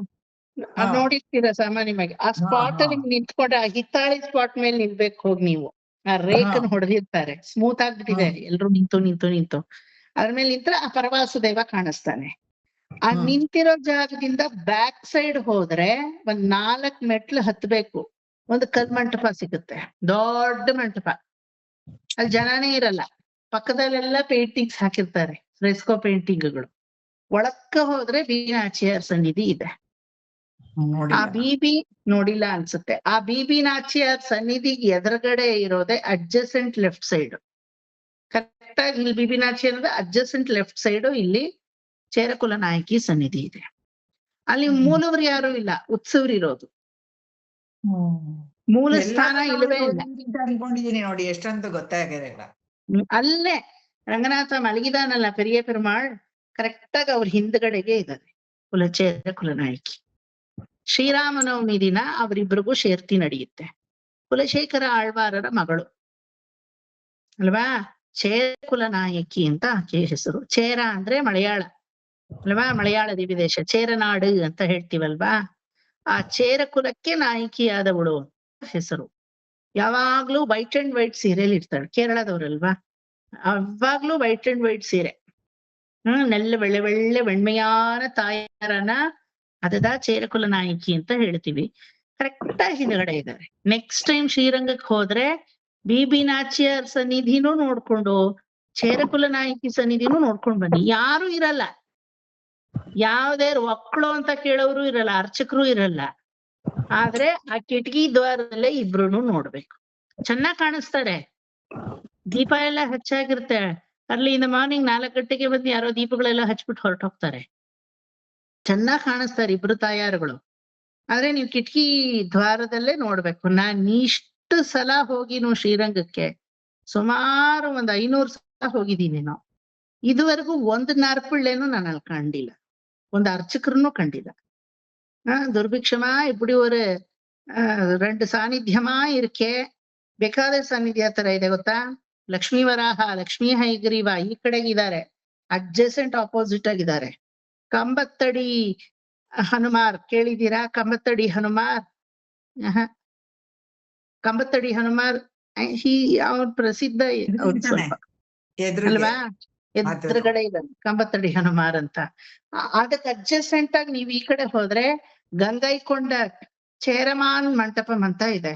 S1: ಅದ್ ನೋಡಿರ್ತೀರ ಸಾಮಾನ್ಯವಾಗಿ. ಆ ಸ್ಪಾಟ್ ಅಲ್ಲಿ ನಿಂತ್ಕೊಂಡ್ರೆ ಆ ಹಿತ್ತಾಳಿ ಸ್ಪಾಟ್ ಮೇಲೆ ನಿಲ್ಬೇಕು ಹೋಗಿ ನೀವು. ಆ ರೇಖನ್ ಹೊಡೆದಿರ್ತಾರೆ, ಸ್ಮೂತ್ ಆಗ್ಬಿಟ್ಟಿದೆ, ಎಲ್ರು ನಿಂತು ಅದ್ರ ಮೇಲೆ ನಿಂತ್ರೆ ಆ ಪರವಾಸುದೇವ ಕಾಣಿಸ್ತಾನೆ. ಆ ನಿಂತಿರೋ ಜಾಗದಿಂದ ಬ್ಯಾಕ್ ಸೈಡ್ ಹೋದ್ರೆ 4 ಮೆಟ್ಲು ಹತ್ಬೇಕು. ಒಂದು ಕಲ್ಮಂಟಪ ಸಿಗುತ್ತೆ, ದೊಡ್ಡ ಮಂಟಪ. ಅಲ್ಲಿ ಜನನೇ ಇರಲ್ಲ, ಪಕ್ಕದಲ್ಲೆಲ್ಲ ಪೇಂಟಿಂಗ್ಸ್ ಹಾಕಿರ್ತಾರೆ, ಫ್ರೆಸ್ಕೋ ಪೇಂಟಿಂಗ್ಗಳು. ಒಳಕ್ಕ ಹೋದ್ರೆ ಬೀನಾಚಿಯಾರ್ ಸನ್ನಿಧಿ ಇದೆ. ಆ ಬಿಬಿ ನೋಡಿಲ್ಲ ಅನ್ಸುತ್ತೆ. ಆ ಬಿಬಿ ನಾಚಿಯಾರ್ ಸನ್ನಿಧಿಗೆ ಎದುರುಗಡೆ ಇರೋದೆ ಅಡ್ಜಸೆಂಟ್ ಲೆಫ್ಟ್ ಸೈಡ್. ಕರೆಕ್ಟ್ ಆಗಿ ಇಲ್ಲಿ ಬಿಬಿ ನಾಚಿ ಅನ್ನೋದು ಅಡ್ಜಸೆಂಟ್ ಲೆಫ್ಟ್ ಸೈಡ್. ಇಲ್ಲಿ ಚೇರಕುಲ ನಾಯಕಿ ಸನ್ನಿಧಿ ಇದೆ. ಅಲ್ಲಿ ಮೂಲವರು ಯಾರು ಇಲ್ಲ, ಉತ್ಸವರು ಇರೋದು. ಮೂಲ ಸ್ಥಾನ ಇಲ್ಲವೇ ಇಲ್ಲ.
S2: ಅನ್ಕೊಂಡಿದೀನಿ ನೋಡಿ, ಎಷ್ಟಂತೂ ಗೊತ್ತಾಗಿರಲಿಲ್ಲ.
S1: ಅಲ್ಲೇ ರಂಗನಾಥ ಮಲಗಿದಾನಲ್ಲ ಪೆರಿಯ ಪೆರುಮಾಳ್, ಕರೆಕ್ಟ್ ಆಗಿ ಅವ್ರ ಹಿಂದ್ಗಡೆಗೆ ಇದ್ದಾರೆ ಕುಲಚೇರ ಕುಲನಾಯಕಿ. ಶ್ರೀರಾಮನವಮಿ ದಿನ ಅವರಿಬ್ಬರಿಗೂ ಶೇರ್ತಿ ನಡೆಯುತ್ತೆ. ಕುಲಶೇಖರ ಆಳ್ವಾರರ ಮಗಳು ಅಲ್ವಾ, ಚೇರ ಕುಲನಾಯಕಿ ಅಂತ ಆಕೆ ಹೆಸರು. ಚೇರ ಅಂದ್ರೆ ಮಲಯಾಳ ಅಲ್ವಾ, ಮಲಯಾಳ ದಿವಿದೇಶ, ಚೇರನಾಡು ಅಂತ ಹೇಳ್ತೀವಲ್ವಾ. ಆ ಚೇರ ಕುಲಕ್ಕೆ ನಾಯಕಿಯಾದವಳು ಹೆಸರು. ಯಾವಾಗ್ಲೂ ವೈಟ್ ಅಂಡ್ ವೈಟ್ ಸೀರೆಯಲ್ಲಿ ಇರ್ತಾಳೆ, ಕೇರಳದವ್ರಲ್ವಾ, ಅವಾಗ್ಲೂ ವೈಟ್ ಅಂಡ್ ವೈಟ್ ಸೀರೆ. ನೆಲ್ಲ ಒಳ್ಳೆ வெண்மையான ತಾಯಾರನ ಅದದ ಚೇರಕುಲ ನಾಯಕಿ ಅಂತ ಹೇಳ್ತೀವಿ. ಕರೆಕ್ಟ್ ಆಗಿ ಹಿಂದ್ಗಡೆ ಇದ್ದಾರೆ. ನೆಕ್ಸ್ಟ್ ಟೈಮ್ ಶ್ರೀರಂಗಕ್ಕೆ ಹೋದ್ರೆ ಬಿ ನಾಚ್ಯರ್ ಸನ್ನಿಧಿನೂ ನೋಡ್ಕೊಂಡು ಚೇರಕುಲ ನಾಯಕಿ ಸನ್ನಿಧಿನೂ ನೋಡ್ಕೊಂಡ್ ಬನ್ನಿ. ಯಾರು ಇರಲ್ಲ, ಯಾವ್ದೇ ಒಕ್ಕಳು ಅಂತ ಕೇಳೋರು ಇರಲ್ಲ, ಅರ್ಚಕರು ಇರಲ್ಲ. ಆದ್ರೆ ಆ ಕಿಟಕಿ ದ್ವಾರದಲ್ಲೇ ಇಬ್ರುನು ನೋಡ್ಬೇಕು. ಚೆನ್ನಾಗ್ ಕಾಣಿಸ್ತಾರೆ, ದೀಪ ಎಲ್ಲ ಹಚ್ಚಾಗಿರುತ್ತೆ. ಅರ್ಲಿ ಇನ್ ದ ಮಾರ್ನಿಂಗ್ 4 ಗಂಟೆಗೆ ಬಂದು ಯಾರೋ ದೀಪಗಳೆಲ್ಲ ಹಚ್ಬಿಟ್ಟು ಹೊರಟೋಗ್ತಾರೆ. ಚೆನ್ನಾಗ್ ಕಾಣಿಸ್ತಾರೆ ಇಬ್ರು ತಾಯಾರುಗಳು. ಆದ್ರೆ ನೀವು ಕಿಟಕಿ ದ್ವಾರದಲ್ಲೇ ನೋಡ್ಬೇಕು. ನಾನ್ ಇಷ್ಟು ಸಲ ಹೋಗಿನು ಶ್ರೀರಂಗಕ್ಕೆ, ಸುಮಾರು 500 ಸಲ ಹೋಗಿದ್ದೀನಿ. ನಾವು ಇದುವರೆಗೂ ಒಂದು ನಾರ್ಪಿಳ್ಳೆನು ನಾನು ಅಲ್ಲಿ ಕಂಡಿಲ್ಲ, ಒಂದು ಅರ್ಚಕರನ್ನು ಕಂಡಿಲ್ಲ. ದುರ್ಭಿಕ್ಷಮಾ ಇಪ್ಪಡಿ ஒரு 2 ಸಾನ್ನಿಧ್ಯಮಾ ಇರ್ಕೆ ಬೇಕಾದ ಸಾನ್ನಿಧ್ಯ ತರ ಇದೆ ಗೊತ್ತಾ. ಲಕ್ಷ್ಮೀ ವರಾಹ, ಲಕ್ಷ್ಮೀ ಹೈಗ್ರೀವ ಈ ಕಡೆಗಿದ್ದಾರೆ, ಅಡ್ಜಸೆಂಟ್ ಆಪೋಸಿಟ್ ಆಗಿದ್ದಾರೆ. ಕಂಬತ್ತಡಿ ಹನುಮಾರ್ ಕೇಳಿದೀರಾ? ಕಂಬತ್ತಡಿ ಹನುಮಾರ್, ಕಂಬತ್ತಡಿ ಹನುಮಾರ್ ಅವ್ರ ಪ್ರಸಿದ್ಧ ಸ್ವಲ್ಪ ಅಲ್ವಾ, ಎದುರುಗಡೆ ಇದೆ ಕಂಬತ್ತಡಿ ಹನುಮಾರ್ ಅಂತ. ಅದಕ್ಕೆ ಅಡ್ಜಸೆಂಟ್ ಆಗಿ ನೀವ್ ಈ ಕಡೆ ಹೋದ್ರೆ ಗಂಗೈಕೊಂಡ ಚೇರಮಾನ್ ಮಂಟಪಂ ಅಂತ ಇದೆ.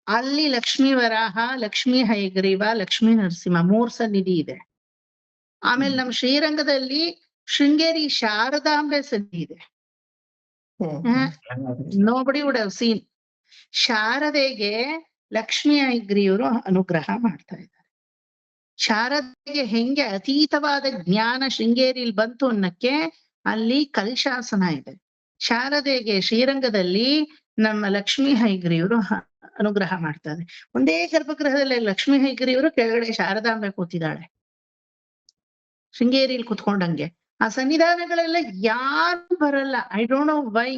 S1: ಅಲ್ಲಿ ಲಕ್ಷ್ಮೀ ವರಾಹ, ಲಕ್ಷ್ಮೀ ಹೈಗ್ರೀವ, ಲಕ್ಷ್ಮೀ ನರಸಿಂಹ 3 ಸನ್ನಿಧಿ ಇದೆ. ಆಮೇಲೆ ನಮ್ ಶ್ರೀರಂಗದಲ್ಲಿ ಶೃಂಗೇರಿ ಶಾರದಾಂಬೆ ಸನ್ನಿಧಿ ಇದೆ. Nobody would have seen. ಶಾರದೆಗೆ ಲಕ್ಷ್ಮೀ ಹೈಗ್ರೀವರು ಅನುಗ್ರಹ ಮಾಡ್ತಾ ಇದ್ದಾರೆ. ಶಾರದೆಗೆ ಹೆಂಗೆ ಅತೀತವಾದ ಜ್ಞಾನ ಶೃಂಗೇರಿಲಿ ಬಂತು ಅನ್ನಕ್ಕೆ ಅಲ್ಲಿ ಕಲ್ಶಾಸನ ಇದೆ. ಶಾರದೆಗೆ ಶ್ರೀರಂಗದಲ್ಲಿ ನಮ್ಮ ಲಕ್ಷ್ಮೀ ಹೈಗ್ರೀವರು ಅನುಗ್ರಹ ಮಾಡ್ತಾರೆ. ಒಂದೇ ಗರ್ಭಗೃಹದಲ್ಲಿ ಲಕ್ಷ್ಮೀ ಹೈಗ್ರೀವರು, ಕೆಳಗಡೆ ಶಾರದಾಂಬೆ ಕೂತಿದ್ದಾಳೆ ಶೃಂಗೇರಿಲಿ ಕುತ್ಕೊಂಡಂಗೆ. ಆ ಸನ್ನಿಧಾನಗಳೆಲ್ಲ ಯಾರು ಬರಲ್ಲ. I don't know why.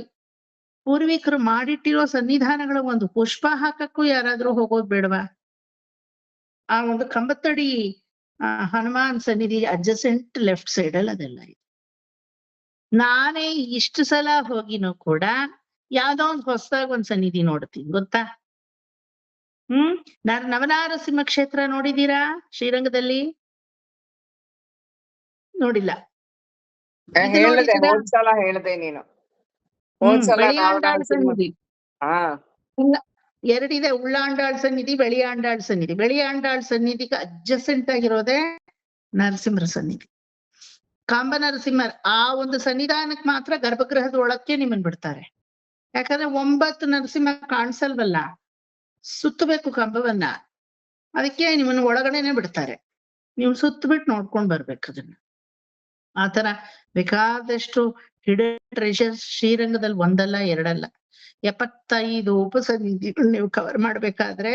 S1: ಪೂರ್ವಿಕರು ಮಾಡಿಟ್ಟಿರೋ ಸನ್ನಿಧಾನಗಳ ಒಂದು ಪುಷ್ಪ ಹಾಕಕ್ಕೂ ಯಾರಾದ್ರೂ ಹೋಗೋದ್ ಬೇಡವಾ? ಆ ಒಂದು ಕಂಬತ್ತಡಿ ಹನುಮಾನ್ ಸನ್ನಿಧಿ ಅಡ್ಜಸೆಂಟ್ ಲೆಫ್ಟ್ ಸೈಡ್ ಅಲ್ಲಿ ಅದೆಲ್ಲ ಇದೆ. ನಾನೇ ಇಷ್ಟು ಸಲ ಹೋಗಿನೂ ಕೂಡ ಯಾವ್ದೋ ಒಂದು ಹೊಸದಾಗಿ ಒಂದ್ ಸನ್ನಿಧಿ ನೋಡ್ತೀನಿ ಗೊತ್ತಾ. ನವನಾರಸಿಂಹ ಕ್ಷೇತ್ರ ನೋಡಿದೀರಾ ಶ್ರೀರಂಗದಲ್ಲಿ? ನೋಡಿಲ್ಲ.
S3: ಹೇಳ್ದೆ ಹೋದ್ಸಲ ಹೇಳ್ದೆ ನೀನು. ಹೋದ್ಸಲ
S1: ಬೆಳಿಯಾಂಡಾಳ್ ಸನ್ನಿಧಿ
S3: ಹಾ
S1: ಎರಡಿದೆ, ಉಳ್ಳಾಂಡಾಳ್ ಸನ್ನಿಧಿ, ಬೆಳಿಯಾಂಡಾಳ್ ಸನ್ನಿಧಿ. ಬೆಳಿಯಾಂಡಾಳ್ ಸನ್ನಿಧಿಗೆ ಅಡ್ಜಸೆಂಟ್ ಆಗಿರೋದೆ ನರಸಿಂಹರ ಸನ್ನಿಧಿ, ಕಾಂಬ ನರಸಿಂಹರ್. ಆ ಒಂದು ಸನ್ನಿಧಾನಕ್ಕೆ ಮಾತ್ರ ಗರ್ಭಗೃಹದ ಒಳಕ್ಕೆ ನಿಮ್ಮನ್ ಬಿಡ್ತಾರೆ. ಯಾಕಂದ್ರೆ 9 ನರಸಿಂಹ ಕಾಣಿಸಲ್ವಲ್ಲ, ಸುತ್ತಬೇಕು ಕಂಬವನ್ನ. ಅದಕ್ಕೆ ನಿಮ್ಮನ್ನ ಒಳಗಡೆನೆ ಬಿಡ್ತಾರೆ. ನೀವು ಸುತ್ತಬಿಟ್ಟು ನೋಡ್ಕೊಂಡ್ ಬರ್ಬೇಕು ಅದನ್ನ. ಆತರ ಬೇಕಾದಷ್ಟು ಹಿಡನ್ ಟ್ರೆಷರ್ಸ್ ಶ್ರೀರಂಗದಲ್ಲಿ ಒಂದಲ್ಲ ಎರಡಲ್ಲ 75 ಉಪಸನ್ನಿಧಿಗಳು ನೀವು ಕವರ್ ಮಾಡ್ಬೇಕಾದ್ರೆ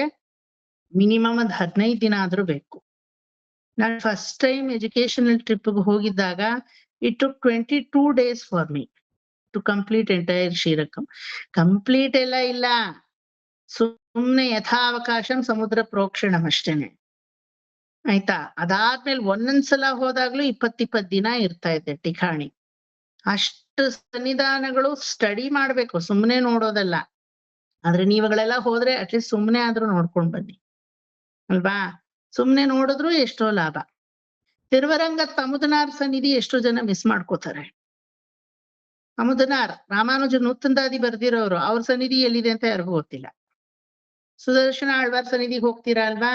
S1: ಮಿನಿಮಮ್ 15 ದಿನ ಆದ್ರೂ ಬೇಕು. ನಾನು ಫಸ್ಟ್ ಟೈಮ್ ಎಜುಕೇಶನಲ್ ಟ್ರಿಪ್ಗೆ ಹೋಗಿದ್ದಾಗ it took 22 days for me to complete entire Srirangam. Complete ಎಲ್ಲ ಇಲ್ಲ, ಸುಮ್ನೆ ಯಥಾವಕಾಶಂ ಸಮುದ್ರ ಪ್ರೋಕ್ಷಣಂ ಅಷ್ಟೇನೆ ಆಯ್ತಾ. ಅದಾದ್ಮೇಲೆ ಒಂದೊಂದ್ಸಲ ಹೋದಾಗ್ಲೂ 20 ದಿನ ಇರ್ತಾ ಇದ್ದೆ ಠಿಕಾಣಿ. ಅಷ್ಟು ಸನ್ನಿಧಾನಗಳು ಸ್ಟಡಿ ಮಾಡ್ಬೇಕು, ಸುಮ್ನೆ ನೋಡೋದಲ್ಲ. ಆದ್ರೆ ನೀವುಗಳೆಲ್ಲ ಹೋದ್ರೆ ಅಟ್ಲೀಸ್ಟ್ ಸುಮ್ನೆ ಆದ್ರೂ ನೋಡ್ಕೊಂಡ್ ಬನ್ನಿ ಅಲ್ವಾ. ಸುಮ್ನೆ ನೋಡಿದ್ರು ಎಷ್ಟೋ ಲಾಭ. ತಿರುವರಂಗ ಅಮುದನಾರ್ ಸನ್ನಿಧಿ ಎಷ್ಟೋ ಜನ ಮಿಸ್ ಮಾಡ್ಕೋತಾರೆ. ಅಮುದನಾರ್ ರಾಮಾನುಜ ನೂತಂದಾದಿ ಬರ್ದಿರೋರು, ಅವ್ರ ಸನ್ನಿಧಿ ಎಲ್ಲಿದೆ ಅಂತ ಯಾರಿಗೂ ಗೊತ್ತಿಲ್ಲ. ಸುದರ್ಶನ ಆಳ್ವಾರ್ ಸನ್ನಿಧಿಗೆ ಹೋಗ್ತೀರಾ ಅಲ್ವಾ,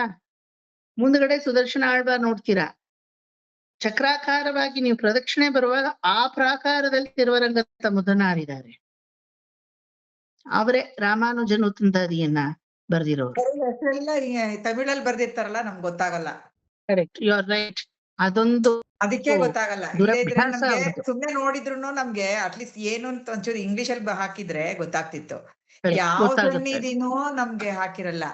S1: ಮುಂದ್ಗಡೆ ಸುದರ್ಶನ ಆಳ್ವಾರ್ ನೋಡ್ತೀರಾ. ಚಕ್ರಾಕಾರವಾಗಿ ನೀವು ಪ್ರದಕ್ಷಿಣೆ ಬರುವಾಗ ಆ ಪ್ರಾಕಾರದಲ್ಲಿ ತಿರುವರಂಗ ಅಮುದನಾರಿದ್ದಾರೆ. ಅವರೇ ರಾಮಾನುಜ ನೂತಂದಾದಿಯನ್ನ ಬರ್ದಿರೋರು.
S2: ತಮಿಳಲ್ಲಿ ಬರ್ದಿರ್ತಾರಲ್ಲ, ನಮ್ಗೆ ಗೊತ್ತಾಗಲ್ಲ.
S1: Correct, you are right. ಅದೊಂದು
S2: ಅದಕ್ಕೆ ಗೊತ್ತಾಗಲ್ಲ.
S1: ದುರಭ್ಯಾಸ
S2: ನಮ್ಗೆ
S1: ಅವ್ರದ್ದು.
S2: ಸುಮ್ನೆ ನೋಡಿದ್ರು ನಮ್ಗೆ ಅಟ್ಲೀಸ್ಟ್ ಏನು ಅಂತ ಒಂಚೂರು ಇಂಗ್ಲಿಷ್ ಅಲ್ಲಿ ಹಾಕಿದ್ರೆ ಗೊತ್ತಾಗ್ತಿತ್ತು. ಯಾವ
S1: ಗೊತ್ತಾಗುತ್ತೆ.
S2: ಸನ್ನಿಧಿನೂ ನಮ್ಗೆ ಹಾಕಿರಲ್ಲ.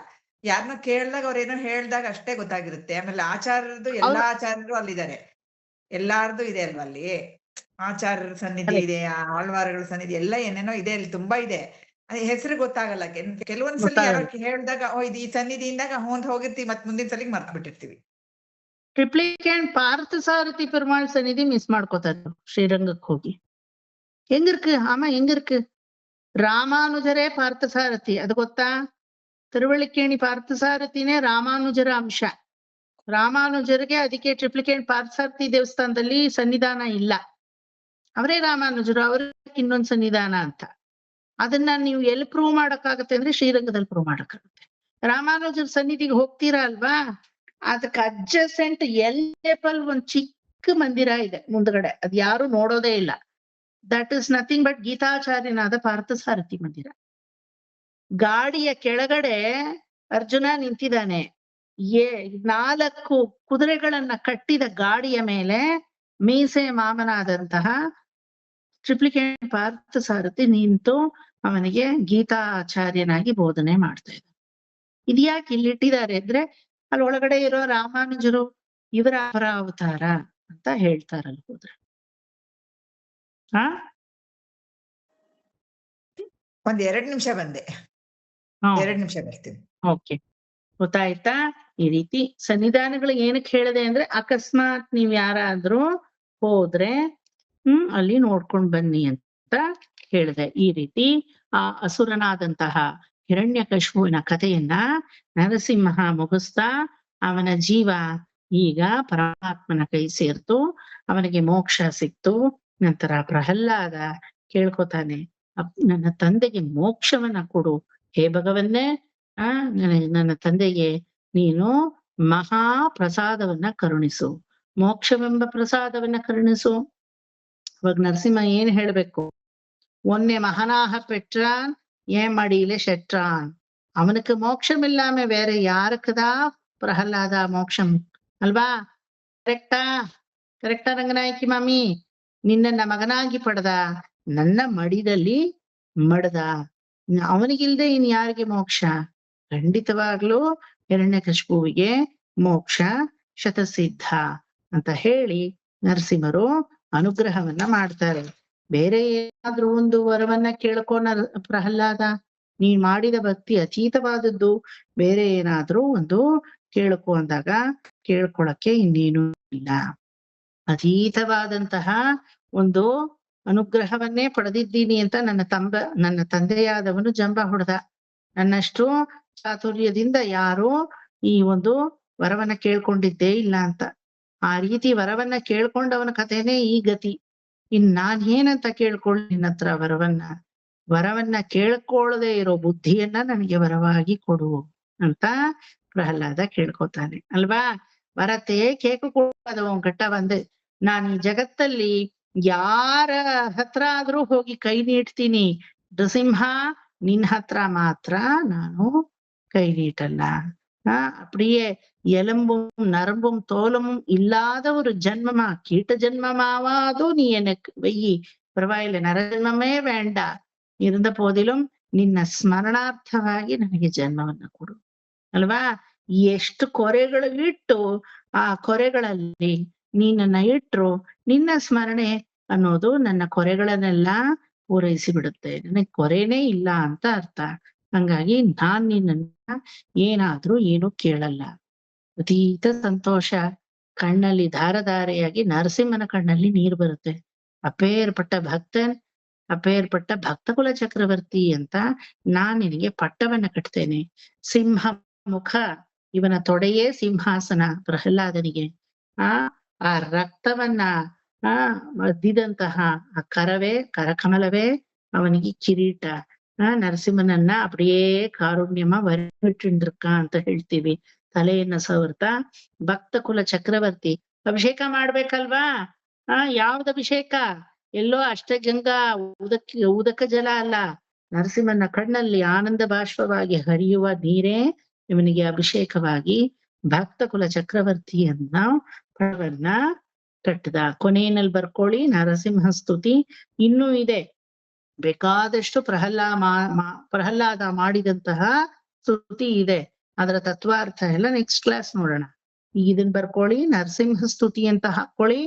S2: ಯಾರನ್ನ ಕೇಳ್ದಾಗ ಅವ್ರೇನೋ ಹೇಳ್ದಾಗ ಅಷ್ಟೇ ಗೊತ್ತಾಗಿರುತ್ತೆ. ಆಮೇಲೆ ಆಚಾರ್ಯರದು ಎಲ್ಲಾ ಆಚಾರ್ಯರು ಅಲ್ಲಿದ್ದಾರೆ. ಎಲ್ಲಾರ್ದು ಇದೆ ಅಲ್ವಾ ಅಲ್ಲಿ. ಆಚಾರ್ಯರ ಸನ್ನಿಧಿ ಇದೆ, ಆಳ್ವಾರಗಳ ಸನ್ನಿಧಿ ಎಲ್ಲ ಏನೇನೋ ಇದೆ, ಅಲ್ಲಿ ತುಂಬಾ ಇದೆ. ಅದ್ ಹೆಸರು ಗೊತ್ತಾಗಲ್ಲ. ಕೆಲವೊಂದ್ಸಲಿ ಯಾರೋ ಹೇಳ್ದಾಗ ಇದು ಈ ಸನ್ನಿಧಿಯಿಂದಾಗ ಹೋಗಿರ್ತೀವಿ, ಮತ್ ಮುಂದಿನ ಸಲಿಗೆ ಮರ್ತ್ ಬಿಟ್ಟಿರ್ತೀವಿ.
S1: ಟ್ರಿಪ್ಲಿಕೇಟ್ ಪಾರ್ಥಸಾರಥಿ ಪೆರುಮಾಳ್ ಸನ್ನಿಧಿ ಮಿಸ್ ಮಾಡ್ಕೋತಾರೆ ಶ್ರೀರಂಗಕ್ಕೆ ಹೋಗಿ. ಹೆಂಗಿருக்கு ರಾಮಾನುಜರೇ ಪಾರ್ಥಸಾರಥಿ, ಅದು ಗೊತ್ತಾ? ತಿರುವಳಿಕೇಣಿ ಪಾರ್ಥಸಾರಥಿನೇ ರಾಮಾನುಜರ ಅಂಶ. ರಾಮಾನುಜರಿಗೆ ಅದಕ್ಕೆ ಟ್ರಿಪ್ಲಿಕೇಟ್ ಪಾರ್ಥಸಾರಥಿ ದೇವಸ್ಥಾನದಲ್ಲಿ ಸನ್ನಿಧಾನ ಇಲ್ಲ. ಅವರೇ ರಾಮಾನುಜರು, ಅವ್ರಿಗೆ ಇನ್ನೊಂದು ಸನ್ನಿಧಾನ ಅಂತ. ಅದನ್ನ ನೀವು ಎಲ್ಲಿ ಪ್ರೂವ್ ಮಾಡಕ್ಕಾಗತ್ತೆ ಅಂದ್ರೆ ಶ್ರೀರಂಗದಲ್ಲಿ ಪ್ರೂವ್ ಮಾಡಕ್ಕಾಗತ್ತೆ. ರಾಮಾನುಜರ ಸನ್ನಿಧಿಗೆ ಹೋಗ್ತೀರಾ ಅಲ್ವಾ, ಅದಕ್ಕೆ ಅಡ್ಜಸೆಂಟ್ ಎಲ್ ಒಂದ್ ಚಿಕ್ಕ ಮಂದಿರ ಇದೆ ಮುಂದ್ಗಡೆ, ಅದ್ ಯಾರು ನೋಡೋದೇ ಇಲ್ಲ. ದಟ್ ಇಸ್ ನಥಿಂಗ್ ಬಟ್ ಗೀತಾಚಾರ್ಯನಾದ ಪಾರ್ಥಸಾರಥಿ ಮಂದಿರ. ಗಾಡಿಯ ಕೆಳಗಡೆ ಅರ್ಜುನ ನಿಂತಿದ್ದಾನೆ. 4 ಕುದುರೆಗಳನ್ನ ಕಟ್ಟಿದ ಗಾಡಿಯ ಮೇಲೆ ಮೀಸೆ ಮಾಮನಾದಂತಹ ಟ್ರಿಪ್ಲಿಕೇಟ್ ಪಾರ್ಥಸಾರಥಿ ನಿಂತು ಅವನಿಗೆ ಗೀತಾಚಾರ್ಯನಾಗಿ ಬೋಧನೆ ಮಾಡ್ತಾ ಇದ್ದ. ಇದ್ಯಾಕೆ ಇಲ್ಲಿಟ್ಟಿದ್ದಾರೆ ಅಂದ್ರೆ ಅಲ್ಲಿ ಒಳಗಡೆ ಇರೋ ರಾಮಾನುಜರು ಇವರ ಅವತಾರ ಅಂತ ಹೇಳ್ತಾರಲ್ಲ ಹೋದ್ರೆ.
S2: ಒಂದ್ 2 ನಿಮಿಷ ಬಂದೆ, 2 ನಿಮಿಷ ಬರ್ತೀನಿ.
S1: ಓಕೆ, ಗೊತ್ತಾಯ್ತಾ? ಈ ರೀತಿ ಸನ್ನಿಧಾನಗಳು ಏನಕ್ಕೆ ಹೇಳಿದೆ ಅಂದ್ರೆ ಅಕಸ್ಮಾತ್ ನೀವ್ ಯಾರಾದ್ರೂ ಹೋದ್ರೆ ಅಲ್ಲಿ ನೋಡ್ಕೊಂಡ್ ಬನ್ನಿ ಅಂತ ಹೇಳಿದೆ. ಈ ರೀತಿ ಆ ಅಸುರನಾದಂತಹ ಹಿರಣ್ಯಕಶಿಪುವಿನ ಕಥೆಯನ್ನ ನರಸಿಂಹ ಮುಗಿಸ್ತಾ ಅವನ ಜೀವ ಈಗ ಪರಮಾತ್ಮನ ಕೈ ಸೇರ್ತು, ಅವನಿಗೆ ಮೋಕ್ಷ ಸಿಕ್ತು. ನಂತರ ಪ್ರಹ್ಲಾದ ಕೇಳ್ಕೊತಾನೆ, ನನ್ನ ತಂದೆಗೆ ಮೋಕ್ಷವನ್ನ ಕೊಡು ಹೇ ಭಗವನ್ನೇ, ನನ್ನ ತಂದೆಗೆ ನೀನು ಮಹಾ ಪ್ರಸಾದವನ್ನ ಕರುಣಿಸು, ಮೋಕ್ಷವೆಂಬ ಪ್ರಸಾದವನ್ನ ಕರುಣಿಸು. ಇವಾಗ ನರಸಿಂಹ ಏನ್ ಹೇಳ್ಬೇಕು? ஒன்னே மகனாக பெற்றான் ஏன் மடியில செற்றான். அவனுக்கு மோட்சம் இல்லாம வேற யாருக்குதான் பிரகலாதா மோட்சம் ಅಲ್ವಾ? ಕರೆಕ್ಟಾ ರಂಗನಾಯಕಿ ಮಾಮಿ? ನಿನ್ನ ಮಗನಾಗಿ ಪಡೆದ, ನನ್ನ ಮಡಿದಲ್ಲಿ ಮಡ್ದ, ಅವನಿಗಿಲ್ದೆ ಇನ್ ಯಾರಿಗೆ ಮೋಕ್ಷ? ಖಂಡಿತವಾಗ್ಲೂ ಹಿರಣ್ಯಕಶಿಪುವಿಗೆ ಮೋಕ್ಷ ಶತಸಿದ್ಧ ಅಂತ ಹೇಳಿ ನರಸಿಂಹರು ಅನುಗ್ರಹವನ್ನ ಮಾಡ್ತಾರೆ. ಬೇರೆ ಏನಾದ್ರೂ ಒಂದು ವರವನ್ನ ಕೇಳ್ಕೊ ಪ್ರಹ್ಲಾದ, ನೀನ್ ಮಾಡಿದ ಭಕ್ತಿ ಅತೀತವಾದದ್ದು, ಬೇರೆ ಏನಾದ್ರೂ ಒಂದು ಕೇಳ್ಕೊ ಅಂದಾಗ ಕೇಳ್ಕೊಳಕ್ಕೆ ಇನ್ನೇನು ಇಲ್ಲ. ಅತೀತವಾದಂತಹ ಒಂದು ಅನುಗ್ರಹವನ್ನೇ ಪಡೆದಿದ್ದೀನಿ ಅಂತ ನನ್ನ ತಂದೆಯಾದವನು ಜಂಬ ಹೊಡೆದ. ನನ್ನಷ್ಟು ಚಾತುರ್ಯದಿಂದ ಯಾರು ಈ ಒಂದು ವರವನ್ನ ಕೇಳ್ಕೊಂಡಿದ್ದೇ ಇಲ್ಲ ಅಂತ. ಆ ರೀತಿ ವರವನ್ನ ಕೇಳ್ಕೊಂಡವನ ಕಥೆನೇ ಈ ಗತಿ. ಇನ್ ನಾನ್ ಏನಂತ ಕೇಳ್ಕೊಳ್ಳಿ ನಿನ್ನ ಹತ್ರ ವರವನ್ನ ಕೇಳ್ಕೊಳ್ಳದೆ ಇರೋ ಬುದ್ಧಿಯನ್ನ ನನಗೆ ವರವಾಗಿ ಕೊಡು ಅಂತ ಪ್ರಹ್ಲಾದ ಕೇಳ್ಕೊತಾನೆ ಅಲ್ವಾ? ವರತೆ ಕೇಕು ಕೊಡೋದು ಘಟ್ಟ ಬಂದೆ. ನಾನು ಈ ಜಗತ್ತಲ್ಲಿ ಯಾರ ಹತ್ರ ಆದ್ರೂ ಹೋಗಿ ಕೈ ನೀಡ್ತೀನಿ, ನೃಸಿಂಹ ನಿನ್ ಹತ್ರ ಮಾತ್ರ ನಾನು ಕೈ ನೀಟಲ್ಲ. அப்படியே எலும்பும் நரம்பும் தோலமும் இல்லாத ஒரு ஜென்மமா, கீட்ட ஜென்மமாவாதோ நீ எனக்கு வெய்யி, ಪರವಾಗಿಲ್ಲ, ನರಜನ್ಮವೇ ಬೇಡ, இருந்த போதிலும் ನಿನ್ನ ಸ್ಮರಣಾರ್ಥವಾಗಿ ನನಗೆ ಜನ್ಮವನ್ನ ಕೊಡು ಅಲ್ವಾ? ಎಷ್ಟು ಕೊರೆಗಳು ಇಟ್ಟು ಆ ಕೊರೆಗಳಲ್ಲಿ ನೀನನ್ನ ಇಟ್ರು ನಿನ್ನ ಸ್ಮರಣೆ ಅನ್ನೋದು ನನ್ನ ಕೊರೆಗಳನ್ನೆಲ್ಲ ಪೂರೈಸಿ ಬಿಡುತ್ತೆ. ನನಗೆ ಕೊರೆನೇ ಇಲ್ಲ ಅಂತ ಅರ್ಥ. ಹಂಗಾಗಿ ನಾನ್ ನಿನ್ನನ್ನ ಏನಾದ್ರೂ ಏನು ಕೇಳಲ್ಲ. ಅತೀತ ಸಂತೋಷ, ಕಣ್ಣಲ್ಲಿ ಧಾರಧಾರೆಯಾಗಿ ನರಸಿಂಹನ ಕಣ್ಣಲ್ಲಿ ನೀರು ಬರುತ್ತೆ. ಅಪೇರ್ಪಟ್ಟ ಭಕ್ತನ್, ಅಪೇರ್ಪಟ್ಟ ಭಕ್ತಕುಲ ಚಕ್ರವರ್ತಿ ಅಂತ ನಾನ್ ನಿನಗೆ ಪಟ್ಟವನ್ನ ಕಟ್ತೇನೆ. ಸಿಂಹ ಮುಖ, ಇವನ ತೊಡೆಯೇ ಸಿಂಹಾಸನ ಪ್ರಹ್ಲಾದನಿಗೆ. ಆ ರಕ್ತವನ್ನ ಮದ್ದಿದಂತಹ ಆ ಕರಕಮಲವೇ ಅವನಿಗೆ ಕಿರೀಟ. ನರಸಿಂಹನನ್ನ அப்படியே ಕಾರುಣ್ಯಮ ವರಿಬಿಟ್ಟಿರ್ಕ ಅಂತ ಹೇಳ್ತೀವಿ. ತಲೆಯನ್ನ ಸವರ್ತಾ ಭಕ್ತ ಕುಲ ಚಕ್ರವರ್ತಿ ಅಭಿಷೇಕ ಮಾಡ್ಬೇಕಲ್ವಾ? ಯಾವ್ದು ಅಭಿಷೇಕ? ಎಲ್ಲೋ ಅಷ್ಟಗಂಗಾ ಉದಕ ಜಲ ಅಲ್ಲ, ನರಸಿಂಹನ ಕಣ್ಣಲ್ಲಿ ಆನಂದ ಬಾಷ್ಪವಾಗಿ ಹರಿಯುವ ನೀರೇ ಇವನಿಗೆ ಅಭಿಷೇಕವಾಗಿ ಭಕ್ತ ಕುಲ ಚಕ್ರವರ್ತಿಯನ್ನ ಪಡವನ್ನ ಕಟ್ಟದ. ಕೊನೆಯಲ್ಲಿ ಬರ್ಕೊಳ್ಳಿ ನರಸಿಂಹ ಸ್ತುತಿ ಇನ್ನೂ ಇದೆ. ಬೇಕಾದಷ್ಟು ಪ್ರಹ್ಲಾದ ಮಾಡಿದಂತಹ ಸ್ತುತಿ ಇದೆ. ಅದರ ತತ್ವಾರ್ಥ ಎಲ್ಲ ನೆಕ್ಸ್ಟ್ ಕ್ಲಾಸ್ ನೋಡೋಣ. ಈಗ ಇದನ್ನ ಬರ್ಕೊಳ್ಳಿ, ನರಸಿಂಹ ಸ್ತುತಿ ಅಂತ ಹಾಕೊಳ್ಳಿ.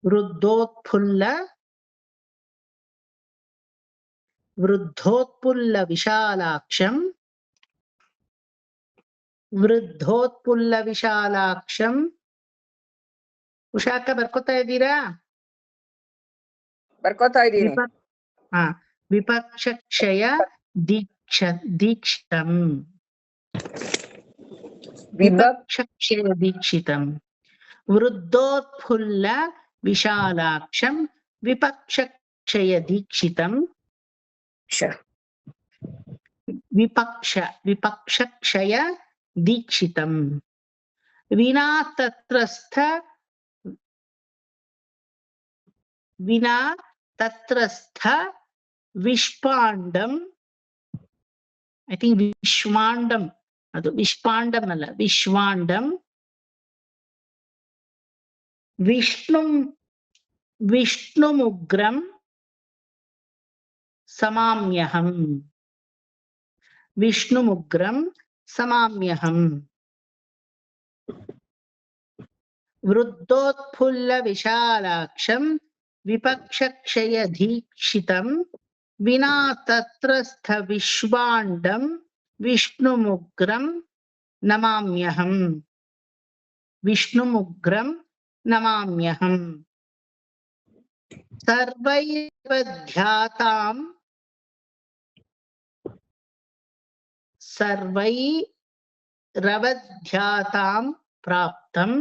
S1: ವೃದ್ಧೋತ್ಪುಲ್ಲ ವಿಶಾಲಾಕ್ಷಂ ಉಷಾಕ ಬರ್ಕೋತಾ ಇದ್ದೀರಾ?
S3: ಬರ್ಕೋತಾ ಇದ್ದೀನಿ.
S1: ವಿಪಕ್ಷಕ್ಷಯ ದೀಕ್ಷಿತಂ ವೃದ್ಧೋತ್ಫುಲ್ಲ ವಿಶಾಲಾಕ್ಷಂ ವಿಪಕ್ಷಕ್ಷಯ ದೀಕ್ಷಿತಂ ವಿಪಕ್ಷಕ್ಷಯ ದೀಕ್ಷಿತಂ ವಿನಾ ತತ್ರಸ್ಥ ವಿಶ್ವಾಂಡಂ, ಐ ಥಿಂಕ್ ವಿಶ್ವಾಂಡಂ, ಅದು ವಿಶ್ವಾಂಡಂ ಅಲ್ಲ, ವಿಶ್ವಾಂಡಂ ವಿಷ್ಣುಮುಗ್ರಂ ಸಮಾಮ್ಯಹಂ ವೃದ್ಧೋತ್ಫುಲ್ಲ ವಿಶಾಲಾಕ್ಷಂ ವಿಪಕ್ಷಕ್ಷಯ ದೀಕ್ಷಿತಂ ವಿನಾ ತತ್ರಸ್ಥ ವಿಶ್ವಾಂಡಂ ವಿಷ್ಣುಮುಗ್ರಂ ನಮಾಮ್ಯಹಂ ಸರ್ವೈರವಧ್ಯಾತಾಂ ಪ್ರಾಪ್ತಂ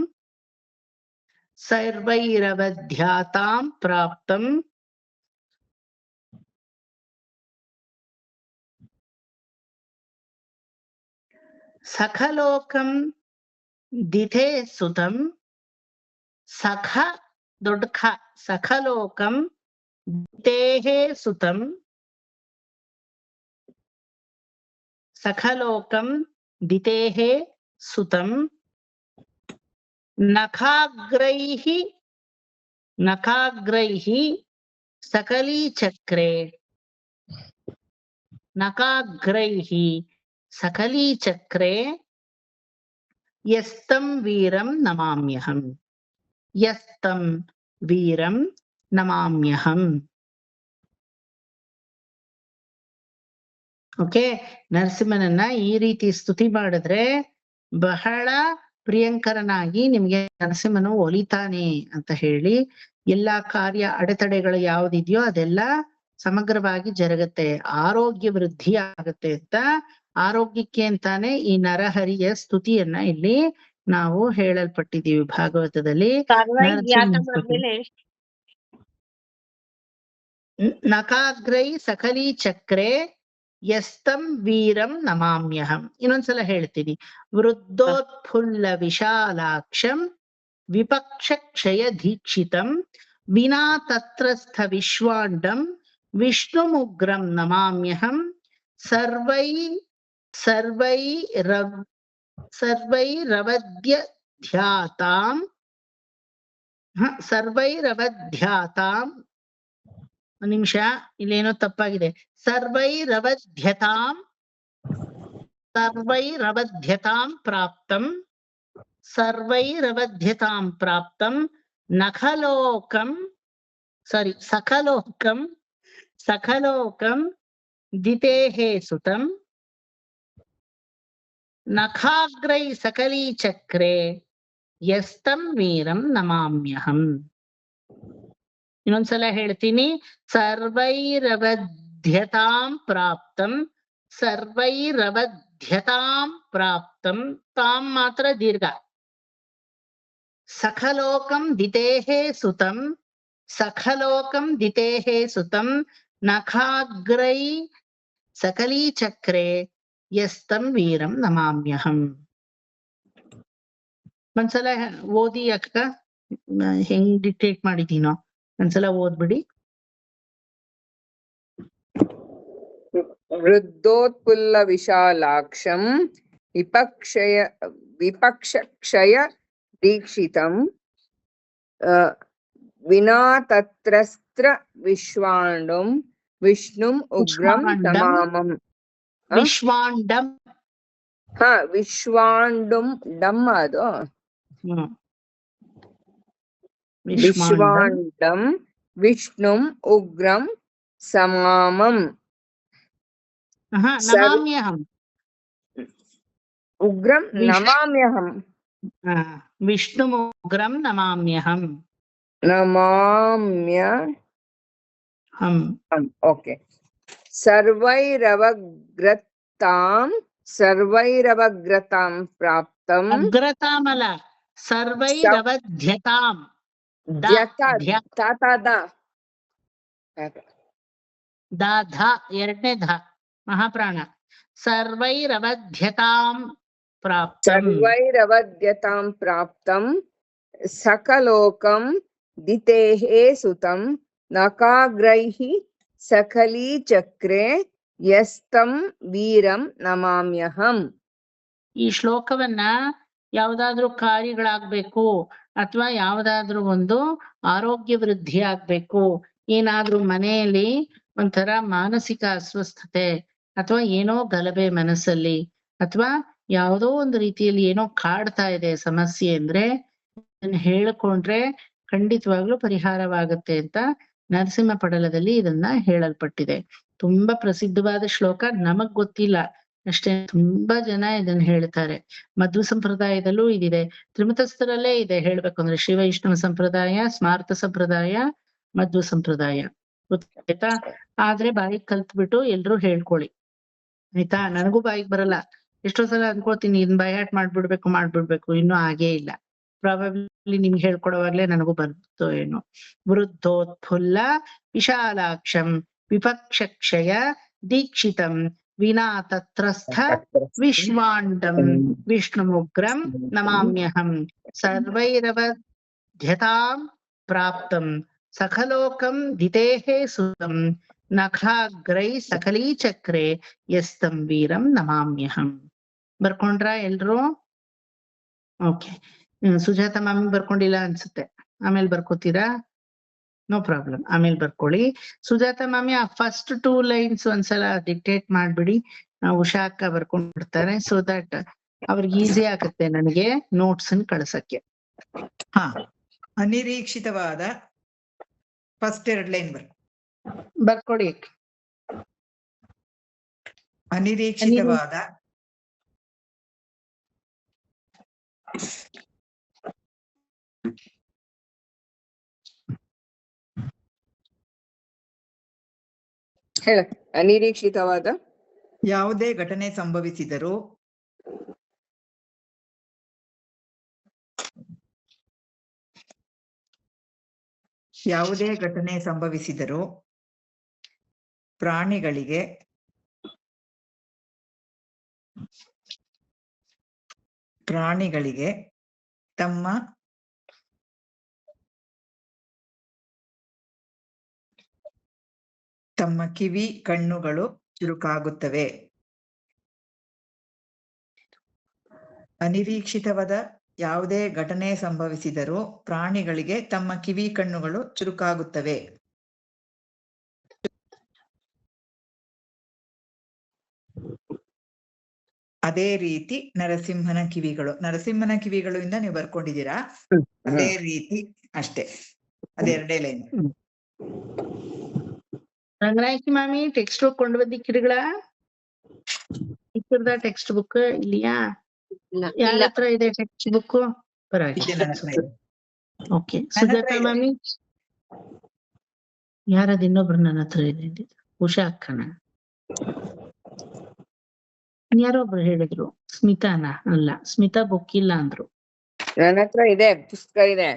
S1: ಸಖಲೋಕಂ ದಿಥೇ ಸುತಂ ಸಖಲೋಕಂ ದಿತೇಹೇ ಸುತಂ ನಖಾಗ್ರೈಃ ಸಕಲೀಚಕ್ರೆ ಯಸ್ತಂ ವೀರಂ ನಮಾಮ್ಯಹಂ. ಓಕೆ, ನರಸಿಂಹನನ್ನ ಈ ರೀತಿ ಸ್ತುತಿ ಮಾಡಿದ್ರೆ ಬಹಳ ಪ್ರಿಯಂಕರನಾಗಿ ನಿಮ್ಗೆ ನರಸಿಂಹನು ಒಲಿತಾನೆ ಅಂತ ಹೇಳಿ ಎಲ್ಲಾ ಕಾರ್ಯ ಅಡೆತಡೆಗಳು ಯಾವ್ದಿದೆಯೋ ಅದೆಲ್ಲ ಸಮಗ್ರವಾಗಿ ಜರುಗತ್ತೆ, ಆರೋಗ್ಯ ವೃದ್ಧಿ ಆಗತ್ತೆ ಅಂತ, ಆರೋಗ್ಯಕ್ಕೆ ಅಂತಾನೆ ಈ ನರಹರಿಯ ಸ್ತುತಿಯನ್ನ ಇಲ್ಲಿ ನಾವು ಹೇಳಲ್ಪಟ್ಟಿದ್ದೀವಿ ಭಾಗವತದಲ್ಲಿ. ನಖಾಗ್ರೈ ಸಕಲೀ ಚಕ್ರೆ ಯಸ್ತಂ ವೀರಂ ನಮಾಮ್ಯಹಂ. ಇನ್ನೊಂದ್ಸಲ ಹೇಳ್ತೀನಿ. ವೃದ್ಧೋತ್ಫುಲ್ಲ ವಿಶಾಲಾಕ್ಷಂ ವಿಪಕ್ಷಕ್ಷಯ ದೀಕ್ಷಿತಂ ವಿನಾ ತತ್ರಸ್ಥ ವಿಶ್ವಾಂಡಂ ವಿಷ್ಣುಮುಗ್ರಂ ನಮಾಮ್ಯಹಂ ಸರ್ವೈರವಧ್ಯತಾಂ ಒಂದ್ ನಿಮಿಷ, ಇಲ್ಲೇನೋ ತಪ್ಪಾಗಿದೆ. ಸರ್ವೈರವಧ್ಯತಾಂ ಪ್ರಾಪ್ತಂ ಸಖಲೋಕಂ ದಿತೇಹೇ ಸುತಂ ನಖಾಗ್ರೈ ಸಕಲೀ ಚಕ್ರೆ ಯಸ್ತಂ ವೀರಂ ನಮಾಮ್ಯಹಂ. ಇನ್ನೊಂದ್ಸಲ ಹೇಳ್ತೀನಿ. ಸರ್ವೈರವಧ್ಯತಾಂ ಪ್ರಾಪ್ತಂ, ತಾಂ ಮಾತ್ರ ದೀರ್ಘ. ಸಖಲೋಕಂ ದಿತೇಹೇ ಸುತಂ ನಖಾಗ್ರೈ ಸಕಲೀ ಚಕ್ರೆ ಯಸ್ತಂ ವೀರಂ ನಮಾಮ್ಯಹಂ. ಒಂದ್ಸಲ ಓದಿ ಅಕ್ಕ, ಹೆಂಗ್ ಡಿಕ್ಟೇಟ್ ಮಾಡಿದೀನೋ ಒಂದ್ಸಲ ಓದ್ಬಿಡಿ.
S3: ವೃದ್ಧೋತ್ಪುಲ್ಲ ವಿಶಾಲಾಕ್ಷಂ ವಿಪಕ್ಷಕ್ಷಯ ದೀಕ್ಷಿತಂ ವಿನಾ ತತ್ರಸ್ತ್ರ ವಿಶ್ವಾಂಡುಂ ವಿಷ್ಣುಂ ಉಗ್ರಂ
S1: ವಿಶ್ವಾಂಡಂ.
S3: ತಮಾಮಂ.
S1: ವಿಶ್ವಾಂಡಂ.
S3: ಹಾ, ವಿಶ್ವಾಂಡುಂ ಡಮ್ ಅದು.
S1: ಹ್ಮ್. ವಿಶ್ವಾಂಡಂ.
S3: ವಿಶ್ವಾಂಡಂ ವಿಷ್ಣುಂ ಉಗ್ರಂ ಸಮಾಮಂ.
S1: ನಮಾಮ್ಯಹಂ.
S3: ಉಗ್ರಂ ನಮಾಮ್ಯಹಂ.
S1: ವಿಷ್ಣು ಉಗ್ರಂ ನಮಾಮ್ಯಹಂ.
S3: ನಮಾಮ್ಯಹಂ. ಓಕೆ. ಸರ್ವೈರವಗ್ರತಾಂ ಪ್ರಾಪ್ತಂ.
S1: ಅಗ್ರತಾಮಲ ಸರ್ವೈರವಧ್ಯತಾಂ. ಧ ಎರಡನೇ ಧ ಮಹಾಪ್ರಾಣ. ಸರ್ವೈರವಧ್ಯತಾಂ ಪ್ರಾಪ್ತಂ.
S3: ಸರ್ವೈರವಧ್ಯತಾಂ ಪ್ರಾಪ್ತಂ ಸಕಲೋಕಂ ದಿತೇಃ ಸುತಂ ನಕಾಗ್ರೈಃ ಸಕಲೀಚಕ್ರೆ ಯಸ್ತಂ ವೀರಂ ನಮಾಮ್ಯಹಂ.
S1: ಈ ಶ್ಲೋಕವನ್ನ ಯಾವ್ದಾದ್ರು ಕಾರ್ಯಗಳಾಗ್ಬೇಕು ಅಥವಾ ಯಾವ್ದಾದ್ರು ಒಂದು ಆರೋಗ್ಯ ವೃದ್ಧಿ ಆಗ್ಬೇಕು, ಏನಾದ್ರೂ ಮನೆಯಲ್ಲಿ ಒಂಥರ ಮಾನಸಿಕ ಅಸ್ವಸ್ಥತೆ ಅಥವಾ ಏನೋ ಗಲಭೆ ಮನಸ್ಸಲ್ಲಿ ಅಥವಾ ಯಾವುದೋ ಒಂದು ರೀತಿಯಲ್ಲಿ ಏನೋ ಕಾಡ್ತಾ ಇದೆ ಸಮಸ್ಯೆ ಅಂದ್ರೆ ಇದನ್ನ ಹೇಳಿಕೊಂಡ್ರೆ ಖಂಡಿತವಾಗ್ಲೂ ಪರಿಹಾರವಾಗುತ್ತೆ ಅಂತ ನರಸಿಂಹ ಪಡಲದಲ್ಲಿ ಇದನ್ನ ಹೇಳಲ್ಪಟ್ಟಿದೆ. ತುಂಬಾ ಪ್ರಸಿದ್ಧವಾದ ಶ್ಲೋಕ, ನಮಗ್ ಗೊತ್ತಿಲ್ಲ ಅಷ್ಟೇ, ತುಂಬಾ ಜನ ಇದನ್ನ ಹೇಳ್ತಾರೆ. ಮಧ್ವ ಸಂಪ್ರದಾಯದಲ್ಲೂ ಇದಿದೆ, ತ್ರಿಮತಸ್ಥರಲ್ಲೇ ಇದೆ ಹೇಳ್ಬೇಕು ಅಂದ್ರೆ. ಶ್ರೀ ವೈಷ್ಣವ ಸಂಪ್ರದಾಯ, ಸ್ಮಾರ್ತ ಸಂಪ್ರದಾಯ, ಮಧ್ವ ಸಂಪ್ರದಾಯ, ಗೊತ್ತಾಯ್ತಾ? ಆದ್ರೆ ಬಾಯಿಗೆ ಕಲ್ತ್ಬಿಟ್ಟು ಎಲ್ರು ಹೇಳ್ಕೊಳ್ಳಿ ಆಯ್ತಾ. ನನಗೂ ಬಾಯಿಗೆ ಬರಲ್ಲ, ಎಷ್ಟೋ ಸಲ ಅನ್ಕೋತೀನಿ ಇದನ್ ಬೈಹಾಟ್ ಮಾಡ್ಬಿಡ್ಬೇಕು, ಇನ್ನೂ ಆಗೇ ಇಲ್ಲ. ಪ್ರಾಬಬ್ಲಿ ನಿಮ್ಗೆ ಹೇಳ್ಕೊಡೋವಾಗ್ಲೇ ನನಗೂ ಬಂತು ಏನೋ. ವೃದ್ಧೋತ್ಫುಲ್ಲ ವಿಶಾಲಾಕ್ಷಂ ವಿಪಕ್ಷಕ್ಷಯ ದೀಕ್ಷಿತಂ ವಿನಾ ತತ್ರಸ್ಥ ವಿಶ್ವಾಂಡಂ ವಿಷ್ಣುಮುಗ್ರಂ ನಮಾಮ್ಯಹಂ. ಸರ್ವೈರವಧ್ಯತಾಂ ಪ್ರಾಪ್ತಂ ಸಖಲೋಕಂ ದಿತೇಃ ಸುತಂ ನಖಾಗ್ರೈ ಸಕಲೀಚಕ್ರೆ ಯಸ್ತಂ ವೀರಂ ನಮಾಮ್ಯಹಂ. ಬರ್ಕೊಂಡ್ರ ಎಲ್ರು? ಓಕೆ. ಸುಜಾತ ಮಾಮಿ ಬರ್ಕೊಂಡಿಲ್ಲ ಅನ್ಸುತ್ತೆ, ಆಮೇಲೆ ಬರ್ಕೋತೀರಾ? ನೋ ಪ್ರಾಬ್ಲಮ್, ಆಮೇಲೆ ಬರ್ಕೊಳ್ಳಿ. ಸುಜಾತ ಮಾಮಿ ಆ ಫಸ್ಟ್ 2 ಲೈನ್ಸ್ ಒಂದ್ಸಲ ಡಿಕ್ಟೇಟ್ ಮಾಡ್ಬಿಡಿ, ಉಷಾ ಅಕ್ಕ ಬರ್ಕೊಂಡ್ಬಿಡ್ತಾರೆ. ಸೊ ದಟ್ ಅವ್ರಿಗೆ ಈಸಿ ಆಗುತ್ತೆ ನನಗೆ ನೋಟ್ಸ್ ಅನ್ನು ಕಳ್ಸಕ್ಕೆ.
S2: ಹಾ, ಅನಿರೀಕ್ಷಿತವಾದ ಫಸ್ಟ್ 2 ಲೈನ್
S1: ಬರ್ಕೊಡಿ.
S2: ಅನಿರೀಕ್ಷಿತವಾದ
S3: ಹೇಳ. ಅನಿರೀಕ್ಷಿತವಾದ
S2: ಯಾವುದೇ ಘಟನೆ ಸಂಭವಿಸಿದರೂ ಪ್ರಾಣಿಗಳಿಗೆ ತಮ್ಮ ಕಿವಿ ಕಣ್ಣುಗಳು ಚುರುಕಾಗುತ್ತವೆ. ಅನಿರೀಕ್ಷಿತವಾದ ಯಾವುದೇ ಘಟನೆ ಸಂಭವಿಸಿದರೂ ಪ್ರಾಣಿಗಳಿಗೆ ತಮ್ಮ ಕಿವಿ ಕಣ್ಣುಗಳು ಚುರುಕಾಗುತ್ತವೆ. ಅದೇ ರೀತಿ ನರಸಿಂಹನ ಕಿವಿಗಳು ಇಂದ ನೀವು ಬರ್ಕೊಂಡಿದ್ದೀರಾ. ಅದೇ ರೀತಿ ಅಷ್ಟೇ, ಅದೆರಡೇ ಲೈನ್.
S1: ರಂಗನಾಯಕಿ ಮಾಮಿ ಟೆಕ್ಸ್ಟ್ ಬುಕ್ ಕೊಂಡು ಬಂದಿಕ್ಕಿರುಗಳ ಟೆಕ್ಸ್ಟ್ ಬುಕ್ ಇಲ್ಲಿಯಾ? ಯಾರ ಹತ್ರ ಇದೆ ಟೆಕ್ಸ್ಟ್ ಬುಕ್? ಓಕೆ. ಸುಜಾತ ಮಾಮಿ ಯಾರದ್ ಇನ್ನೊಬ್ರು ನನ್ನ ಹತ್ರ ಇದೆ, ಉಷಾ ಅಕ್ಕನ ಯಾರೊಬ್ರು ಹೇಳಿದ್ರು, ಸ್ಮಿತಾನ? ಅಲ್ಲ, ಸ್ಮಿತಾ ಬುಕ್ ಇಲ್ಲ ಅಂದ್ರು.
S3: ನನ್ನ ಹತ್ರ ಇದೆ, ಪುಸ್ತಕ ಇದೆ.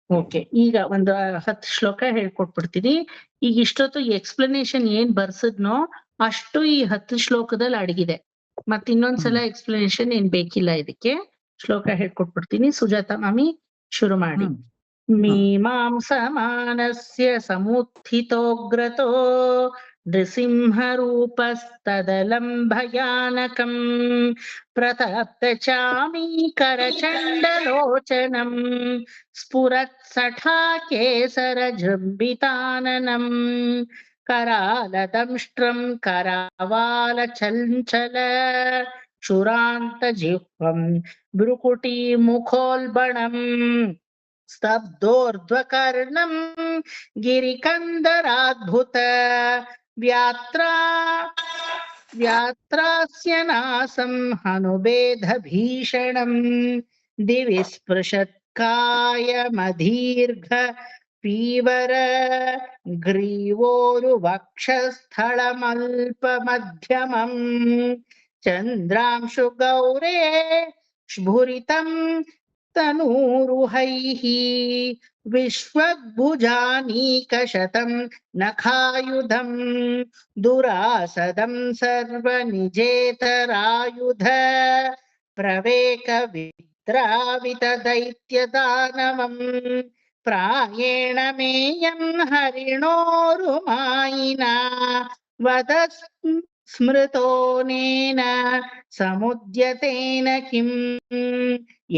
S1: ಓಕೆ. ಈಗ ಒಂದು 10 ಶ್ಲೋಕ ಹೇಳ್ಕೊಟ್ಬಿಡ್ತೀನಿ. ಈಗ ಇಷ್ಟೊತ್ತು ಎಕ್ಸ್ಪ್ಲನೇಷನ್ ಏನ್ ಬರ್ಸದ್ನೋ ಅಷ್ಟು ಈ 10 ಶ್ಲೋಕದಲ್ಲಿ ಅಡಗಿದೆ. ಮತ್ ಇನ್ನೊಂದ್ಸಲ ಎಕ್ಸ್ಪ್ಲನೇಷನ್ ಏನ್ ಬೇಕಿಲ್ಲ ಇದಕ್ಕೆ. ಶ್ಲೋಕ ಹೇಳ್ಕೊಟ್ಬಿಡ್ತೀನಿ. ಸುಜಾತ ಮಾಮಿ ಶುರು ಮಾಡಿ. ಮೀಮಾಂಸ ಮಾನಸ್ಯ ಸಮುತ್ಥಿತೋಗ್ರತೋ नृसिंहरूपस्तदलं भयानकं प्रतप्तचामीकरचण्डलोचनं स्फुरत्सठाकेसरजृम्बिताननं करालदंष्ट्रं करावालचञ्चल क्षुरान्तजिह्वं भ्रुकुटीमुखोल्बणम् स्तब्धोर्ध्वकर्णं गिरिकन्दराद्भुत व्यात्रास्य नासं हनुबेधभीषणं दिवि स्पृशत्कायमदीर्घ पीवर ग्रीवोरुवक्षस्थलमल्पमध्यमम् चन्द्रांशुगौरे स्फुरितं तनूरुहैः विश्वभुजानीकशतं नखायुधं दुरासदं सर्वनिजेतरायुध प्रवेकविद्रावितदैत्यदानवम् प्रायेण मेयं हरिणोरुमायिना वद स्मृतोनेन समुद्यतेन किम्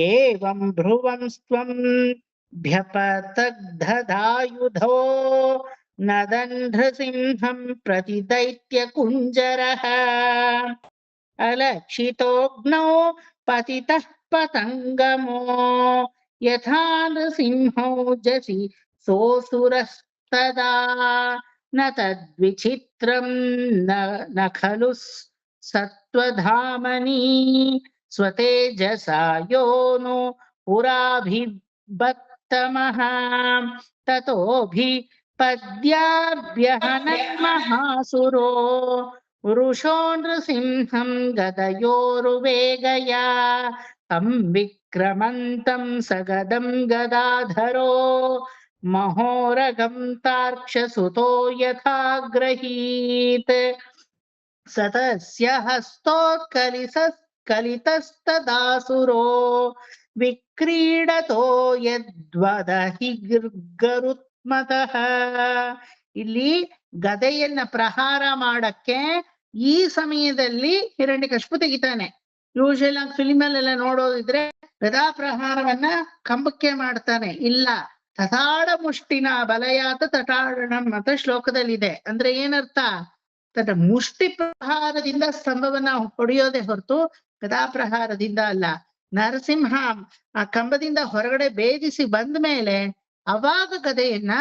S1: एवं भ्रुवं स्वं भ्यपतग्धदायुधो नदन्धृसिंहं प्रति दैत्यकुञ्जरः अलक्षितोऽग्नौ पतितः पतङ्गमो यथा नृसिंहौजसि सोऽसुरस्तदा न तद्विचित्रं न खलु सत्त्वधामनि स्वतेजसा यो नो पुराभिबत्तमः ततोऽभिपद्याभ्यहनन्महासुरो वृषो नृसिंहं गदयोरुवेगया तं विक्रमन्तं सगदं गदाधरो महोरगं तार्क्षसुतो यथा ग्रहीत् स तस्य हस्तोत्कलितस्तदासुरो विक्रीडतो ಯದ್ವದಹಿ ಗರುತ್ಮತಃ. ಇಲ್ಲಿ ಗದೆಯನ್ನ ಪ್ರಹಾರ ಮಾಡಕ್ಕೆ ಈ ಸಮಯದಲ್ಲಿ ಹಿರಣ್ಯಕಶಿಪು ತೆಗಿತಾನೆ. ಯೂಶುವಲ್ ಆಗಿ ಫಿಲ್ಮ್ ಅಲ್ಲೆಲ್ಲ ನೋಡೋದಿದ್ರೆ ಗದಾ ಪ್ರಹಾರವನ್ನ ಕಂಬಕ್ಕೆ ಮಾಡ್ತಾನೆ. ಇಲ್ಲ, ತಥಾಡ ಮುಷ್ಟಿನ ಬಲಯಾತ ತಟಾಡಣಂ ಅಂತ ಶ್ಲೋಕದಲ್ಲಿದೆ. ಅಂದ್ರೆ ಏನರ್ಥ? ತನ್ನ ಮುಷ್ಟಿ ಪ್ರಹಾರದಿಂದ ಸ್ತಂಭವನ್ನ ಹೊಡೆಯೋದೇ ಹೊರತು ಗದಾ ಪ್ರಹಾರದಿಂದ ಅಲ್ಲ. ನರಸಿಂಹ ಆ ಕಂಬದಿಂದ ಹೊರಗಡೆ ಭೇದಿಸಿ ಬಂದ ಮೇಲೆ ಅವಾಗ ಗದೆಯನ್ನ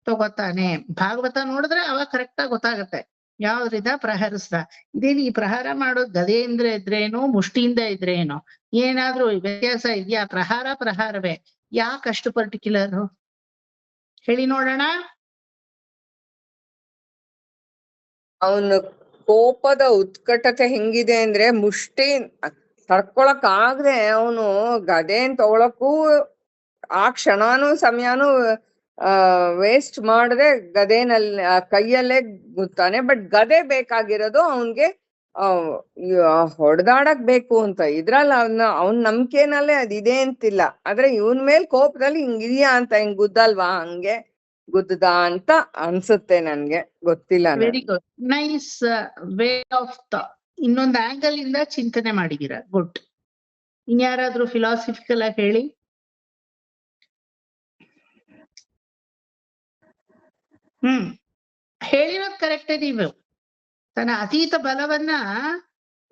S1: ತಗೋತಾನೆ. ಭಾಗವತ ನೋಡಿದ್ರೆ ಅವಾಗ ಕರೆಕ್ಟ್ ಆಗಿ ಗೊತ್ತಾಗತ್ತೆ ಯಾವ್ದ್ರಿಂದ ಪ್ರಹರಿಸ್ದ. ಇದೇನು ಈ ಪ್ರಹಾರ ಮಾಡೋದು ಗದೆಯಿಂದ ಇದ್ರೇನು ಮುಷ್ಟಿಯಿಂದ ಇದ್ರೇನು ಏನಾದ್ರೂ ವ್ಯತ್ಯಾಸ ಇದೆಯಾ? ಪ್ರಹಾರವೇ. ಯಾಕಷ್ಟು ಪರ್ಟಿಕ್ಯುಲರ್ ಹೇಳಿ ನೋಡೋಣ.
S3: ಅವನು ಕೋಪದ ಉತ್ಕಟತೆ ಹೆಂಗಿದೆ ಅಂದ್ರೆ ಮುಷ್ಟಿ ತಡ್ಕೊಳಕ್ ಆಗದೆ ಅವನು ಗದೆನ್ ತಗೊಳಕ್ಕೂ ಆ ಕ್ಷಣಾನು ಸಮಯಾನು ವೇಸ್ಟ್ ಮಾಡದೆ ಗದೆನಲ್ಲಿ ಕೈಯಲ್ಲೇ ಗುತ್ತಾನೆ. ಬಟ್ ಗದೆ ಬೇಕಾಗಿರೋದು ಅವನ್ಗೆ ಹೊಡೆದಾಡಕ್ ಬೇಕು ಅಂತ. ಇದ್ರಲ್ಲಿ ಅವನ್ ನಂಬಿಕೆನಲ್ಲೇ ಅದಿದೆ ಅಂತಿಲ್ಲ. ಆದ್ರೆ ಇವನ್ ಮೇಲ್ ಕೋಪದಲ್ಲಿ ಹಿಂಗಿದ್ಯಾ ಅಂತ ಹಿಂಗ್ ಗುದ್ದಲ್ವಾ, ಹಂಗೆ ಗುದ್ದದ ಅಂತ ಅನ್ಸುತ್ತೆ ನನ್ಗೆ, ಗೊತ್ತಿಲ್ಲ.
S1: Very good, nice way of ಇನ್ನೊಂದು ಆಂಗಲ್ ಇಂದ ಚಿಂತನೆ ಮಾಡಿದೀರ. ಗುಡ್. ಇನ್ಯಾರಾದ್ರೂ ಫಿಲಾಸಫಿಕಲ್ ಆಗಿ ಹೇಳಿ. ಹೇಳಿರೋದು ಕರೆಕ್ಟೇ. ನೀವು ತನ್ನ ಅತೀತ ಬಲವನ್ನ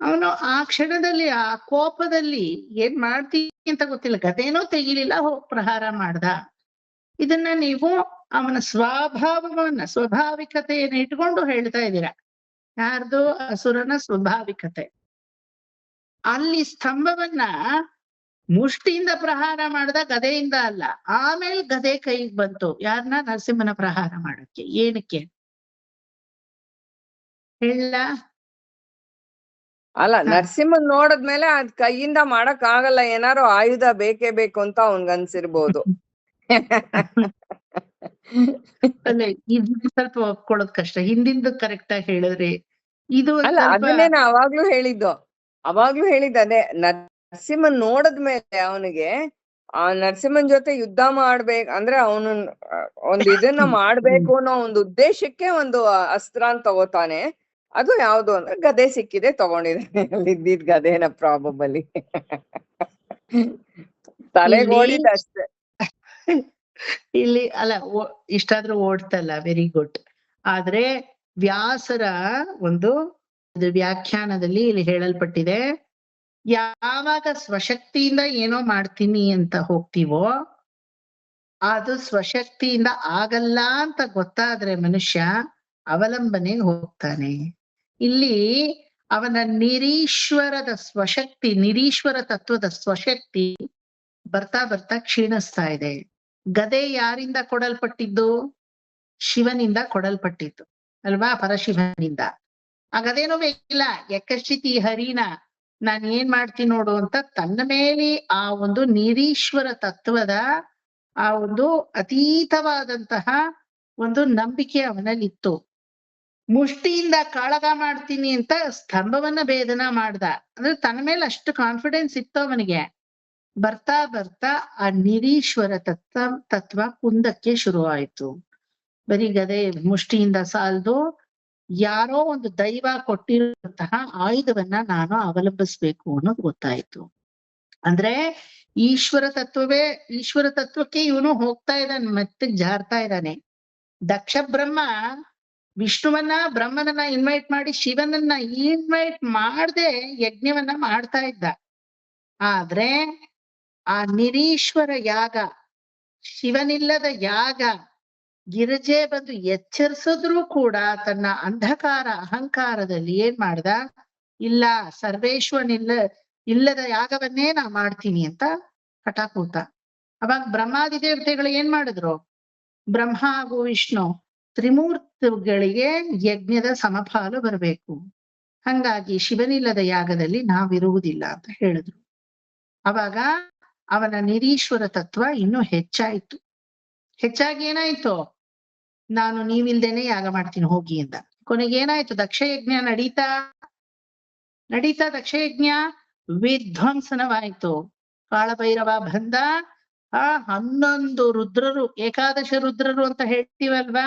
S1: ಅವನು ಆ ಕ್ಷಣದಲ್ಲಿ ಆ ಕೋಪದಲ್ಲಿ ಏನ್ ಮಾಡ್ತೀನಿ ಅಂತ ಗೊತ್ತಿಲ್ಲ, ಗದೇನೋ ತೆಗಿಲಿಲ್ಲ, ಹೋಗ್ ಪ್ರಹಾರ ಮಾಡ್ದ. ಇದನ್ನ ನೀವು ಅವನ ಸ್ವಾಭಾವಿಕತೆಯನ್ನು ಇಟ್ಕೊಂಡು ಹೇಳ್ತಾ ಇದ್ದೀರಾ. ಯಾರ್ದು? ಅಸುರನ ಸ್ವಾಭಾವಿಕತೆ. ಅಲ್ಲಿ ಸ್ತಂಭವನ್ನ ಮುಷ್ಟಿಯಿಂದ ಪ್ರಹಾರ ಮಾಡ್ದ, ಗದೆಯಿಂದ ಅಲ್ಲ. ಆಮೇಲೆ ಗದೆ ಕೈಗೆ ಬಂತು. ಯಾರನ್ನ? ನರಸಿಂಹನ ಪ್ರಹಾರ ಮಾಡಕ್ಕೆ. ಏನಕ್ಕೆ ಹೇಳ?
S3: ಅಲ್ಲ, ನರಸಿಂಹನ್ ನೋಡದ್ಮೇಲೆ ಅದ್ ಕೈಯಿಂದ ಮಾಡಕ್ ಆಗಲ್ಲ, ಏನಾರು ಆಯುಧ ಬೇಕೇ ಬೇಕು ಅಂತ ಅವನ್ಗನ್ಸಿರ್ಬೋದು.
S1: ಅಲ್ಲ, ಇದು ಸ್ವಲ್ಪ ಒಪ್ಕೊಳ್ಳೋದ್ ಕಷ್ಟ. ಹಿಂದಿಂದ ಕರೆಕ್ಟ್ ಆಗಿ ಹೇಳಿದ್ರಿ. ಇದು
S3: ಅಲ್ಲ, ಅದನ್ನೇ ನಾ ಅವಾಗ್ಲೂ ಹೇಳಿದ್ದೆ. ಅದೇ ನರಸಿಂಹನ್ ನೋಡದ್ಮೇಲೆ ಅವನಿಗೆ ಆ ನರಸಿಂಹನ್ ಜೊತೆ ಯುದ್ಧ ಅಂದ್ರೆ ಅವನು ಒಂದು ಇದನ್ನ ಮಾಡ್ಬೇಕು ಅನ್ನೋ ಒಂದು ಉದ್ದೇಶಕ್ಕೆ ಒಂದು ಅಸ್ತ್ರ ತಗೋತಾನೆ. ಅದು ಯಾವ್ದು ಅಂದ್ರೆ ಗದೆ ಸಿಕ್ಕಿದೆ ತಗೊಂಡಿದ್ದಾನೆ. ಅಲ್ಲಿ ಇದ್ದಿದ್ ಗದೆನ ಪ್ರಾಬಬಲಿ ತಲೆಗೆ ಓಡಿದ ಅಷ್ಟೇ.
S1: ಇಲ್ಲಿ ಅಲ್ಲ ಇಷ್ಟಾದ್ರೂ ಓಡ್ತಲ್ಲ, ವೆರಿ ಗುಡ್. ಆದ್ರೆ ವ್ಯಾಸರ ಒಂದು ವ್ಯಾಖ್ಯಾನದಲ್ಲಿ ಇಲ್ಲಿ ಹೇಳಲ್ಪಟ್ಟಿದೆ, ಯಾವಾಗ ಸ್ವಶಕ್ತಿಯಿಂದ ಏನೋ ಮಾಡ್ತೀನಿ ಅಂತ ಹೋಗ್ತೀವೋ ಅದು ಸ್ವಶಕ್ತಿಯಿಂದ ಆಗಲ್ಲ ಅಂತ ಗೊತ್ತಾದ್ರೆ ಮನುಷ್ಯ ಅವಲಂಬನೆಗೆ ಹೋಗ್ತಾನೆ. ಇಲ್ಲಿ ಅವನ ನಿರೀಶ್ವರದ ಸ್ವಶಕ್ತಿ, ನಿರೀಶ್ವರ ತತ್ವದ ಸ್ವಶಕ್ತಿ ಬರ್ತಾ ಬರ್ತಾ ಕ್ಷೀಣಿಸ್ತಾ ಇದೆ. ಗದೆ ಯಾರಿಂದ ಕೊಡಲ್ಪಟ್ಟಿದ್ದು? ಶಿವನಿಂದ ಕೊಡಲ್ಪಟ್ಟಿದ್ದು ಅಲ್ವಾ, ಪರಶಿವನಿಂದ. ಆ ಗದೇನೂ ಬೇಕಿಲ್ಲ, ಯಕಶ್ಚಿತಿ ಹರಿನ ನಾನ್ ಏನ್ ಮಾಡ್ತೀನಿ ನೋಡು ಅಂತ ತನ್ನ ಮೇಲೆ ಆ ಒಂದು ನಿರೀಶ್ವರ ತತ್ವದ ಆ ಒಂದು ಅತೀತವಾದಂತಹ ಒಂದು ನಂಬಿಕೆ ಅವನಲ್ಲಿತ್ತು. ಮುಷ್ಟಿಯಿಂದ ಕಾಳಗ ಮಾಡ್ತೀನಿ ಅಂತ ಸ್ತಂಭವನ್ನ ಭೇದನ ಮಾಡ್ದ. ಅಂದ್ರೆ ತನ್ನ ಮೇಲೆ ಅಷ್ಟು ಕಾನ್ಫಿಡೆನ್ಸ್ ಇತ್ತು ಅವನಿಗೆ. ಬರ್ತಾ ಬರ್ತಾ ಆ ನಿರೀಶ್ವರ ತತ್ವ ಕುಂದಕ್ಕೆ ಶುರುವಾಯ್ತು. ಬರೀ ಗದೆ ಮುಷ್ಟಿಯಿಂದ ಸಾಲದು, ಯಾರೋ ಒಂದು ದೈವ ಕೊಟ್ಟಿರುವಂತಹ ಆಯುಧವನ್ನ ನಾನು ಅವಲಂಬಿಸ್ಬೇಕು ಅನ್ನೋದು ಗೊತ್ತಾಯ್ತು. ಅಂದ್ರೆ ಈಶ್ವರ ತತ್ವಕ್ಕೆ ಇವನು ಹೋಗ್ತಾ ಇದ್ದಾನೆ, ಮತ್ತೆ ಜಾರ್ತಾ ಇದ್ದಾನೆ. ದಕ್ಷ ಬ್ರಹ್ಮ ವಿಷ್ಣುವನ್ನ ಬ್ರಹ್ಮನನ್ನ ಇನ್ವೈಟ್ ಮಾಡಿ ಶಿವನನ್ನ ಇನ್ವೈಟ್ ಮಾಡದೆ ಯಜ್ಞವನ್ನ ಮಾಡ್ತಾ ಇದ್ದ. ಆದ್ರೆ ಆ ನಿರೀಶ್ವರ ಯಾಗ, ಶಿವನಿಲ್ಲದ ಯಾಗ ಗಿರಿಜೆ ಬಂದು ಎಚ್ಚರಿಸಿದ್ರು ಕೂಡ ತನ್ನ ಅಂಧಕಾರ ಅಹಂಕಾರದಲ್ಲಿ ಏನ್ ಮಾಡ್ದ, ಇಲ್ಲ ಇಲ್ಲದ ಯಾಗವನ್ನೇ ನಾ ಮಾಡ್ತೀನಿ ಅಂತ ಹಠ ಕೂತ. ಅವಾಗ ಬ್ರಹ್ಮಾದಿ ದೇವತೆಗಳು ಏನ್ ಮಾಡಿದ್ರು? ಬ್ರಹ್ಮ ಹಾಗೂ ವಿಷ್ಣು ತ್ರಿಮೂರ್ತಿಗಳಿಗೆ ಯಜ್ಞದ ಸಮಪಾಲು ಬರಬೇಕು, ಹಂಗಾಗಿ ಶಿವನಿಲ್ಲದ ಯಾಗದಲ್ಲಿ ನಾವಿರುವುದಿಲ್ಲ ಅಂತ ಹೇಳಿದ್ರು. ಅವಾಗ ಅವನ ನಿರೀಶ್ವರ ತತ್ವ ಇನ್ನೂ ಹೆಚ್ಚಾಯ್ತು. ಹೆಚ್ಚಾಗಿ ಏನಾಯ್ತು? ನಾನು ನೀವಿಲ್ದೇನೆ ಯಾಗ ಮಾಡ್ತೀನಿ ಹೋಗಿ ಅಂತ. ಕೊನೆಗೆ ಏನಾಯ್ತು? ದಕ್ಷಯಜ್ಞ ನಡೀತಾ ದಕ್ಷಯಜ್ಞ ವಿಧ್ವಂಸನವಾಯ್ತು. ಕಾಳಭೈರವ ಬಂದ, 11 ರುದ್ರರು, ಏಕಾದಶ ರುದ್ರರು ಅಂತ ಹೇಳ್ತೀವಲ್ವಾ,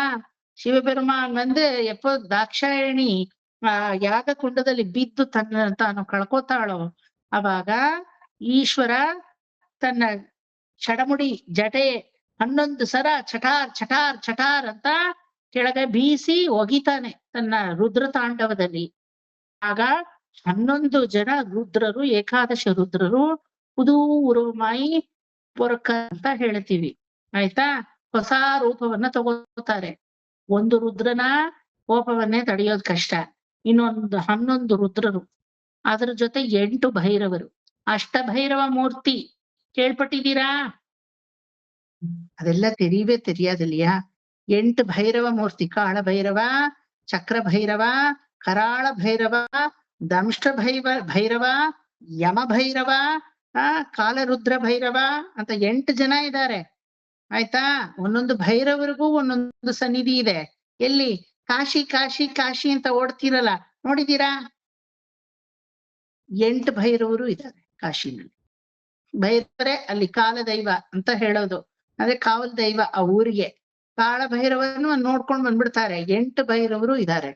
S1: ಶಿವಪೆರುಮಾನ್ ಬಂದು ದಾಕ್ಷಾಯಣಿ ಯಾಗ ಕುಂಡದಲ್ಲಿ ಬಿದ್ದು ತಾನು ಕಳ್ಕೊತಾಳೋ, ಅವಾಗ ಈಶ್ವರ ತನ್ನ ಚಡಮುಡಿ ಜಟೆ 11 ಸರ ಚಟಾರ್ ಚಟಾರ್ ಚಟಾರ್ ಅಂತ ಕೆಳಗೆ ಬೀಸಿ ಒಗಿತಾನೆ ತನ್ನ ರುದ್ರ ತಾಂಡವದಲ್ಲಿ. ಆಗ 11 ಜನ ರುದ್ರರು, ಏಕಾದಶ ರುದ್ರರು ಉರುಮಾಯಿ ಪೊರಕ ಅಂತ ಹೇಳ್ತೀವಿ, ಆಯ್ತಾ? ಹೊಸ ರೂಪವನ್ನ ತಗೋತಾರೆ. ಒಂದು ರುದ್ರನ ಕೋಪವನ್ನೇ ತಡೆಯೋದ್ ಕಷ್ಟ, ಇನ್ನೊಂದು 11 ರುದ್ರರು, ಅದ್ರ ಜೊತೆ 8 ಭೈರವರು, ಅಷ್ಟಭೈರವ ಮೂರ್ತಿ ಕೇಳ್ಪಟ್ಟಿದ್ದೀರಾ? ಅದೆಲ್ಲ தெரியாதில்லையா? 8 ಭೈರವ ಮೂರ್ತಿ, ಕಾಳ ಭೈರವ, ಚಕ್ರ ಭೈರವ, ಕರಾಳ ಭೈರವ, ದಂಷ್ಟ ಭೈರವ, ಯಮ ಭೈರವ, ಕಾಲರುದ್ರ ಭೈರವ ಅಂತ 8 ಜನ ಇದ್ದಾರೆ, ಆಯ್ತಾ? ಒಂದೊಂದು ಭೈರವರಿಗೂ ಒಂದೊಂದು ಸನ್ನಿಧಿ ಇದೆ. ಎಲ್ಲಿ? ಕಾಶಿ ಕಾಶಿ ಕಾಶಿ ಅಂತ ಓಡ್ತಿರಲ್ಲ, ನೋಡಿದೀರಾ? 8 ಭೈರವರು ಇದ್ದಾರೆ ಕಾಶಿನಲ್ಲಿ. ಭೈರವರೇ ಅಲ್ಲಿ ಕಾಲದೈವ ಅಂತ ಹೇಳೋದು, ಅದೇ ಕಾವಲ್ ದೈವ ಆ ಊರಿಗೆ. ಕಾಳ ಭೈರವನ್ನು ನೋಡ್ಕೊಂಡ್ ಬಂದ್ಬಿಡ್ತಾರೆ. 8 ಭೈರವರು ಇದ್ದಾರೆ,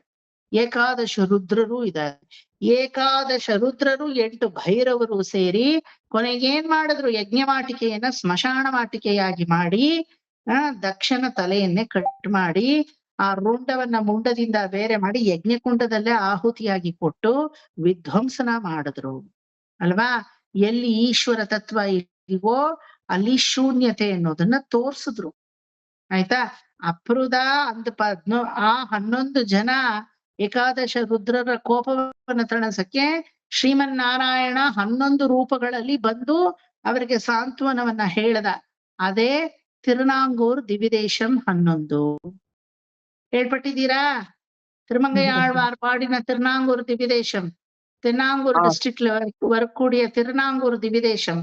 S1: ಏಕಾದಶ ರುದ್ರರು ಇದ್ದಾರೆ. ಏಕಾದಶ ರುದ್ರರು 8 ಭೈರವರು ಸೇರಿ ಕೊನೆಗೇನ್ ಮಾಡಿದ್ರು? ಯಜ್ಞವಾಟಿಕೆಯನ್ನ ಸ್ಮಶಾನ ವಾಟಿಕೆಯಾಗಿ ಮಾಡಿ ದಕ್ಷನ ತಲೆಯನ್ನೇ ಕಟ್ ಮಾಡಿ ಆ ರುಂಡವನ್ನ ಮುಂಡದಿಂದ ಬೇರೆ ಮಾಡಿ ಯಜ್ಞಕುಂಡದಲ್ಲೇ ಆಹುತಿಯಾಗಿ ಕೊಟ್ಟು ವಿಧ್ವಂಸನ ಮಾಡಿದ್ರು ಅಲ್ವಾ? ಎಲ್ಲಿ ಈಶ್ವರ ತತ್ವ ಇಲ್ವೋ ಅಲ್ಲಿ ಶೂನ್ಯತೆ ಅನ್ನೋದನ್ನ ತೋರ್ಸಿದ್ರು, ಆಯ್ತಾ? ಅಪೃದ ಅಂತ 11 ಜನ ಏಕಾದಶ ರುದ್ರರ ಕೋಪವನ್ನು ತಣಿಸಕ್ಕೆ ಶ್ರೀಮನ್ನಾರಾಯಣ 11 ರೂಪಗಳಲ್ಲಿ ಬಂದು ಅವರಿಗೆ ಸಾಂತ್ವನವನ್ನ ಹೇಳ್ದ. ಅದೇ ತಿರುನಾಂಗೂರ್ ದಿವಿದೇಶಂ 11 ಹೇಳ್ಪಟ್ಟಿದ್ದೀರಾ? ತಿರುಮಂಗೈ ಆಳ್ವಾರ್ ಪಾಡಿನ ತಿರುನಾಂಗೂರ್ ದಿವಿದೇಶಂ, ತಿರುನಾಂಗೂರ್ ಡಿಸ್ಟ್ರಿಕ್ಟ್ வரக்கூடிய திருநாங்கூர் திவிதேசம்,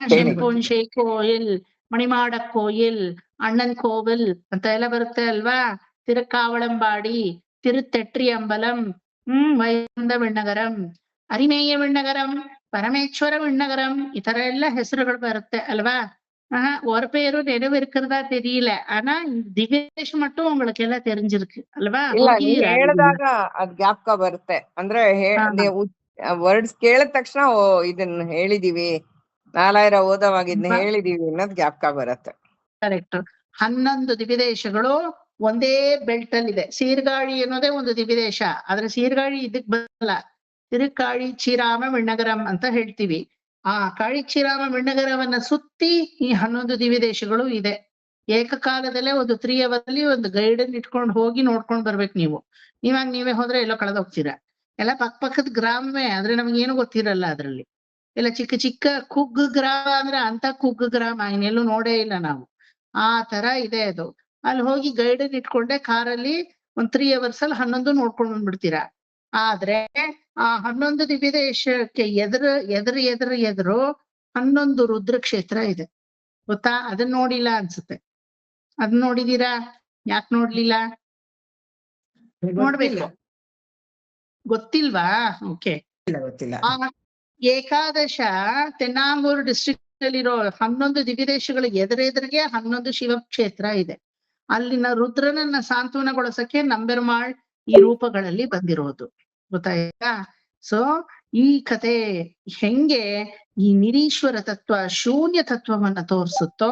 S1: ಶೆಂಪೊನ್ಶೆ ಕೋಯಿಲ್, ಮಣಿಮಾಡ ಕೋಯಿಲ್, ಅಣ್ಣನ್ ಕೋವಿಲ್ ಅಂತ ಎಲ್ಲ ಬರುತ್ತೆ ಅಲ್ವಾ? ತಿರುಕಾವಳಂಬಾಡಿ, ತಿರುತೆಟ್ರಿ ಅಂಬಲಂ, ವೈಕುಂಠ ವಿಣ್ಣಗರಂ, ಅರಿಮೇಯ ವಿಣ್ಣಗರಂ, ಪರಮೇಶ್ವರ ವಿಣ್ಣಗರಂ ಈ ತರ ಎಲ್ಲ ಹೆಸರುಗಳು ಬರುತ್ತೆ ಅಲ್ವಾ. ஒரு பேரும் நினைவு இருக்கிறதா தெரியல. ஆனா திவ்ய தேசம் மட்டும் உங்களுக்கு எல்லாம் தெரிஞ்சிருக்கு ಅಲ್ವಾ.
S3: ಇಲ್ಲ
S1: ಹೋಗಿ
S3: ನೀವ್ ಹೇಳಿದಾಗ ಅದ್ ಜ್ಞಾಪಕ ಬರುತ್ತೆ. ಅಂದ್ರೆ ವರ್ಡ್ಸ್ ಕೇಳಿದ ತಕ್ಷಣ ಓ ಇದನ್ನ ಹೇಳಿದೀವಿ, ನಾಲಾಯಿರ ಓದವಾಗ ಇದನ್ನ ಹೇಳಿದೀವಿ ಅನ್ನೋದ್ ಜ್ಞಾಪಕ ಬರುತ್ತೆ.
S1: ಕರೆಕ್ಟ್. 11 ದಿವ್ಯದೇಶಗಳು ಒಂದೇ ಬೆಲ್ಟ್ ಅಲ್ಲಿ ಇದೆ. ಸೀರ್ಗಾಳಿ ಅನ್ನೋದೇ ಒಂದು ದಿವ್ಯದೇಶ. ಆದ್ರೆ ಸೀರ್ಗಾಳಿ ಇದಕ್ ಬರಲ್ಲ. ತಿರುಕಾಳಿ ಚೀರಾಮ ವಿಣ್ಣಗರಂ ಅಂತ ಹೇಳ್ತೀವಿ. ಆ ಕಾಳಿ ಚೀರಾಮ ವಿಣ್ಣಗರವನ್ನ ಸುತ್ತಿ ಈ 11 ದಿವ್ಯದೇಶಗಳು ಇದೆ. ಏಕಕಾಲದಲ್ಲೇ ಒಂದು 3 hours ಅಲ್ಲಿ ಒಂದು ಗೈಡನ್ ಇಟ್ಕೊಂಡು ಹೋಗಿ ನೋಡ್ಕೊಂಡ್ ಬರ್ಬೇಕು ನೀವು. ಇವಾಗ ನೀವೇ ಹೋದ್ರೆ ಎಲ್ಲೋ ಕಳೆದ ಹೋಗ್ತೀರಾ. ಎಲ್ಲ ಪಕ್ಕದ ಗ್ರಾಮವೇ, ಆದ್ರೆ ನಮ್ಗೇನು ಗೊತ್ತಿರಲ್ಲ ಅದ್ರಲ್ಲಿ. ಎಲ್ಲ ಚಿಕ್ಕ ಚಿಕ್ಕ ಕುಗ್ಗು ಗ್ರಾಮ ಅಂದ್ರೆ ಅಂತ ಕುಗ್ಗು ಗ್ರಾಮ ಇನ್ನೆಲ್ಲೂ ನೋಡೇ ಇಲ್ಲ ನಾವು. ಆ ತರ ಇದೆ ಅದು. ಅಲ್ಲಿ ಹೋಗಿ ಗೈಡನ್ ಇಟ್ಕೊಂಡೆ ಕಾರಲ್ಲಿ ಒಂದ್ 3 hours ಅಲ್ಲಿ 11 ನೋಡ್ಕೊಂಡ್ ಬಂದ್ಬಿಡ್ತೀರಾ. ಆದ್ರೆ ಆ 11 ದಿವ್ಯದೇಶಕ್ಕೆ ಎದುರು 11 ರುದ್ರಕ್ಷೇತ್ರ ಇದೆ ಗೊತ್ತಾ. ಅದನ್ನ ನೋಡಿಲ್ಲ ಅನ್ಸುತ್ತೆ. ಅದನ್ನ ನೋಡಿದೀರಾ? ಯಾಕೆ ನೋಡ್ಲಿಲ್ಲ? ನೋಡ್ಬೇಕು. ಗೊತ್ತಿಲ್ವಾ? ಓಕೆ.
S2: ಗೊತ್ತಿಲ್ಲ.
S1: ಏಕಾದಶ ತೆನ್ನಾಂಗೂರು ಡಿಸ್ಟ್ರಿಕ್ಟ್ ಅಲ್ಲಿರೋ 11 ದಿವ್ಯದೇಶಗಳು ಎದುರೆದುರಿಗೆ 11 ಶಿವಕ್ಷೇತ್ರ ಇದೆ. ಅಲ್ಲಿನ ರುದ್ರನನ್ನ ಸಾಂತ್ವನಗೊಳಿಸಕ್ಕೆ ನಂಬೆರುಮಾಳ್ ಈ ರೂಪಗಳಲ್ಲಿ ಬಂದಿರೋದು ಗೊತ್ತಾಯ್ತಾ. ಸೊ ಈ ಕತೆ ಹೆಂಗೆ ಈ ನಿರೀಶ್ವರ ತತ್ವ ಶೂನ್ಯ ತತ್ವವನ್ನ ತೋರಿಸುತ್ತೋ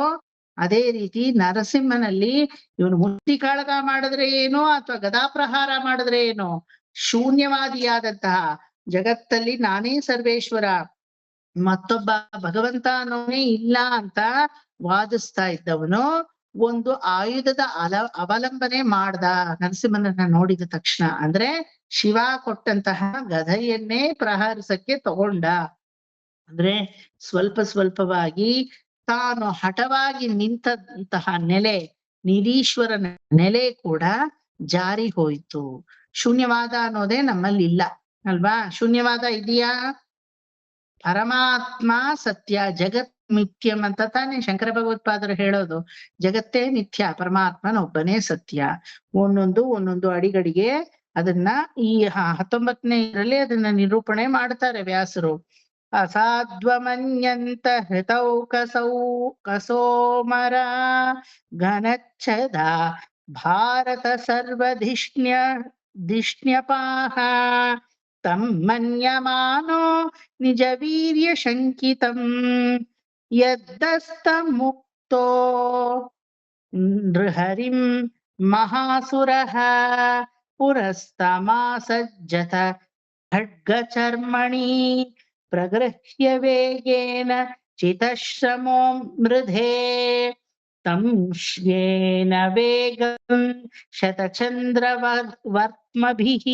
S1: ಅದೇ ರೀತಿ ನರಸಿಂಹನಲ್ಲಿ ಇವನು ಮುಷ್ಟಿ ಕಾಳಗ ಮಾಡಿದ್ರೆ ಏನೋ ಅಥವಾ ಗದಾಪ್ರಹಾರ ಮಾಡಿದ್ರೆ ಏನೋ ಶೂನ್ಯವಾದಿಯಾದಂತಹ ಜಗತ್ತಲ್ಲಿ ನಾನೇ ಸರ್ವೇಶ್ವರ, ಮತ್ತೊಬ್ಬ ಭಗವಂತ ಅನ್ನೋನೇ ಇಲ್ಲ ಅಂತ ವಾದಿಸ್ತಾ ಇದ್ದವನು ಒಂದು ಆಯುಧದ ಅವಲಂಬನೆ ಮಾಡ್ದ ನರಸಿಂಹನನ್ನ ನೋಡಿದ ತಕ್ಷಣ. ಅಂದ್ರೆ ಶಿವ ಕೊಟ್ಟಂತಹ ಗದೆಯನ್ನೇ ಪ್ರಹರಿಸಕ್ಕೆ ತಗೊಂಡ. ಅಂದ್ರೆ ಸ್ವಲ್ಪವಾಗಿ ತಾನು ಹಠವಾಗಿ ನಿಂತಹ ನೆಲೆ ನಿರೀಶ್ವರನ ನೆಲೆ ಕೂಡ ಜಾರಿ ಹೋಯ್ತು. ಶೂನ್ಯವಾದ ಅನ್ನೋದೇ ನಮ್ಮಲ್ಲಿ ಇಲ್ಲ ಅಲ್ವಾ. ಶೂನ್ಯವಾದ ಇದೆಯಾ? ಪರಮಾತ್ಮ ಸತ್ಯ, ಜಗತ್ ಮಿಥ್ಯಂ ಅಂತ ತಾನೇ ಶಂಕರ ಭಗವತ್ಪಾದರು ಹೇಳೋದು. ಜಗತ್ತೇ ಮಿಥ್ಯ, ಪರಮಾತ್ಮನೊಬ್ಬನೇ ಸತ್ಯ. ಒಂದೊಂದು ಅಡಿಗಡಿಗೆ ಅದನ್ನ ಈ 19ನೇ ಇದರಲ್ಲಿ ಅದನ್ನ ನಿರೂಪಣೆ ಮಾಡ್ತಾರೆ ವ್ಯಾಸರು. ಅಸಾಧ್ವಮನ್ಯಂತ ಹೃತೌ ಕಸೋಮರ ಘನಚ್ಛದ ಭಾರತ ಸರ್ವಧಿಷ್ಣ್ಯಪಾಹ ತಂ ಮನ್ಯಮಾನೋ ನಿಜ ವೀರ್ಯ ಶಂಕಿತಂ ಯದ್ದಸ್ತ ಮುಕ್ತೋ ನೃಹರಿಂ ಮಹಾಸುರಃ ಪುರಸ್ತಮಾಸಜ್ಜತ ಖಡ್ಗಚರ್ಮಣಿ ಪ್ರಗೃಹ್ಯ ವೇಗೇನ ಚಿತಶ್ರಮೋ ಮೃಧೇ ತಂ ಶ್ಯೇನ ವೇಗಂ ಶತಚಂದ್ರವರ್ತ್ಮಭಿಃ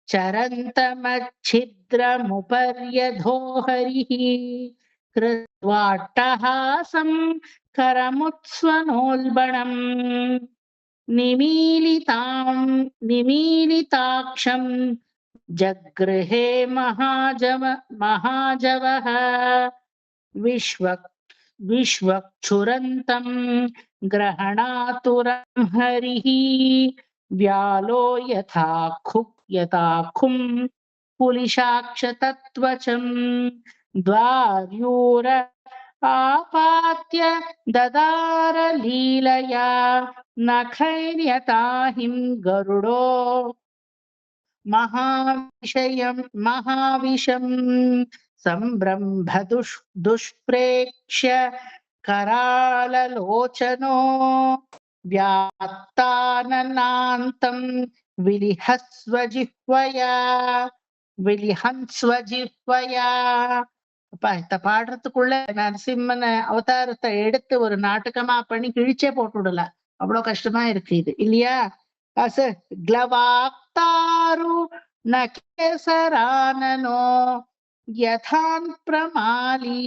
S1: ಚರಂತಮಚ್ಛಿದ್ರಮುಪರ್ಯಧೋ ಹರಿಃ ಕೃತ್ವಾಟ್ಟಹಾಸಂ ಕರಮುತ್ಸ್ವನೋಲ್ಬಣಂ ನಿಮೀಲಿತಾಕ್ಷಂ ಜಗೃಹೇ ಮಹಾಜವಃ ವಿಶ್ವಕ್ಷುರಂತಂ ಗ್ರಹಣಾತುರಂ ಹರಿಃ ವ್ಯಾಲೋ ಯಥಾ ಖುಂ ಪುಲಿಶಾಕ್ಷತತ್ವಚಂ ದ್ವಾರ್ಯೂರ ಆಪಾತ್ಯ ದದಾರ ಲೀಲಯಾ ನಖೈರ್ಯತಾಹಿಂ ಗರುಡೋ ಮಹಾವಿಷಂ ಸಂಭ್ರಂಭ ದುಷ್ಪ್ರೇಕ್ಷ್ಯ ಕರಾಲಲೋಚನೋ ವ್ಯಾತ್ತಾನನಾಂತಂ விலிஹன்ஸ்வஜிஹ்வயா. அப்பா இந்த பாடுறதுக்குள்ள நரசிம்மன அவதாரத்தை எடுத்து ஒரு நாடகமா பண்ணி கிழிச்சே போட்டு விடல. அவ்வளவு கஷ்டமா இருக்கு இது இல்லையா. ಗ್ಲವಾಕ್ತಾರು ನಕೇಸರಾನನೋ ಯಥಾನ್ ಪ್ರಮಾಲಿ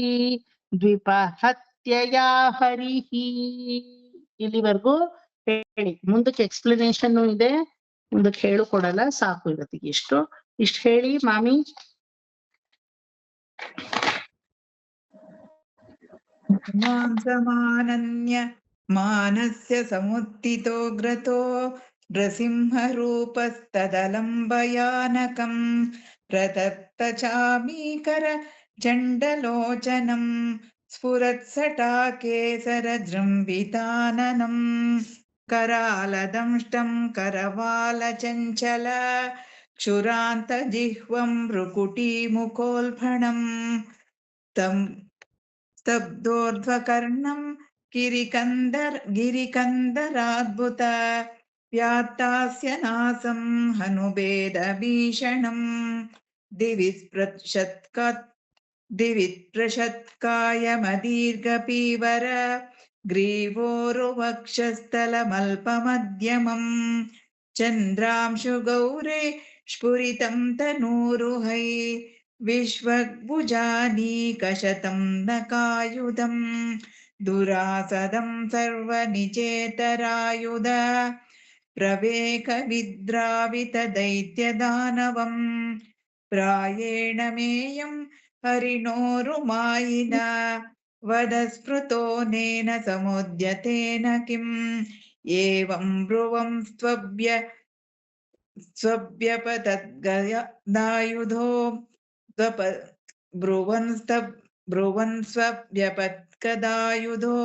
S1: ದ್ವಿಪಹತ್ಯಯಾ ಹರಿಹಿ. ಇಲ್ಲಿವರೆಗೂ ಹೇಳಿ, ಮುಂದಕ್ಕೆ ಎಕ್ಸ್ಪ್ಲನೇಷನ್ ಇದೆ, ಮುಂದಕ್ಕೆ ಹೇಳು ಕೊಡಲ್ಲ, ಸಾಕು ಇವತ್ತಿಗೆ ಇಷ್ಟು ಹೇಳಿ ಮಾಮಿ.
S2: ಮಾನಸ್ಯ ಸಮುತ್ತಿತೋ ಗ್ರತೋ नृसिंहरूपस्तदलम्बयानकम् प्रतप्तचामीकर चण्डलोचनम् स्फुरत्सटाकेसरजृम्बिताननम् करालदंष्टम् करवालचञ्चल क्षुरान्तजिह्वम् भ्रुकुटीमुखोल्फणम् तम् स्तब्धोर्ध्वकर्णम् गिरिकन्दराद्भुत व्यात्तास्य नासम् हनुभेदभीषणम् दिवित्प्रशत्कायमदीर्घपीवर ग्रीवोरुवक्षस्थलमल्पमध्यमम् चन्द्रांशुगौरे स्फुरितम् तनूरुहै विश्वग्भुजानीकशतम् नकायुधम् दुरासदम् सर्वनिचेतरायुध प्रवेकविद्रावितदैत्यदानवम् प्रायेण मेयम् हरिणोरुमायिन वदस्मृतोऽनेन समुद्यतेन किम् एवम् ब्रुवं स्वव्यपतद्गदायुधो ब्रुवन् स्वव्यपत्कदायुधो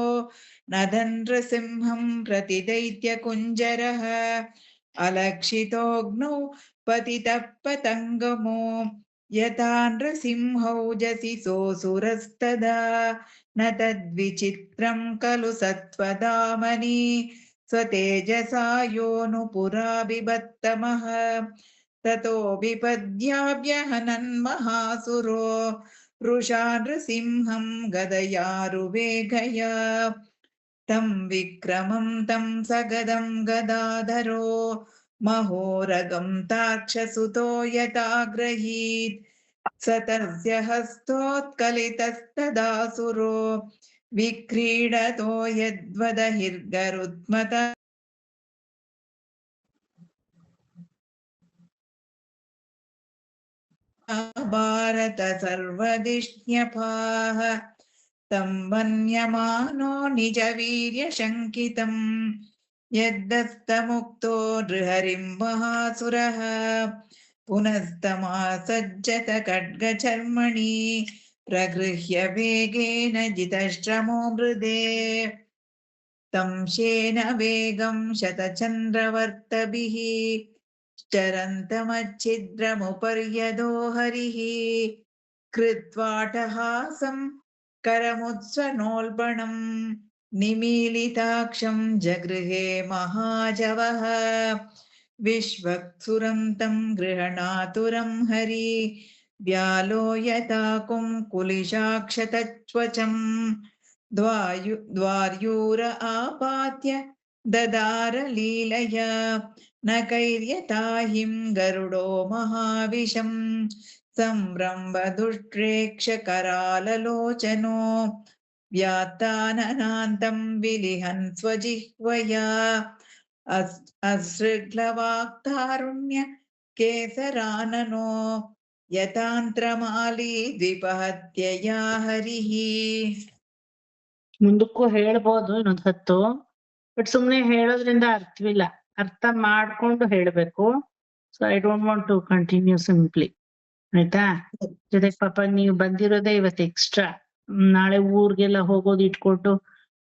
S2: नदन्नृसिंहम् प्रति दैत्यकुञ्जरः अलक्षितोऽग्नौ पतितः पतङ्गमो यथा नृसिंहौजसि सोऽसुरस्तदा न तद्विचित्रम् खलु सत्त्वदामनि स्वतेजसा योऽनुपुरा बिभत्तमः ततो विपद्याभ्यहनन्महासुरो रुषा नृसिंहम् गदयारुवेगया तम् विक्रमम् तम् सगदम् गदाधरो महोरगम् तार्क्षसुतो यथाग्रहीत् स तस्य हस्तोत्कलितस्तदासुरो विक्रीडतो यद्वदहिर्गरुत्मत भारत सर्वदिष्ण्यपाः तं मन्यमानो निजवीर्यशङ्कितम् यद्दस्तमुक्तो नृहरिं महासुरः पुनस्तमासज्जत खड्गचर्मणि प्रगृह्य वेगेन जितश्रमो मृदे तं शेन वेगं शतचन्द्रवर्तभिः चरन्तमच्छिद्रमुपर्यदो हरिः कृत्वाटहासं करमुत्स्वनोल्बणम् निमीलिताक्षं जगृहे महाजवः विश्वक्सुरं तं गृह्णातुरं हरि व्यालोयताकुं कुलिशाक्षतत्वचम् द्वार्यूर आपात्य ददार लीलया न कैर्यताहिं गरुडो महाविशम् संरम्भदुष्ट्रेक्ष कराललोचनो व्यात्ताननान्तं विलिहन् स्वजिह्वया असृग्लवाक्तारुण्य केसराननो ಯಥಾಂತ್ರಮಾಲಿ ದ್ವಿಪಹತ್ಯಯ ಹರಿಹಿ.
S1: ಮುಂದಕ್ಕೂ ಹೇಳ್ಬೋದು ಇನ್ನೊಂದ್ ಹೊತ್ತು, ಬಟ್ ಸುಮ್ನೆ ಹೇಳೋದ್ರಿಂದ ಅರ್ಥವಿಲ್ಲ, ಅರ್ಥ ಮಾಡ್ಕೊಂಡು ಹೇಳ್ಬೇಕು. So I don't want to continue simply, ಆಯ್ತಾ? ಜೊತೆಗೆ ಪಾಪ ನೀವು ಬಂದಿರೋದೇ ಇವತ್ತು ಎಕ್ಸ್ಟ್ರಾ, ನಾಳೆ ಊರ್ಗೆಲ್ಲ ಹೋಗೋದು ಇಟ್ಕೊಟ್ಟು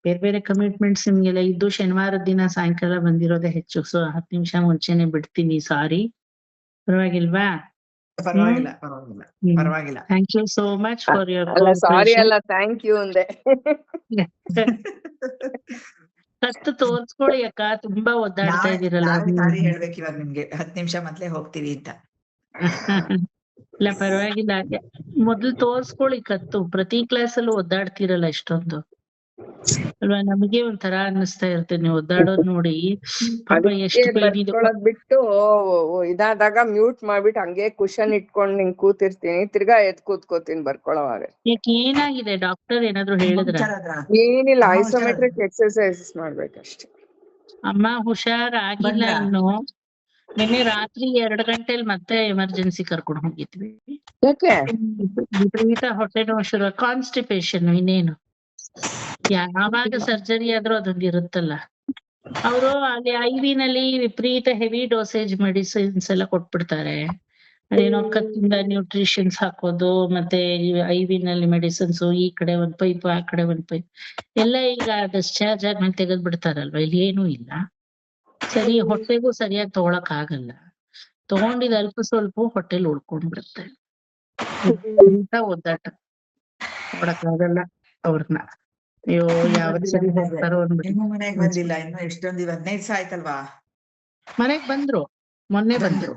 S1: ಬೇರೆ ಬೇರೆ ಕಮಿಟ್ಮೆಂಟ್ಸ್ ನಿಮ್ಗೆಲ್ಲ ಇದ್ದು ಶನಿವಾರದ ದಿನ ಸಾಯಂಕಾಲ ಬಂದಿರೋದೇ ಹೆಚ್ಚು. ಸೊ 10 ನಿಮಿಷ ಮುಂಚೆನೆ ಬಿಡ್ತೀನಿ, ಸಾರಿ. ಪರವಾಗಿಲ್ವಾ?
S2: ಪರವಾಗಿಲ್ಲ ಪರವಾಗಿಲ್ಲ ಪರವಾಗಿಲ್ಲ.
S1: Thank you so much for your
S3: ಅಲ್ಲ ಸಾರಿ ಅಲ್ಲ ಥ್ಯಾಂಕ್ ಯು ಅಂದೆ.
S1: ಕತ್ತು ತೋರ್ಸ್ಕೊಳ್ಳಿ ಅಕ್ಕ, ತುಂಬಾ ಒದ್ದಾಡ್ತಾ ಇದೀರಲ್ಲ.
S2: ಸಾರಿ ಹೇಳ್ಬೇಕು ಇವಾಗ ನಿಮ್ಗೆ, 10 ನಿಮಿಷ ಮೊದ್ಲೇ ಹೋಗ್ತೀವಿ ಅಂತ.
S1: ಇಲ್ಲ ಪರವಾಗಿಲ್ಲ, ಮೊದ್ಲು ತೋರ್ಸ್ಕೊಳ್ಳಿ ಕತ್ತು. ಪ್ರತಿ ಕ್ಲಾಸ್ ಅಲ್ಲೂ ಒದ್ದಾಡ್ತಿರಲ್ಲ ಇಷ್ಟೊಂದು ಅಲ್ವಾ? ನಮಗೆ ಒಂಥರ ಅನ್ನಿಸ್ತಾ ಇರುತ್ತೆ ನೀವು ಒದ್ದಾಡೋದ್ ನೋಡಿ. ಪಾಪ ಎಷ್ಟು
S3: ಬಿಟ್ಟು ಇದಾದಾಗ ಮ್ಯೂಟ್ ಮಾಡ್ಬಿಟ್ಟು ಹಂಗೆ ಕುಶನ್ ಇಟ್ಕೊಂಡ್ ನಿಂಗ್ ಕೂತಿರ್ತೀನಿ, ತಿರ್ಗಾ ಎದ್ ಕೂತ್ಕೋತೀನಿ ಬರ್ಕೊಳವಾಗ.
S1: ಯಾಕೆ ಏನಾಗಿದೆ? ಡಾಕ್ಟರ್ ಏನಾದ್ರು ಹೇಳಿದ್ರ?
S3: ಏನಿಲ್ಲ, ಐಸೋಮೆಟ್ರಿಕ್ ಎಕ್ಸರ್ಸೈಸಸ್ ಮಾಡ್ಬೇಕಷ್ಟೇ.
S1: ಅಮ್ಮ ಹುಷಾರಾಗಿಲ್ಲ ಇನ್ನು. ನಿನ್ನೆ ರಾತ್ರಿ 2 ಗಂಟೆಲಿ ಮತ್ತೆ ಎಮರ್ಜೆನ್ಸಿ ಕರ್ಕೊಂಡು ಹೋಗಿದ್ವಿ.
S3: ಯಾಕೆ?
S1: ವಿಪರೀತ ಹೊಟ್ಟೆ ನೋವು ಶುರು, ಕಾನ್ಸ್ಟಿಪೇಷನ್. ಇನ್ನೇನು, ಯಾವಾಗ ಸರ್ಜರಿ ಆದ್ರೂ ಅದೊಂದು ಇರುತ್ತಲ್ಲ. ಅವರು ಅಲ್ಲಿ IV ನಲ್ಲಿ ವಿಪರೀತ ಹೆವಿ ಡೋಸೇಜ್ ಮೆಡಿಸಿನ್ಸ್ ಎಲ್ಲ ಕೊಟ್ಬಿಡ್ತಾರೆ. ಅದೇನೋ ಕತ್ತಿಂದ ನ್ಯೂಟ್ರಿಷನ್ಸ್ ಹಾಕೋದು, ಮತ್ತೆ IV ನಲ್ಲಿ ಮೆಡಿಸಿನ್ಸ್, ಈ ಕಡೆ ಒಂದ್ ಪೈಪ್ ಆ ಕಡೆ ಒಂದ್ ಪೈಪ್ ಎಲ್ಲ ಈಗ ಡಿಸ್ಚಾರ್ಜ್ ಆದ್ಮೇಲೆ ತೆಗೆದ್ ಬಿಡ್ತಾರಲ್ವಾ, ಇಲ್ಲಿ ಏನೂ ಇಲ್ಲ. ಸರಿ, ಹೊಟ್ಟೆಗೂ ಸರಿಯಾಗಿ ತಗೊಳಕ್ ಆಗಲ್ಲ. ತಗೊಂಡಿದ್ ಅಲ್ಪ ಸ್ವಲ್ಪ ಹೊಟ್ಟೆಲ್ ಉಳ್ಕೊಂಡ್ಬಿಡುತ್ತೆ. ಇಂತ ಒದ್ದಾಟ ನೋಡಕ್ ಆಗಲ್ಲ ಅವ್ರನ್ನ. ಅಯ್ಯೋ ಯಾವತ್ ಸರಿ ಹೋಗ್ತಾರೋ ಅಂದ್ಬಿಟ್ಟು.
S2: ಇನ್ನೂ ಮನೆಗ್ ಬಂದಿಲ್ಲ, ಇನ್ನು ಎಷ್ಟೊಂದ್ 15 ದಿವಸ ಆಯ್ತಲ್ವಾ?
S1: ಮನೆಗ್ ಬಂದ್ರು, ಮೊನ್ನೆ ಬಂದ್ರು.